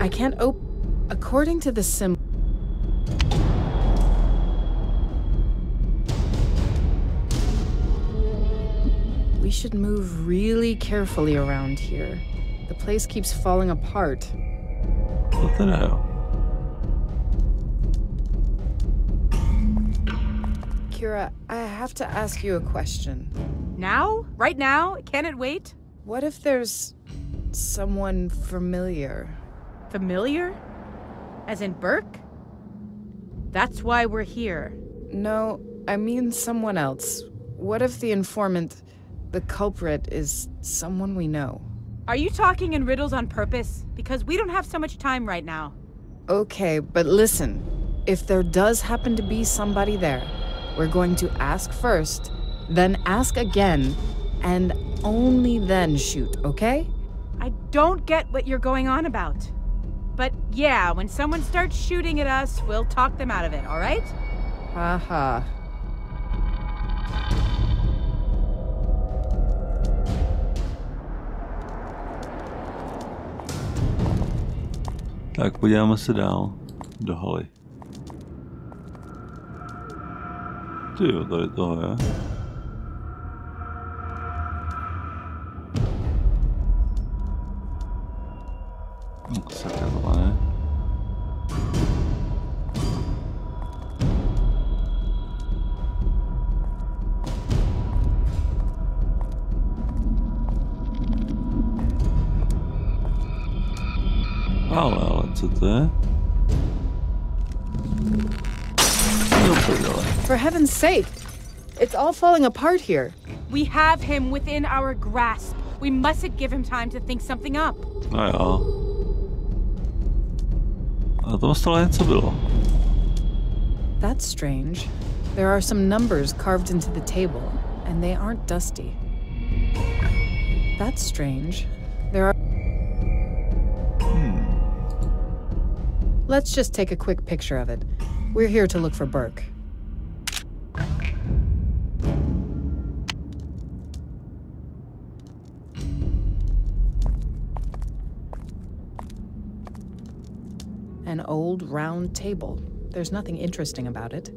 I can't open. According to the symbol. We should move really carefully around here. The place keeps falling apart. To teda jo. Kira, I have to ask you a question. Now? Right now? Can it wait? What if there's someone familiar? Familiar? As in Burke? That's why we're here. No, I mean someone else. What if the informant, the culprit, is someone we know? Are you talking in riddles on purpose? Because we don't have so much time right now. Okay, but listen. If there does happen to be somebody there, we're going to ask first, then ask again, and only then shoot, okay? I don't get what you're going on about. But yeah, when someone starts shooting at us, we'll talk them out of it, all right? Haha. Tak podíváme se dál do haly. Tyjo, tady toho je. Sakra, to ne. Ale co to je? For heaven's sake! It's all falling apart here. We have him within our grasp. We mustn't give him time to think something up. No jo. A to stále něco bylo. That's strange. There are some numbers carved into the table, and they aren't dusty. That's strange. There are... Let's just take a quick picture of it. We're here to look for Burke. An old round table. There's nothing interesting about it.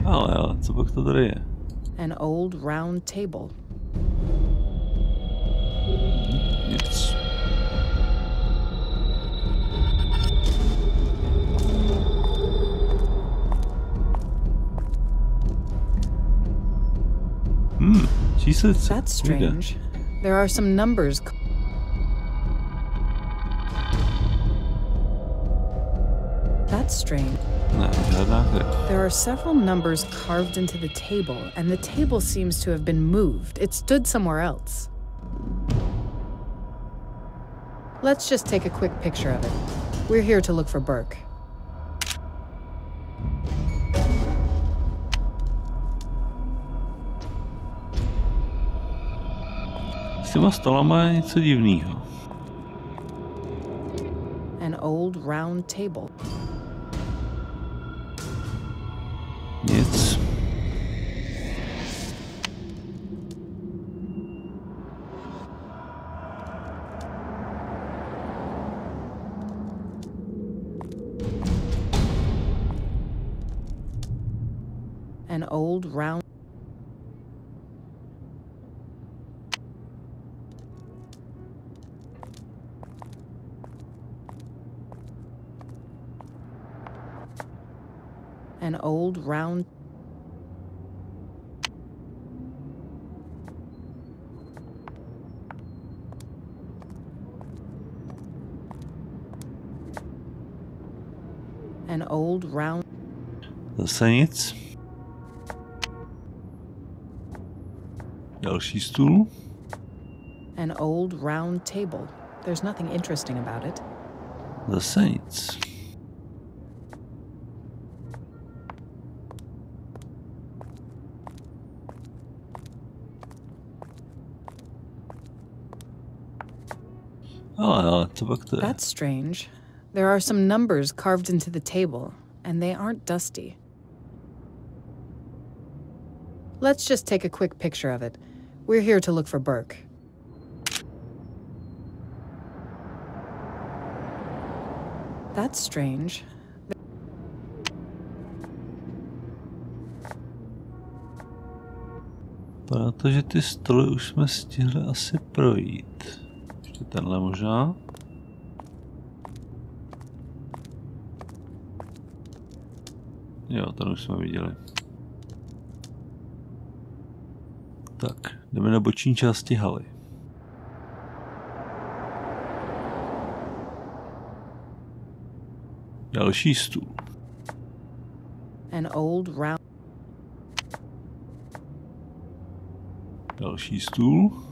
Ale co pak to tady je? An old round table. Nic. Číslice. That's strange. There are some numbers. That's strange. Ne, žádná krev. There are several numbers carved into the table, and the table seems to have been moved. It stood somewhere else. Let's just take a quick picture of it. We're here to look for Burke. S těma stolama je něco divného. An old round table. Nic. An old round. An old round. An old round. Zase nic. Další stůl. An old round table. There's nothing interesting about it. Zase nic. Ale co pak to je? That's strange. There are some numbers carved into the table, and they aren't dusty. Let's just take a quick picture of it. We're here to look for Burke. That's strange. Protože ty stoly už jsme stihli asi projít. Ještě tenhle možná. Jo, ten už jsme viděli. Tak, jdeme na boční části haly. Další stůl. An old round. Další stůl.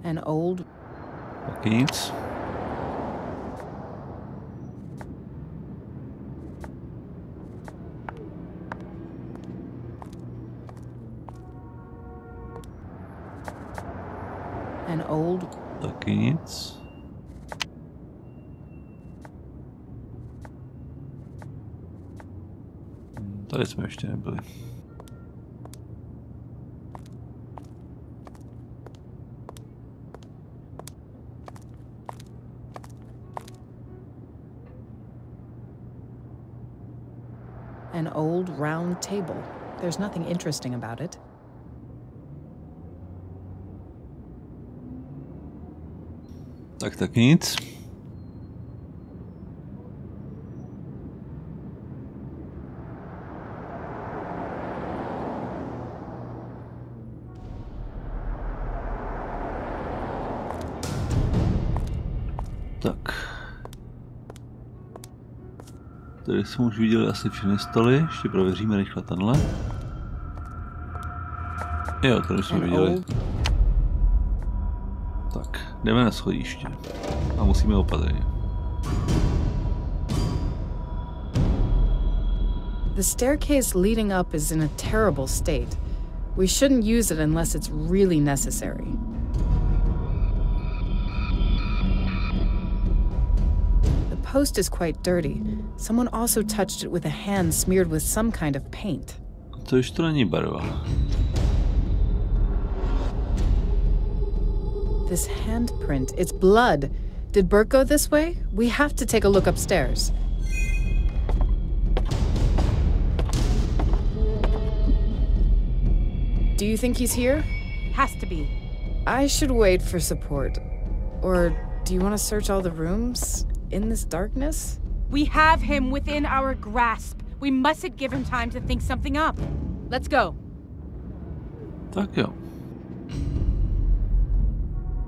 An old. Taky nic. An old. Taky nic. Tady jsme ještě nebyli. An old round table. There's nothing interesting about it. Tak taky nic. Tak. Tady jsme už viděli asi všechny stoly, ještě prověříme rychle tenhle. Jo, tady jsme viděli. Tak, jdeme na schodiště. A musíme opatrně. The staircase leading up is in a terrible state. We shouldn't use it unless it's really necessary. The post is quite dirty. Someone also touched it with a hand smeared with some kind of paint. To už to není barva. This handprint, it's blood. Did Burke go this way? We have to take a look upstairs. Do you think he's here? Has to be. I should wait for support. Or do you want to search all the rooms in this darkness? We have him within our grasp. We mustn't give him time to think something up. Let's go. Tak jo.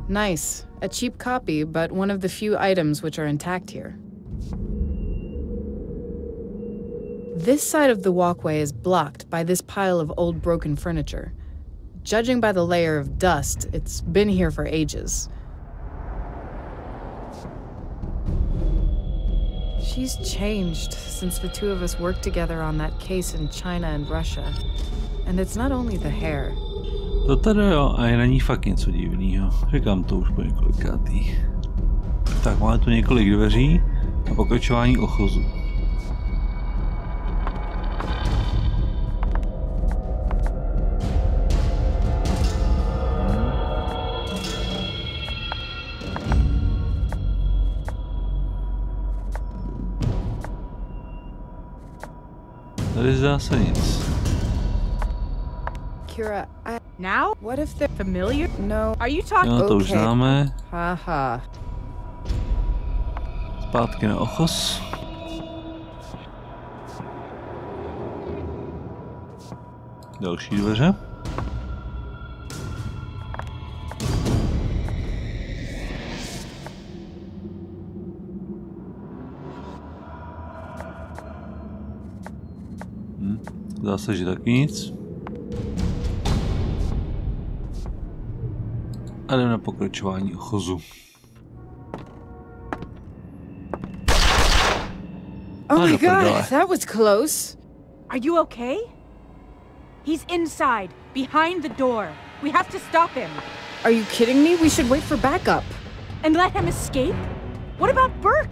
Nice. A cheap copy, but one of the few items which are intact here. This side of the walkway is blocked by this pile of old broken furniture. Judging by the layer of dust, it's been here for ages. She's changed since the two of us worked together on that case in China and Russia. And it's not only the hair. To teda jo, a je na ní fakt něco divného. Říkám to už po několikátý. Tak máme tu několik dveří a pokračování ochozu. Tady zdá se nic. Kira, Now? what if they're Familiar? no? Are you talking? Jo, to už Okay. známe. Haha. Zpátky na ochoz. Další dveře. Zdá se, že taky nic. A jdeme na pokračování ochozu. Oh my do prdele. god, that was close. Are you okay? He's inside, behind the door. We have to stop him. Are you kidding me? We should wait for backup. And let him escape? What about Burke?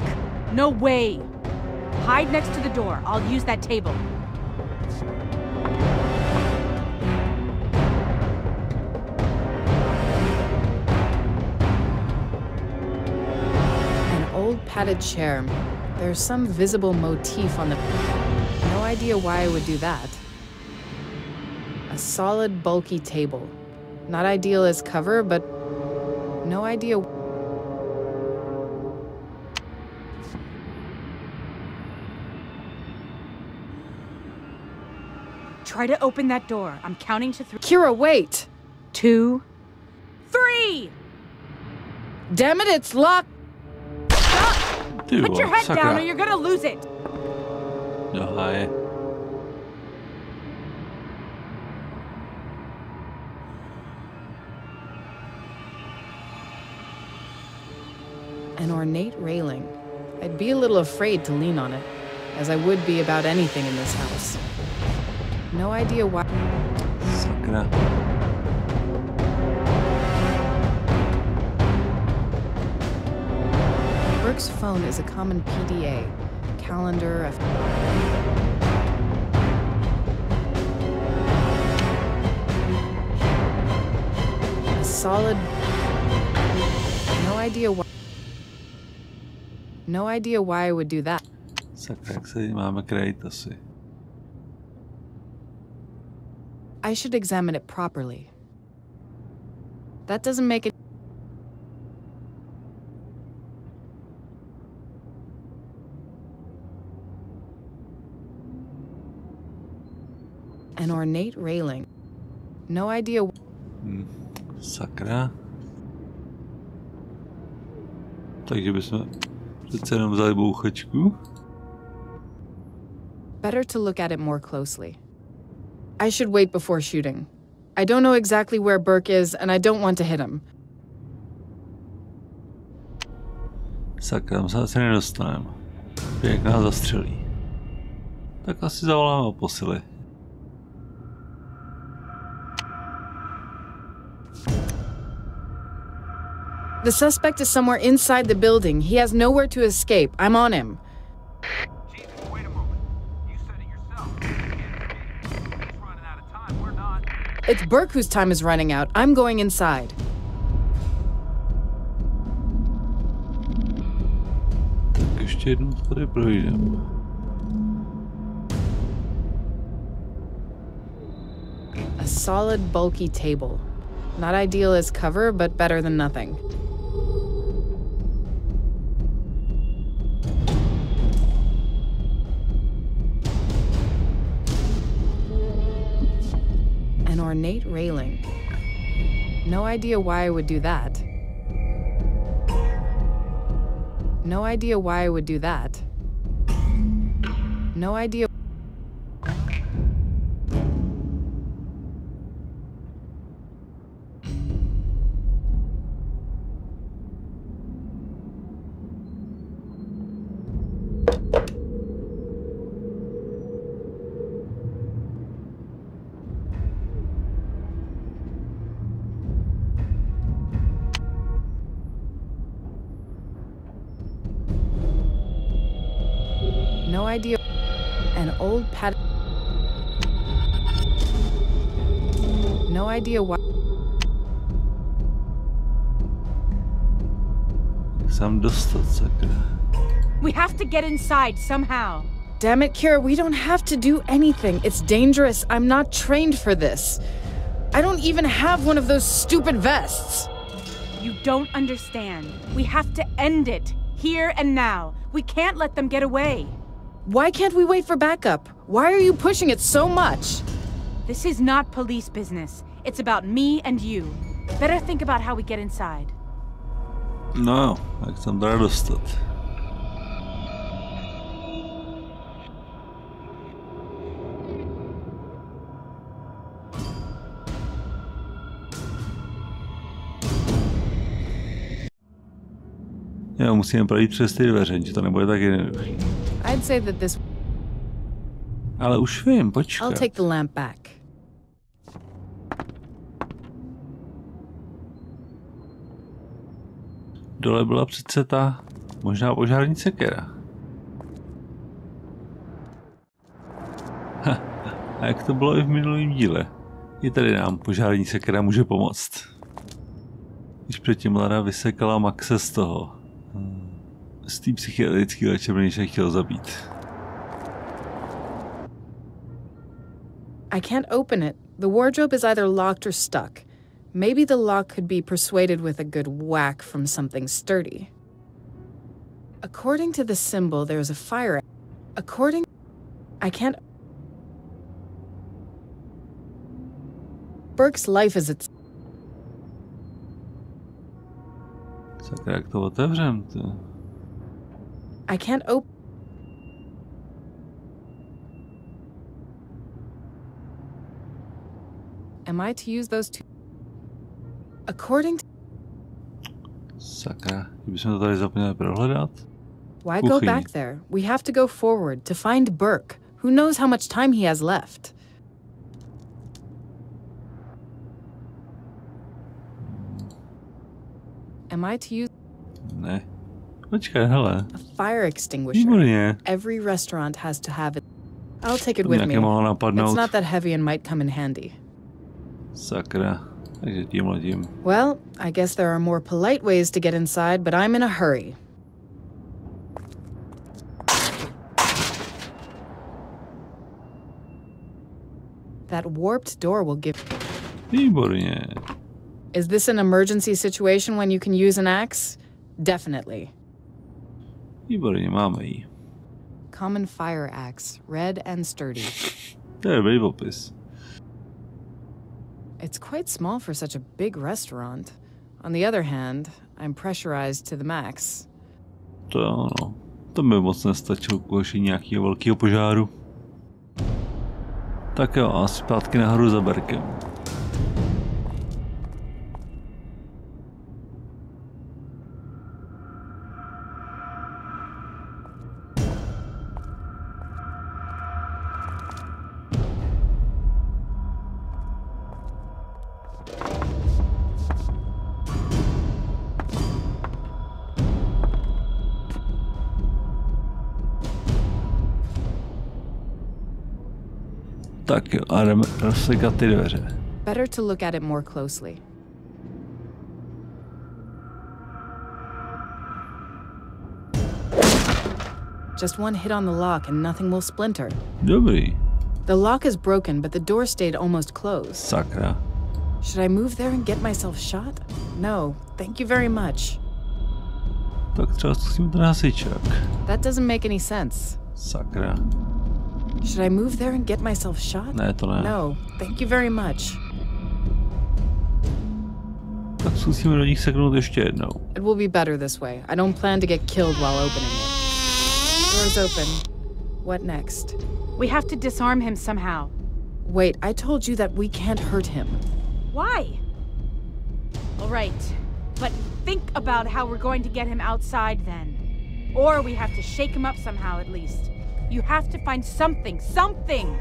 No way. Hide next to the door. I'll use that table. An old padded chair. There's some visible motif on the... No idea why I would do that. A solid, bulky table. Not ideal as cover, but no idea... Try to open that door. I'm counting to 3. Kira, wait! 2, 3! Damn it, it's locked! Ty Put your vole, head down sakra. or you're gonna lose it. Do háje. An ornate railing. I'd be a little afraid to lean on it, as I would be about anything in this house. No idea why... Sakra. Burke's phone is a common PDA. Calendar, a solid... No idea why I would do that. Sakra, jak se máme krejt asi. I should examine it properly. That doesn't make it... An ornate railing. No idea... Sakra. Takže bychom přece jenom vzali bouchačku. Better to look at it more closely. I should wait before shooting. I don't know exactly where Burke is, and I don't want to hit him. Sakra, tam se asi nedostaneme. Jak nás zastřelí. Tak asi zavoláme o posily. The suspect is somewhere inside the building. He has nowhere to escape. I'm on him. Jesus, wait a moment. You said it yourself. He's running out of time. We're not. It's Burke whose time is running out. I'm going inside. Tak ještě jednou tady projdeme. A solid, bulky table. Not ideal as cover, but better than nothing. An ornate railing. No idea why I would do that. No idea why I would do that. No idea. No idea. An old pad. No idea why. Sam dostat, sakra. We have to get inside somehow. Damn it, Kira, we don't have to do anything. It's dangerous. I'm not trained for this. I don't even have one of those stupid vests. You don't understand. We have to end it, here and now. We can't let them get away. Why can't we wait for backup? Why are you pushing it so much? This is not police business. It's about me and you. Better think about how we get inside. No, jak tam dá dostat? Jo, musíme projít přes ty dveře, že to nebude tak jednoduchý. I'd say that this... Ale už vím, počkat. I'll take the lamp back. Dole byla přece ta možná požární sekera. Ha, a jak to bylo i v minulém díle. I tady nám požární sekera může pomoct. Když předtím Lara vysekala Maxe z toho. Z té psychiatrické léčebny se chtěl zabít. I can't open it. The wardrobe is either locked or stuck. Maybe the lock could be persuaded with a good whack from something sturdy. According to the symbol, there's a fire. According... I can't... Burke's life is its... Sakra, jak to otevřem, to? I can't open... Am I to use those two? According to... Sakra, kdybychom to tady zapomněli prohledat? Why go back there? We have to go forward to find Burke. Who knows how much time he has left? Am I to use... Ne. Počkej, hele. A fire extinguisher. Výborně. Every restaurant has to have it. I'll take it with me. It's not that heavy and might come in handy. Sakra. Takže tímhle tím. Well, I guess there are more polite ways to get inside, but I'm in a hurry. That warped door will give... Výborně. Is this an emergency situation when you can use an axe? Definitely. Výborně, máme ji. Common fire axe, red and sturdy. To je dobrý popis. It's quite small for such a big restaurant. On the other hand, I'm pressurized to the max. To jo, no. To by moc nestačilo k uhašení nějakého velkého požáru. Tak jo, a zpátky nahoru za Burkem. Tak jo, a jdeme rozsekat ty dveře. Better to look at it more closely. Just one hit on the lock and nothing will splinter. Dobrý. The lock is broken, but the door stayed almost closed. Sakra. Should I move there and get myself shot? No, thank you very much. Tak třeba zkusím ten hasičák. That doesn't make any sense. Sakra. Should I move there and get myself shot? Ne, to ne. No, thank you very much. Tak zkusíme do nich seknout ještě jednou. It will be better this way. I don't plan to get killed while opening it. Door's open. What next? We have to disarm him somehow. Wait, I told you that we can't hurt him. Why? All right, but think about how we're going to get him outside then. Or we have to shake him up somehow at least. You have to find something, something!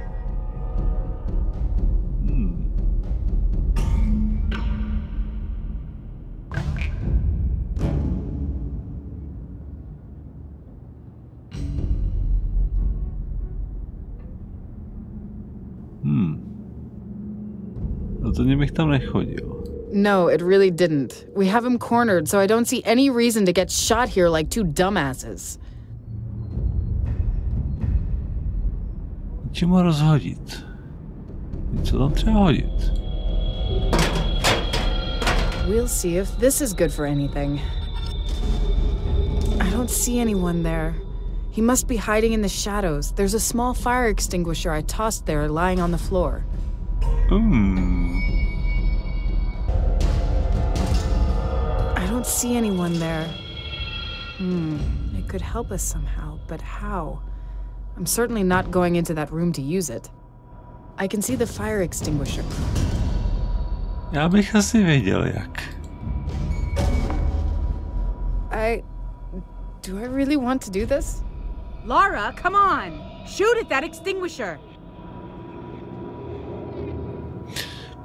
Rozhodně bych tam nechodil. No, it really didn't. We have him cornered, so I don't see any reason to get shot here like two dumbasses. Čím ho rozhodit? Co tam třeba hodit? We'll see if this is good for anything. I don't see anyone there. He must be hiding in the shadows. There's a small fire extinguisher I tossed there lying on the floor. I don't see anyone there. It could help us somehow, but how? I'm certainly not going into that room to use it. I can see the fire extinguisher. Já bych asi věděl jak. Do I really want to do this? Lara, come on! Shoot at that extinguisher!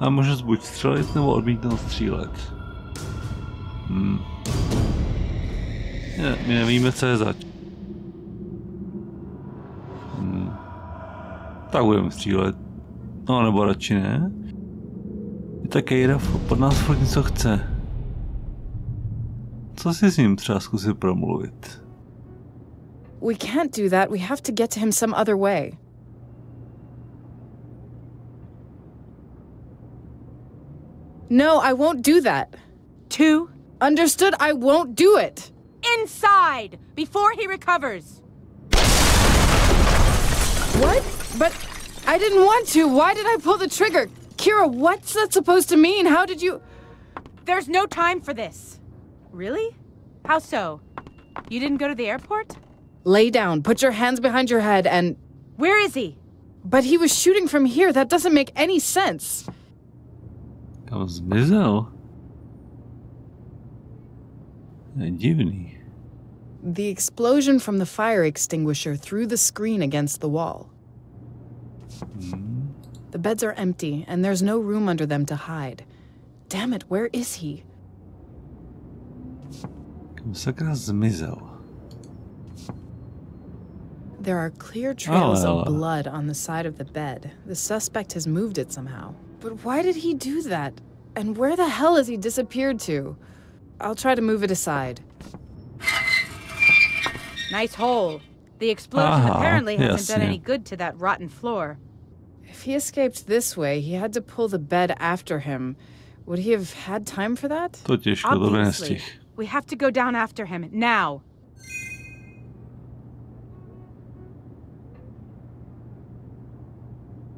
Mám možnost buď střelit nebo odmítnout střílet. My nevíme, co je zač. Tak budeme střílet. No, nebo radši ne. Ta Kejra pod nás furt něco chce. Co si s ním třeba zkusit promluvit? We can't do that. We have to get to him some other way. No, I won't do that. Two. Understood? I won't do it. Inside! Before he recovers! What? But I didn't want to. Why did I pull the trigger? Kira, what's that supposed to mean? How did you... There's no time for this. Really? How so? You didn't go to the airport? Lay down. Put your hands behind your head and... Where is he? But he was shooting from here. That doesn't make any sense. Kam zmizel? Je divný. The explosion from the fire extinguisher threw the screen against the wall. The beds are empty, and there's no room under them to hide. Damn it, where is he? Kam sakra zmizel? There are clear trails of blood on the side of the bed. The suspect has moved it somehow. But why did he do that? And where the hell has he disappeared to? I'll try to move it aside. Nice hole. The explosion apparently hasn't done any good to that rotten floor. If he escaped this way, he had to pull the bed after him. Would he have had time for that? To těžko, to by nestihl. We have to go down after him, now.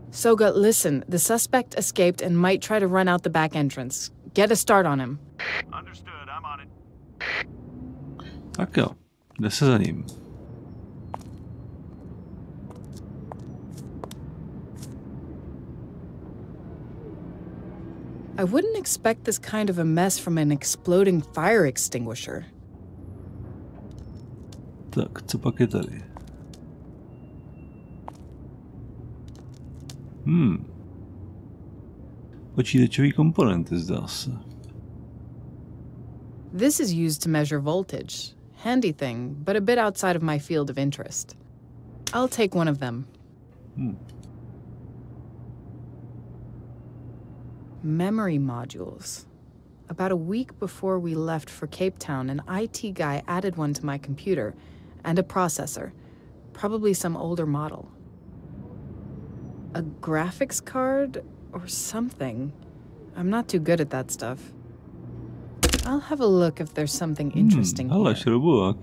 Soga, listen. The suspect escaped and might try to run out the back entrance. Get a start on him. Understood, I'm on it. Tak jo, jde se za ním. I wouldn't expect this kind of a mess from an exploding fire extinguisher. Tak, co pak je tady? Počítačový komponenty, zdá se. This is used to measure voltage. Handy thing, but a bit outside of my field of interest. I'll take one of them. Memory modules. About a week before we left for Cape Town, an IT guy added one to my computer, and a processor. Probably some older model. A graphics card or something. I'm not too good at that stuff. I'll have a look if there's something interesting here.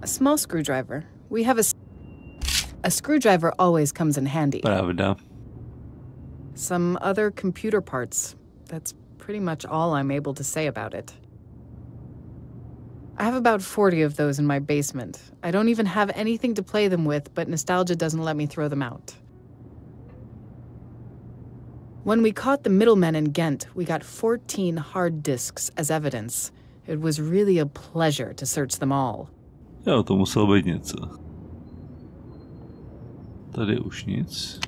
A small screwdriver. We have a screwdriver always comes in handy. Pravda. Some other computer parts. That's pretty much all I'm able to say about it. I have about 40 of those in my basement. I don't even have anything to play them with, but nostalgia doesn't let me throw them out. When we caught the middlemen in Ghent, we got 14 hard disks as evidence. It was really a pleasure to search them all. Jo, to muselo být něco. Tady už nic.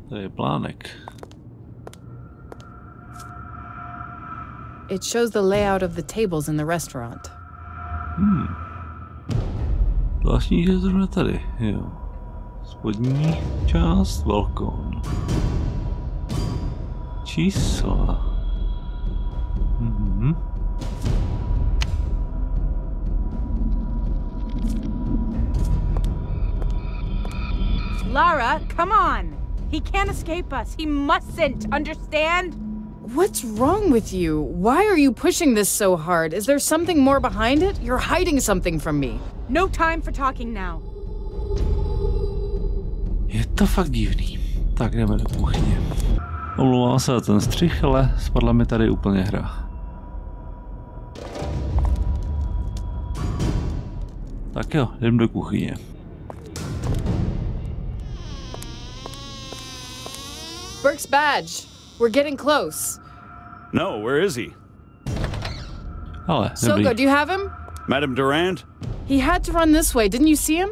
Tady je plánek. It shows the layout of the tables in the restaurant. Zvláštní, že je zrovna tady, jo. Spodní část, balkón. Čísla. Lara, come on! He can't escape us. He mustn't, understand? What's wrong with you? Why are you pushing this so hard? Is there something more behind it? You're hiding something from me. No time for talking now. Je to fakt divný. Tak jdeme do kuchyně. Omlouvám se za ten střih, ale spadla mi tady úplně hra. Tak jo, jdem do kuchyně. Burke's badge. We're getting close. No, where is he? Ale, Soko, do you have him? Madame Durand? He had to run this way. Didn't you see him?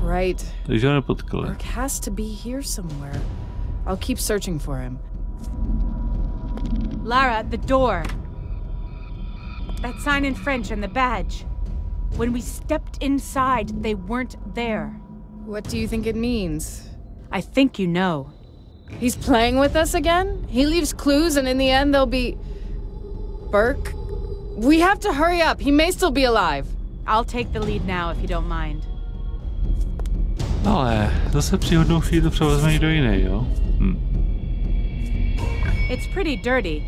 Right. Burke has to be here somewhere. I'll keep searching for him. Lara, the door. That sign in French and the badge. When we stepped inside, they weren't there. What do you think it means? I think you know. He's playing with us again? He leaves clues and in the end they'll be... Burke? We have to hurry up. He may still be alive. I'll take the lead now if you don't mind. Ale zase při hodnouší to převezme do jiné, jo? It's pretty dirty.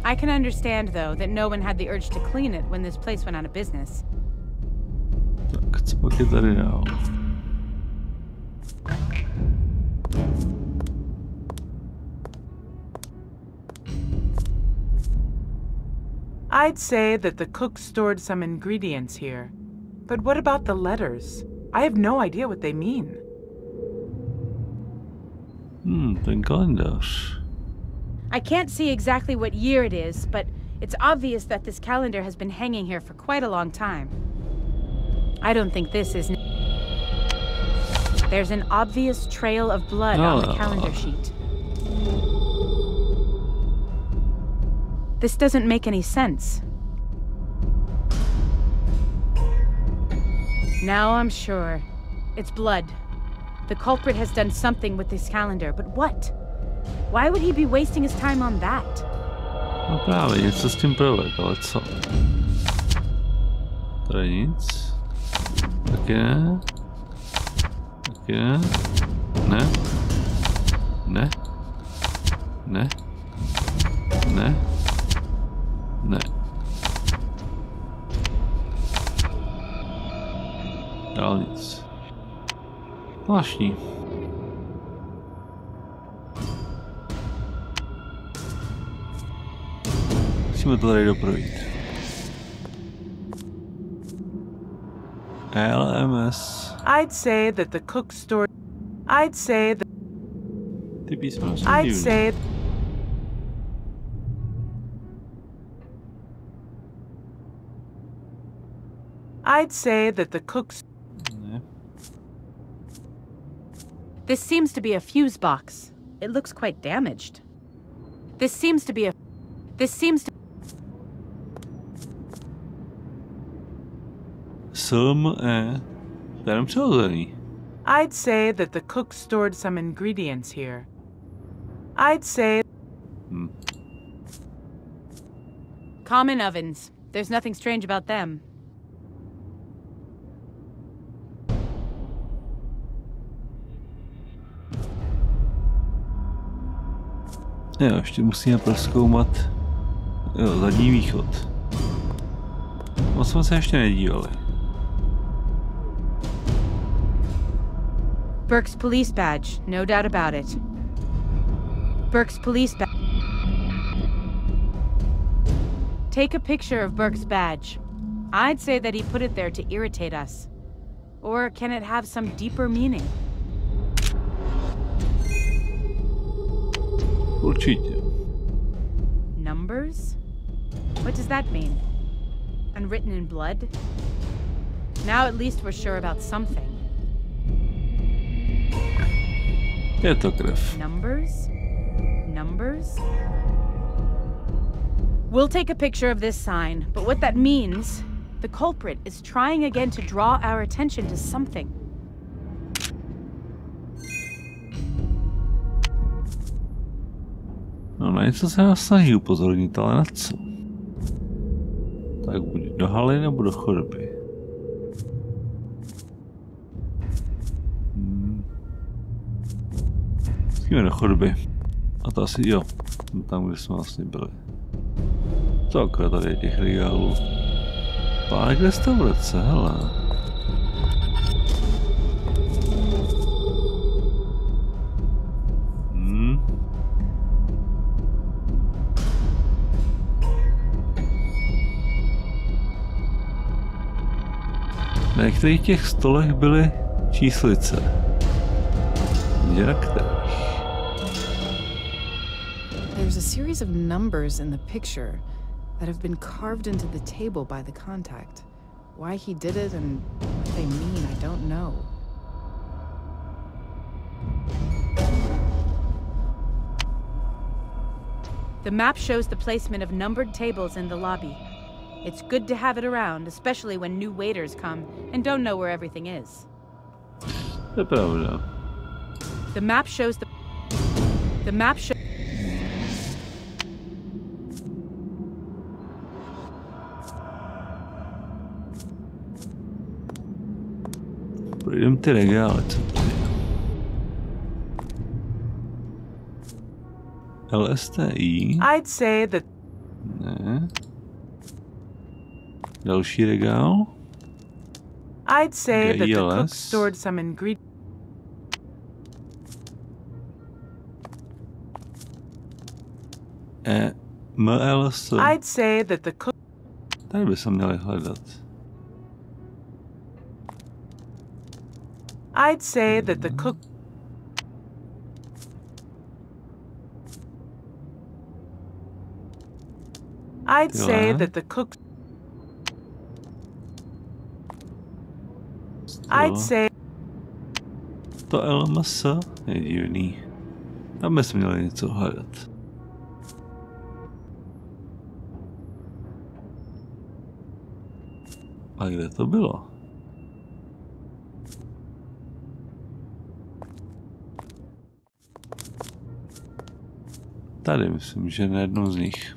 I can understand, though, that no one had the urge to clean it when this place went out of business. Tak, co pak je tady dál? I'd say that the cook stored some ingredients here. But what about the letters? I have no idea what they mean. Ten kalendář. I can't see exactly what year it is, but it's obvious that this calendar has been hanging here for quite a long time. I don't think this is... There's an obvious trail of blood on the calendar sheet. This doesn't make any sense. Now I'm sure. It's blood. The culprit has done something with this calendar, but what? Why would he be wasting his time on that? No právě, něco s tím proved, ale co? Tady nic. Taky ne. Taky ne. Ne. Ne. Ne. Ne. Ne. Dál nic. Zvláštní. Musíme to tady doprojít. LMS. I'd say that the cook stored... I'd say that... Ty písmena jsou I'd divný. say... I'd say that the cooks... Ne. This seems to be a fuse box. It looks quite damaged. This seems to be a... This seems to... SME. To je jenom přehozený. I'd say that the cook stored some ingredients here. I'd say... Common ovens. There's nothing strange about them. Jo, ještě musíme prozkoumat zadní východ. Moc jsme se ještě nedívali. Burke's police badge, no doubt about it. Burke's police badge. Take a picture of Burke's badge. I'd say that he put it there to irritate us. Or can it have some deeper meaning? Určitě. Numbers? What does that mean? Unwritten in blood? Now at least we're sure about something. Je to krev. Numbers? Numbers? We'll take a picture of this sign, but what that means, the culprit is trying again to draw our attention to something. No na něco se nás snaží upozornit, ale na co? Tak buď do haly nebo do chodby. Musíme do chodby. A to asi jo. Tam, kde jsme vlastně byli. Tak, tady je těch regálů. Pánek restaurace, hele. Na některých těch stolech byly číslice. Na kterých? There's a series of numbers in the picture that have been carved into the table by the contact. Why he did it and what they mean, I don't know. The map shows the placement of numbered tables in the lobby. It's good to have it around, especially when new waiters come and don't know where everything is. To je pravda. The map shows the map shows. Projdem ty regály, co to je? LSTI? I'd say that... Ne. Další regál? I'd say that the cook GLS. stored some ingredients. MLS. I'd say that the cook... Tady by se měli hledat. I'd say that the cook... I'd say that the cook... I'd say... To LMS je divný. Tam bychom měli něco hledat. A kde to bylo? Tady myslím, že na jednom z nich.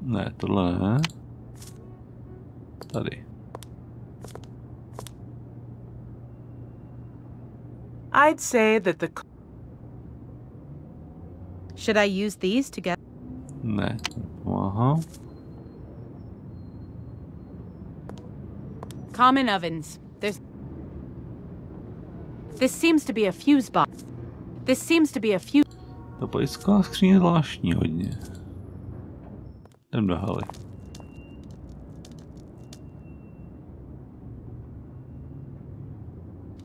Ne, tohle ne. Tady. I'd say that the... Should I use these to get... Ne, aha. Common ovens. This seems to be a fuse box. This seems to be a fuse... Ta pojistková skříň je zvláštní hodně. Jdem do haly.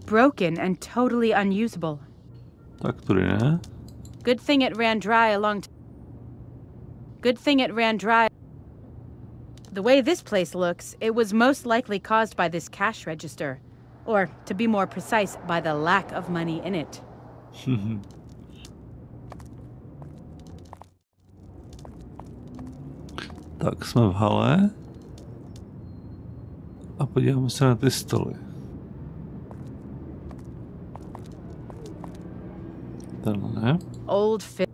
Broken and totally unusable. Tak tudy ne. Good thing it ran dry a long time. Good thing it ran dry. The way this place looks, it was most likely caused by this cash register. Or, to be more precise, by the lack of money in it. Tak jsme v hale. A podíváme se na ty stoly. Tenhle ne? Old fit.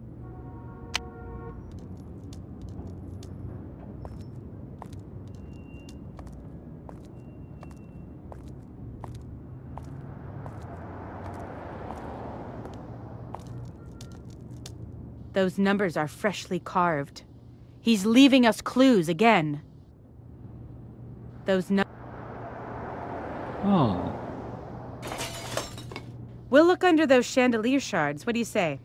Those numbers are freshly carved. He's leaving us clues again. Those Oh. We'll look under those chandelier shards. What do you say?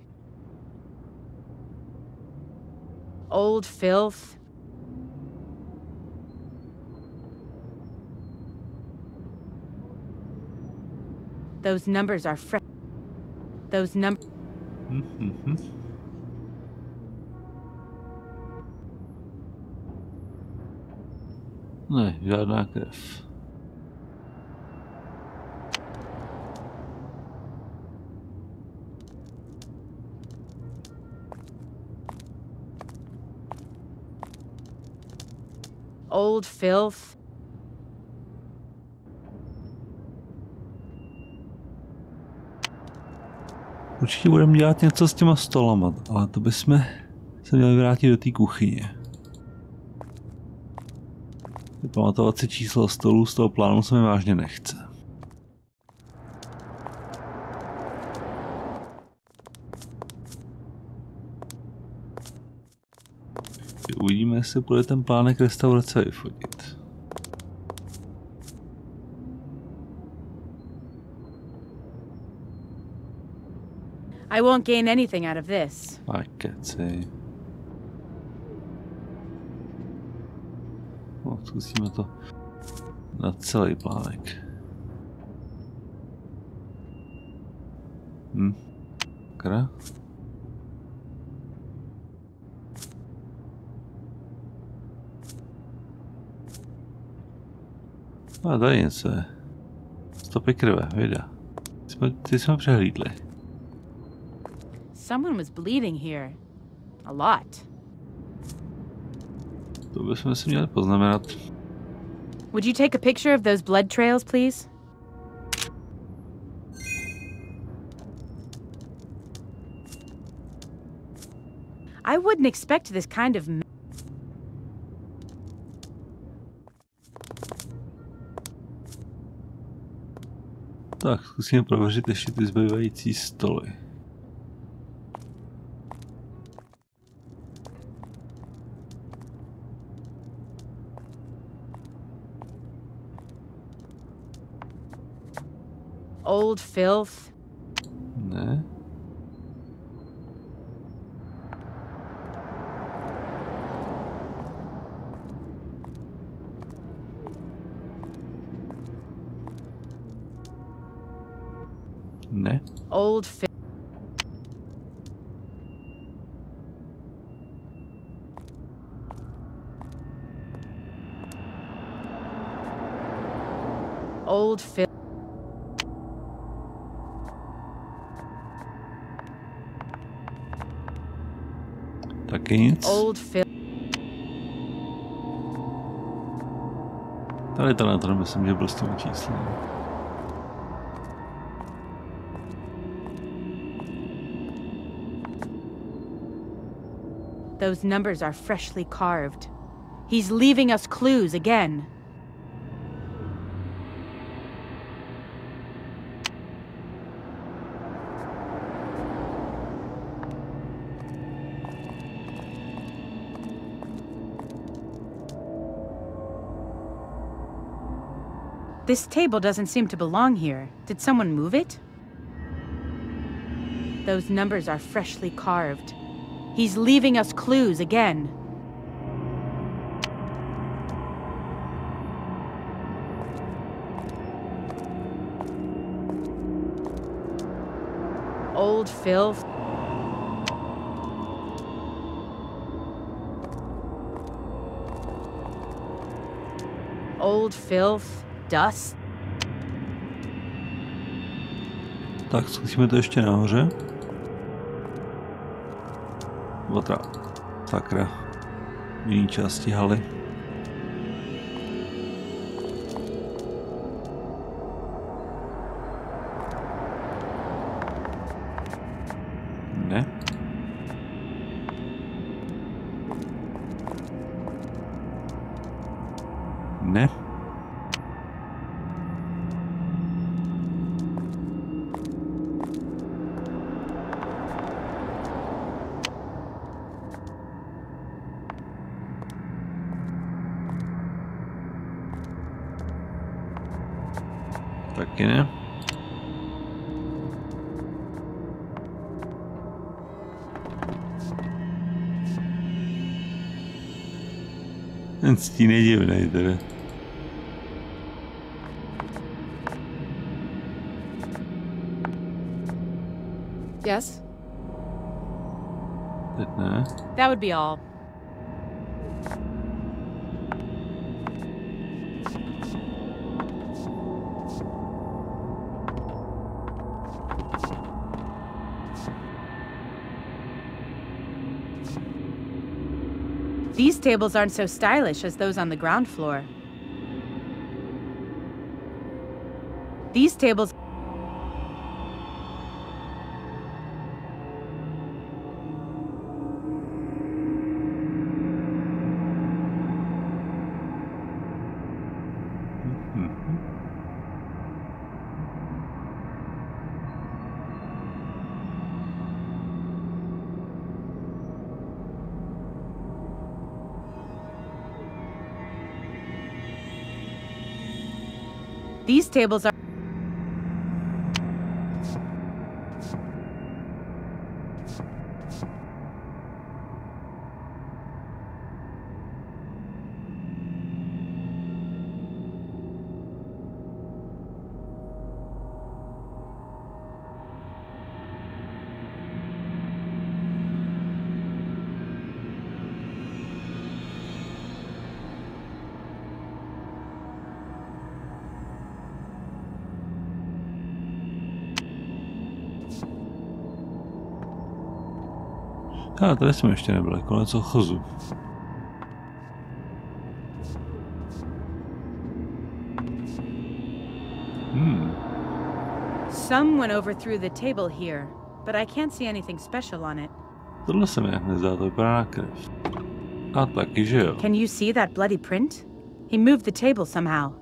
Old filth. Those numbers are fresh. Those numbers. Ne, žádná krev. Old filth. Určitě budeme dělat něco s těma stolama, ale to bychom se měli vrátit do té kuchyně. Pamatovat si číslo stolů z toho plánu se mi vážně nechce. Uvidíme, jestli bude ten plánek restaurace vyfotit. I won't gain anything out of this. A keci. No, zkusíme to na celý plánek. Kra. A tady něco je. Stopy krve, vida. Ty jsme přehlídli. Someone was bleeding here. A lot. To bychom si měli poznamenat. Would you take a picture of those blood trails, please? I wouldn't expect this kind of... Tak, zkusíme prověřit ještě ty zbývající stoly. Old filth. Ne. Ne. Old filth. Old filth. Taky nic. Old filth. Tady to myslím, že byl s tím číslem. Those numbers are freshly carved. He's leaving us clues again. This table doesn't seem to belong here. Did someone move it? Those numbers are freshly carved. He's leaving us clues again. Old filth. Old filth. Dust. Tak, zkusíme to ještě nahoře. Otra. Sakra. V jiný části haly. Ne. Taky ne. Ten stín je divnej teda. Yes? Teď ne. That would be all. These tables aren't so stylish as those on the ground floor. These tables... These tables are... Tady jsme ještě nebyli, konec ochozu. Someone overthrew the table here, but I can't see anything special on it. Tohle se mi nezdá, to vypadá na krev. A taky, že jo. Can you see that bloody print? He moved the table somehow.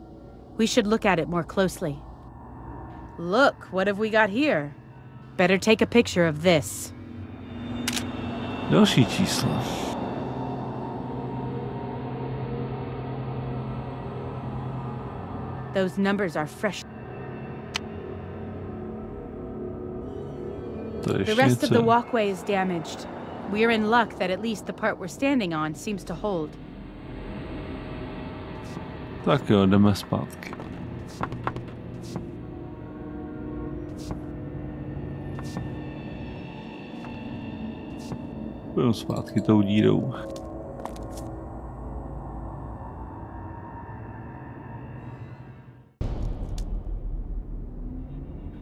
We should look at it more closely. Look, what have we got here? Better take a picture of this. Další číslo. Those numbers are fresh. The rest of the walkway is damaged. We're in luck that at least the part we're standing on seems to hold. Tak jo, jdeme zpátky. Půjdeme zpátky tou dírou.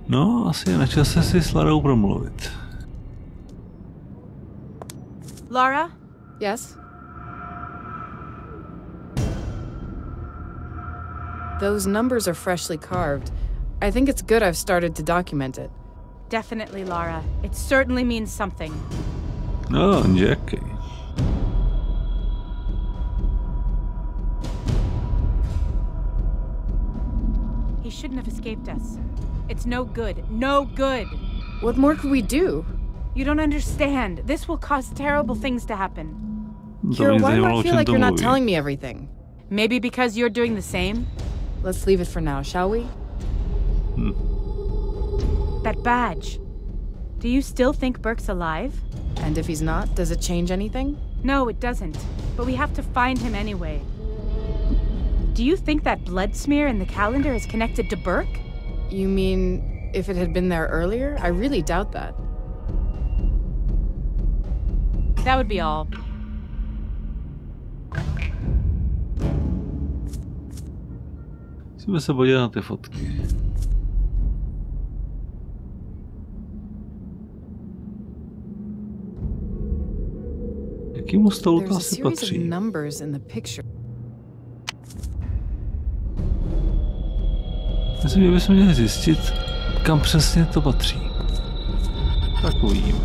No, asi je na čase si s Larou promluvit. Lara? Yes? Those numbers are freshly carved. I think it's good I've started to document it. Definitely, Lara. It certainly means something. No, Jackie. He shouldn't have escaped us. It's no good. No good! What more could we do? You don't understand. This will cause terrible things to happen. Kira, why do I feel like you're not telling me everything? Maybe because you're doing the same? Let's leave it for now, shall we? That badge. Do you still think Burke's alive? And if he's not, does it change anything? No, it doesn't. But we have to find him anyway. Do you think that blood smear in the calendar is connected to Burke? You mean, if it had been there earlier? I really doubt that. That would be all. Musíme se podívat na ty fotky. Jakýmu stolu to asi patří? Myslím, že bychom měli zjistit, kam přesně to patří. Tak uvidíme.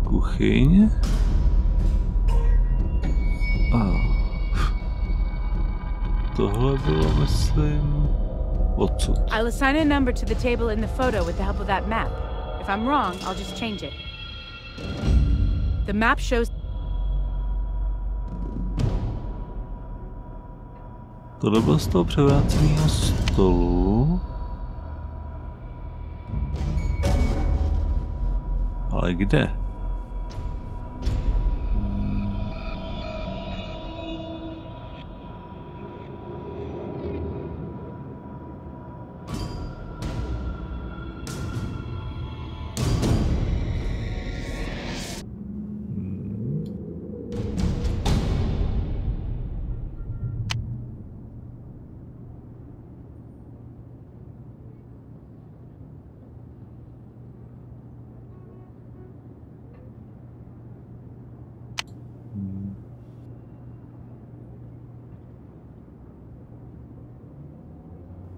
Kuchyň. tohle bylo, myslím, odsud. I'll assign a number to the table in the photo with the help of that map. If I'm wrong, I'll just change it. The map shows... Tohle bylo z toho převráceného stolu. Ale kde?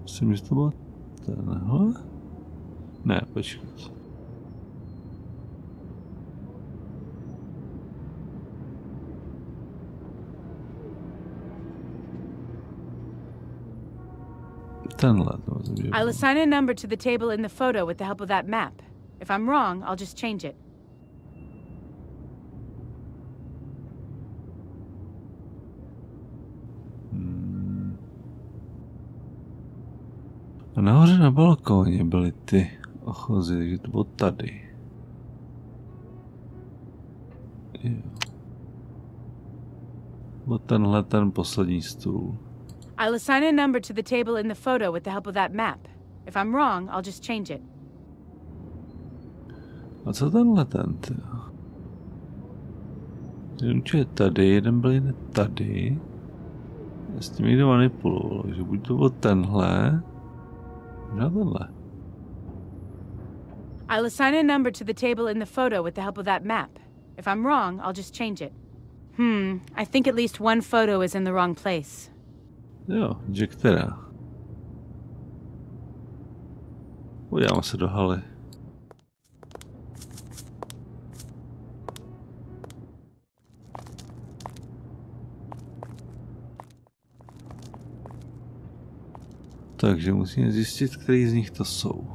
Myslím, že to bylo tenhle? Ne, počkat. Tenhle to myslím, že I'll assign a number to the table in the photo with the help of that map. If I'm wrong, I'll just change it. A nahoře na balkóně byly ty ochozy, takže to bylo tady. Jo. Byl tenhle ten poslední stůl. I'll assign a number to the table in the photo with the help of that map. If I'm wrong, I'll just change it. A co tenhle ten, tyjo? Jeden je tady, jeden byl jen tady. Já s tím někdo manipuloval, takže buď to byl tenhle, možná tenhle. I'll assign a number to the table in the photo with the help of that map. If I'm wrong, I'll just change it. I think at least one photo is in the wrong place. Jo, že která? Podíváme se do haly. Takže musíme zjistit, který z nich to jsou.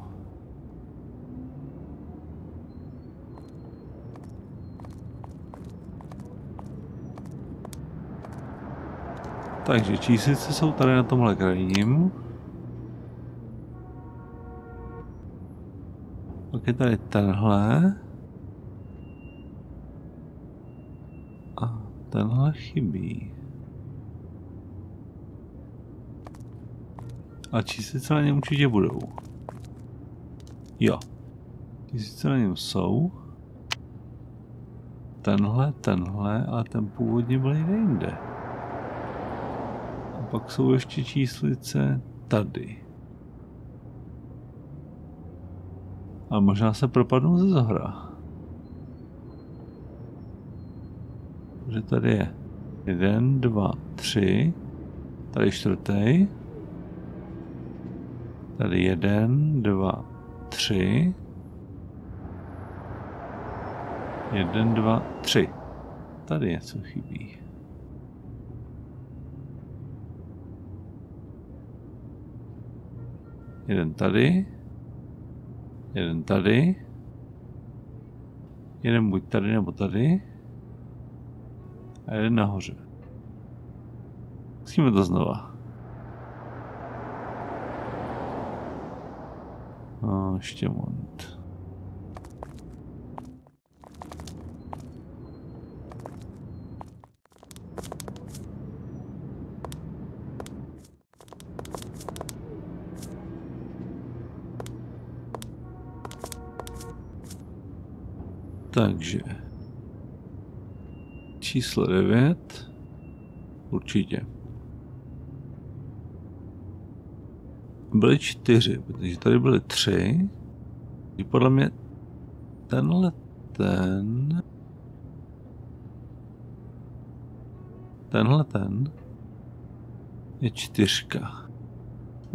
Takže číslice jsou tady na tomhle krajním. Pak je tady tenhle. A tenhle chybí. A číslice na něm určitě budou. Jo. Číslice na něm jsou. Tenhle, ale ten původně byl jinde. A pak jsou ještě číslice tady. A možná se propadnou ze zohra. Že tady je 1, 2, 3. Tady čtvrtý. Tady 1, 2, 3. 1, 2, 3. Tady něco chybí. Jeden tady. Jeden tady. Jeden buď tady nebo tady. A jeden nahoře. Musíme to znova. No, ještě moment. Takže číslo 9 určitě. Byly 4, protože tady byly 3. I podle mě tenhle je 4.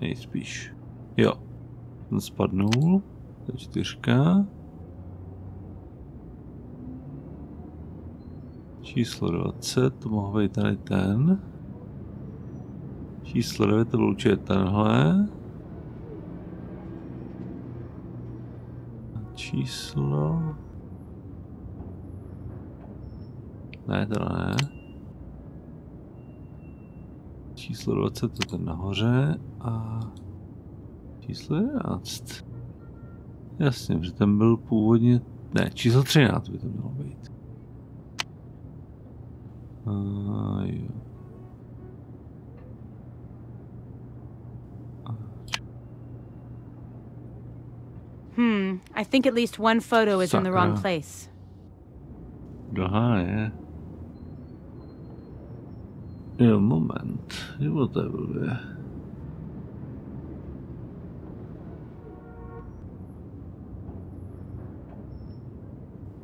Nejspíš. Jo. Ten spadnul. To je 4. Číslo 20, to mohl být tady ten. Číslo 9 to byl určitě tenhle. Číslo... Ne, to ne. Číslo 20 to ten nahoře a číslo 11. Jasně, že ten byl původně... Ne, číslo 13 by to mělo být. Jo. I think at least one photo is in the wrong place. Aha, je. Jo, moment. Jo, to je blbě.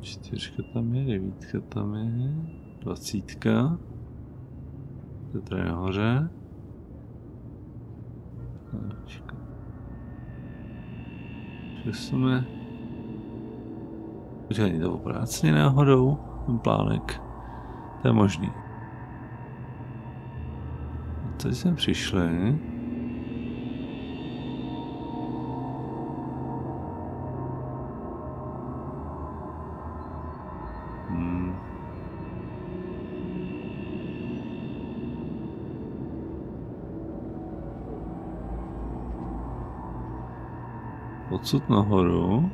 Čtyřka tam je, devítka tam je, 20. To je tady nahoře. Jsme... Počkej, není to obráceně náhodou, ten plánek. To je možný. A teď jsme přišli. Odsud nahoru.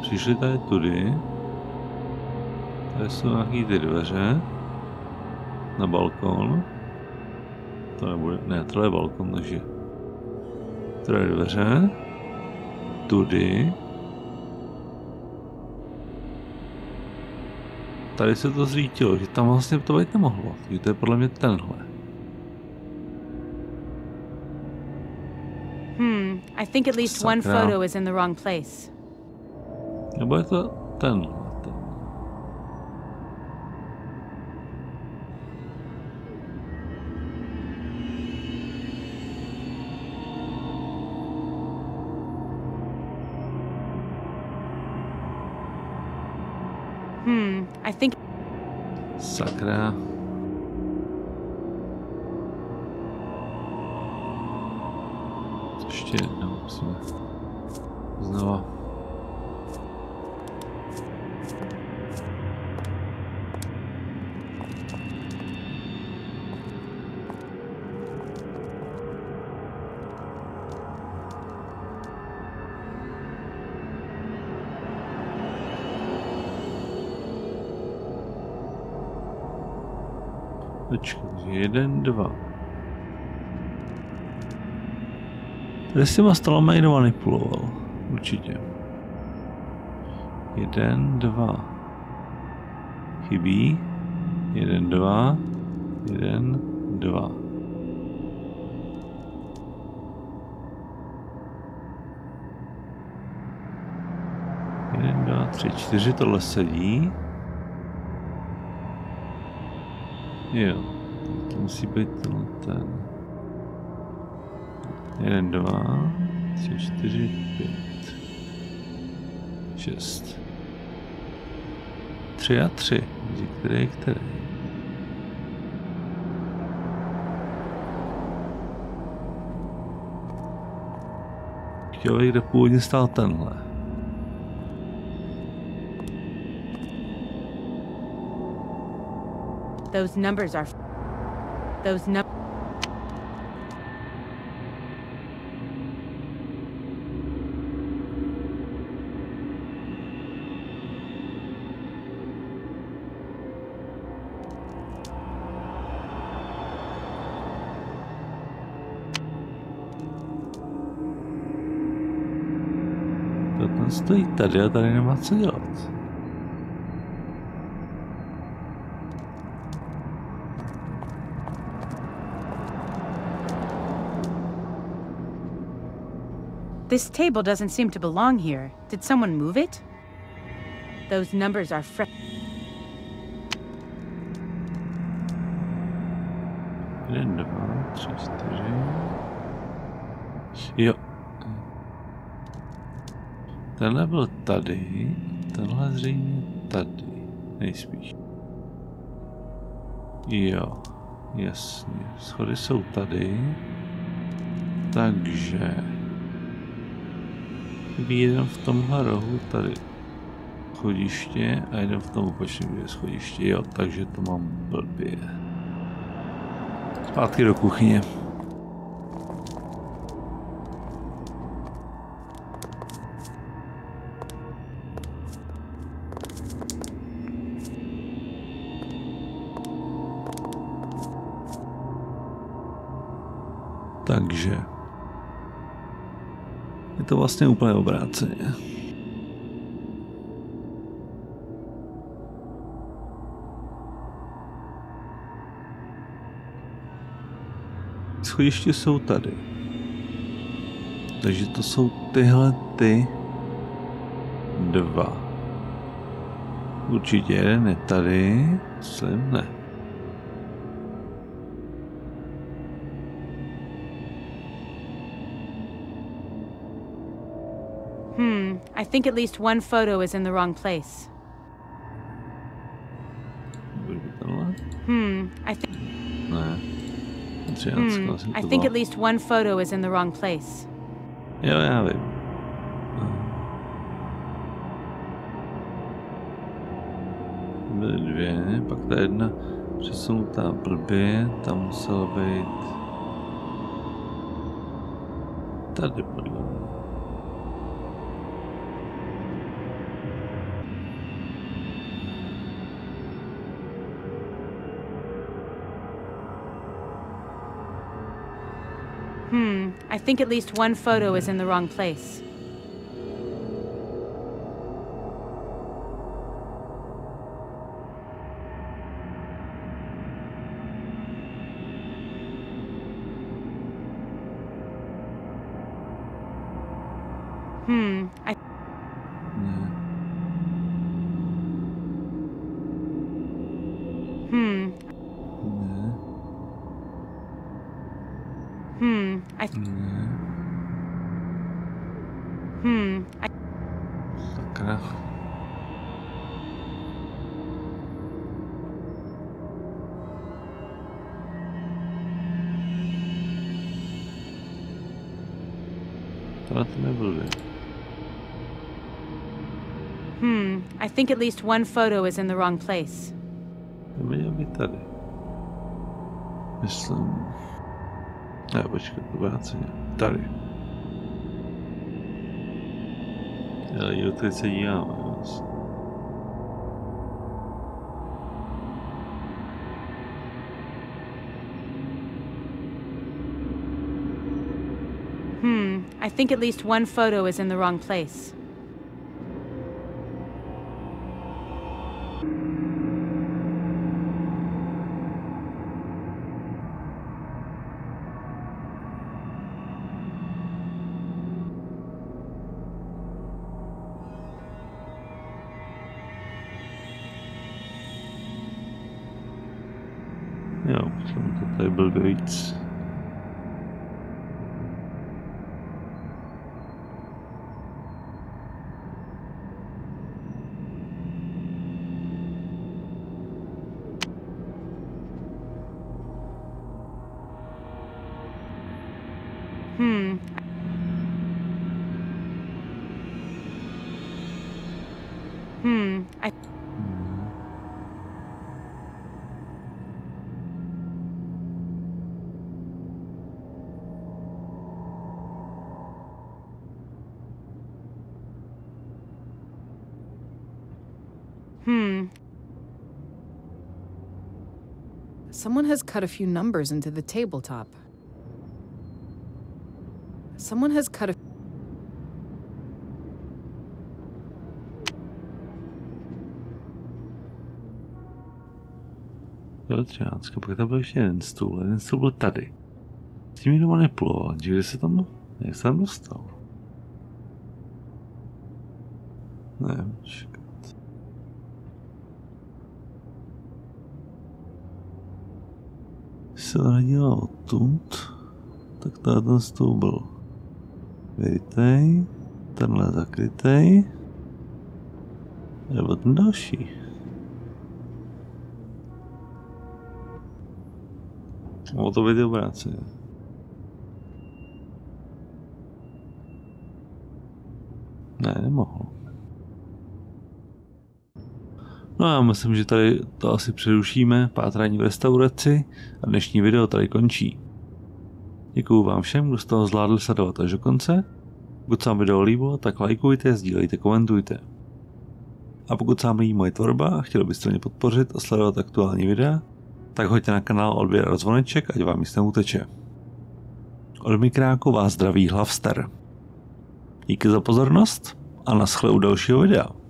Přišli tady tudy. Tady jsou nějaký ty dveře. Na balkon. To nebude, ne, tohle je balkon, takže. Tady je dveře. Tudy. Tady se to zřítilo, že tam vlastně to být nemohlo. Takže to je podle mě tenhle. I think at least one photo is in the wrong place. Nebo je to tenhle. I think... Sakra. Ještě jednou musíme znova. Počkej, 1, 2. Tady s těma stolama někdo manipuloval. Určitě. 1, 2. Chybí. 1, 2. 1, 2. Jeden, dva, tři, 4, tohle sedí. Jo, to musí být ten. 1, 2, 3, 4, 5, 6. 3 a 3. Který je který? Chtěl bych, kde původně stál tenhle. Those numbers are... Those numbers... Ten stojí tady a tady nemá co dělat. This table doesn't seem to belong here. Did someone move it? Those numbers are fresh. 1, 2, 3, 4. Jo. Tenhle byl tady, tenhle zřejmě tady, nejspíš. Jo, jasně. Schody jsou tady. Takže... chybí jeden v tomhle rohu tady schodiště a jeden v tom opačném schodiště. Jo, takže to mám blbě. Zpátky do kuchyně. Takže je to vlastně úplně obráceně. Schodiště jsou tady. Takže to jsou tyhle ty dva. Určitě jeden je tady, myslím ne. I think at least one photo is in the wrong place. I think... Ne. I think at least one photo is in the wrong place. Jo, já vím. Byly dvě, pak ta jedna přesunutá blbě, tam musela být tady podle mě. I think at least one photo is in the wrong place. Sakra. Tohle to nebyl. I think at least one photo is in the wrong place. Neměl být tady. Myslím... Ne, počkat, obráceně. Tady. Ale jo, teď se díváme. I think at least one photo is in the wrong place. Jo, potom to tady byl víc. Someone has cut a few numbers into the tabletop. Someone has cut a... Byl 13, pak tam byl ještě jeden stůl byl tady. S tím někdo manipuloval, že kde se tam, jak se tam dostal? Ne, čekat. Když se to nedělal odtud, tak tady ten stůl byl vyrytej, tenhle zakrytej, nebo ten další. O to by ty obráceně. Ne, nemohl. No já myslím, že tady to asi přerušíme, pátrání v restauraci a dnešní video tady končí. Děkuju vám všem, kdo z toho zvládli sledovat až do konce. Pokud se vám video líbilo, tak lajkujte, sdílejte, komentujte. A pokud se vám líbí moje tvorba a chtěli byste mě podpořit a sledovat aktuální videa, tak hoďte na kanál odběr a zvoneček, ať vám nic neuteče. Od mikráku vás zdraví Hlavster. Díky za pozornost a naschle u dalšího videa.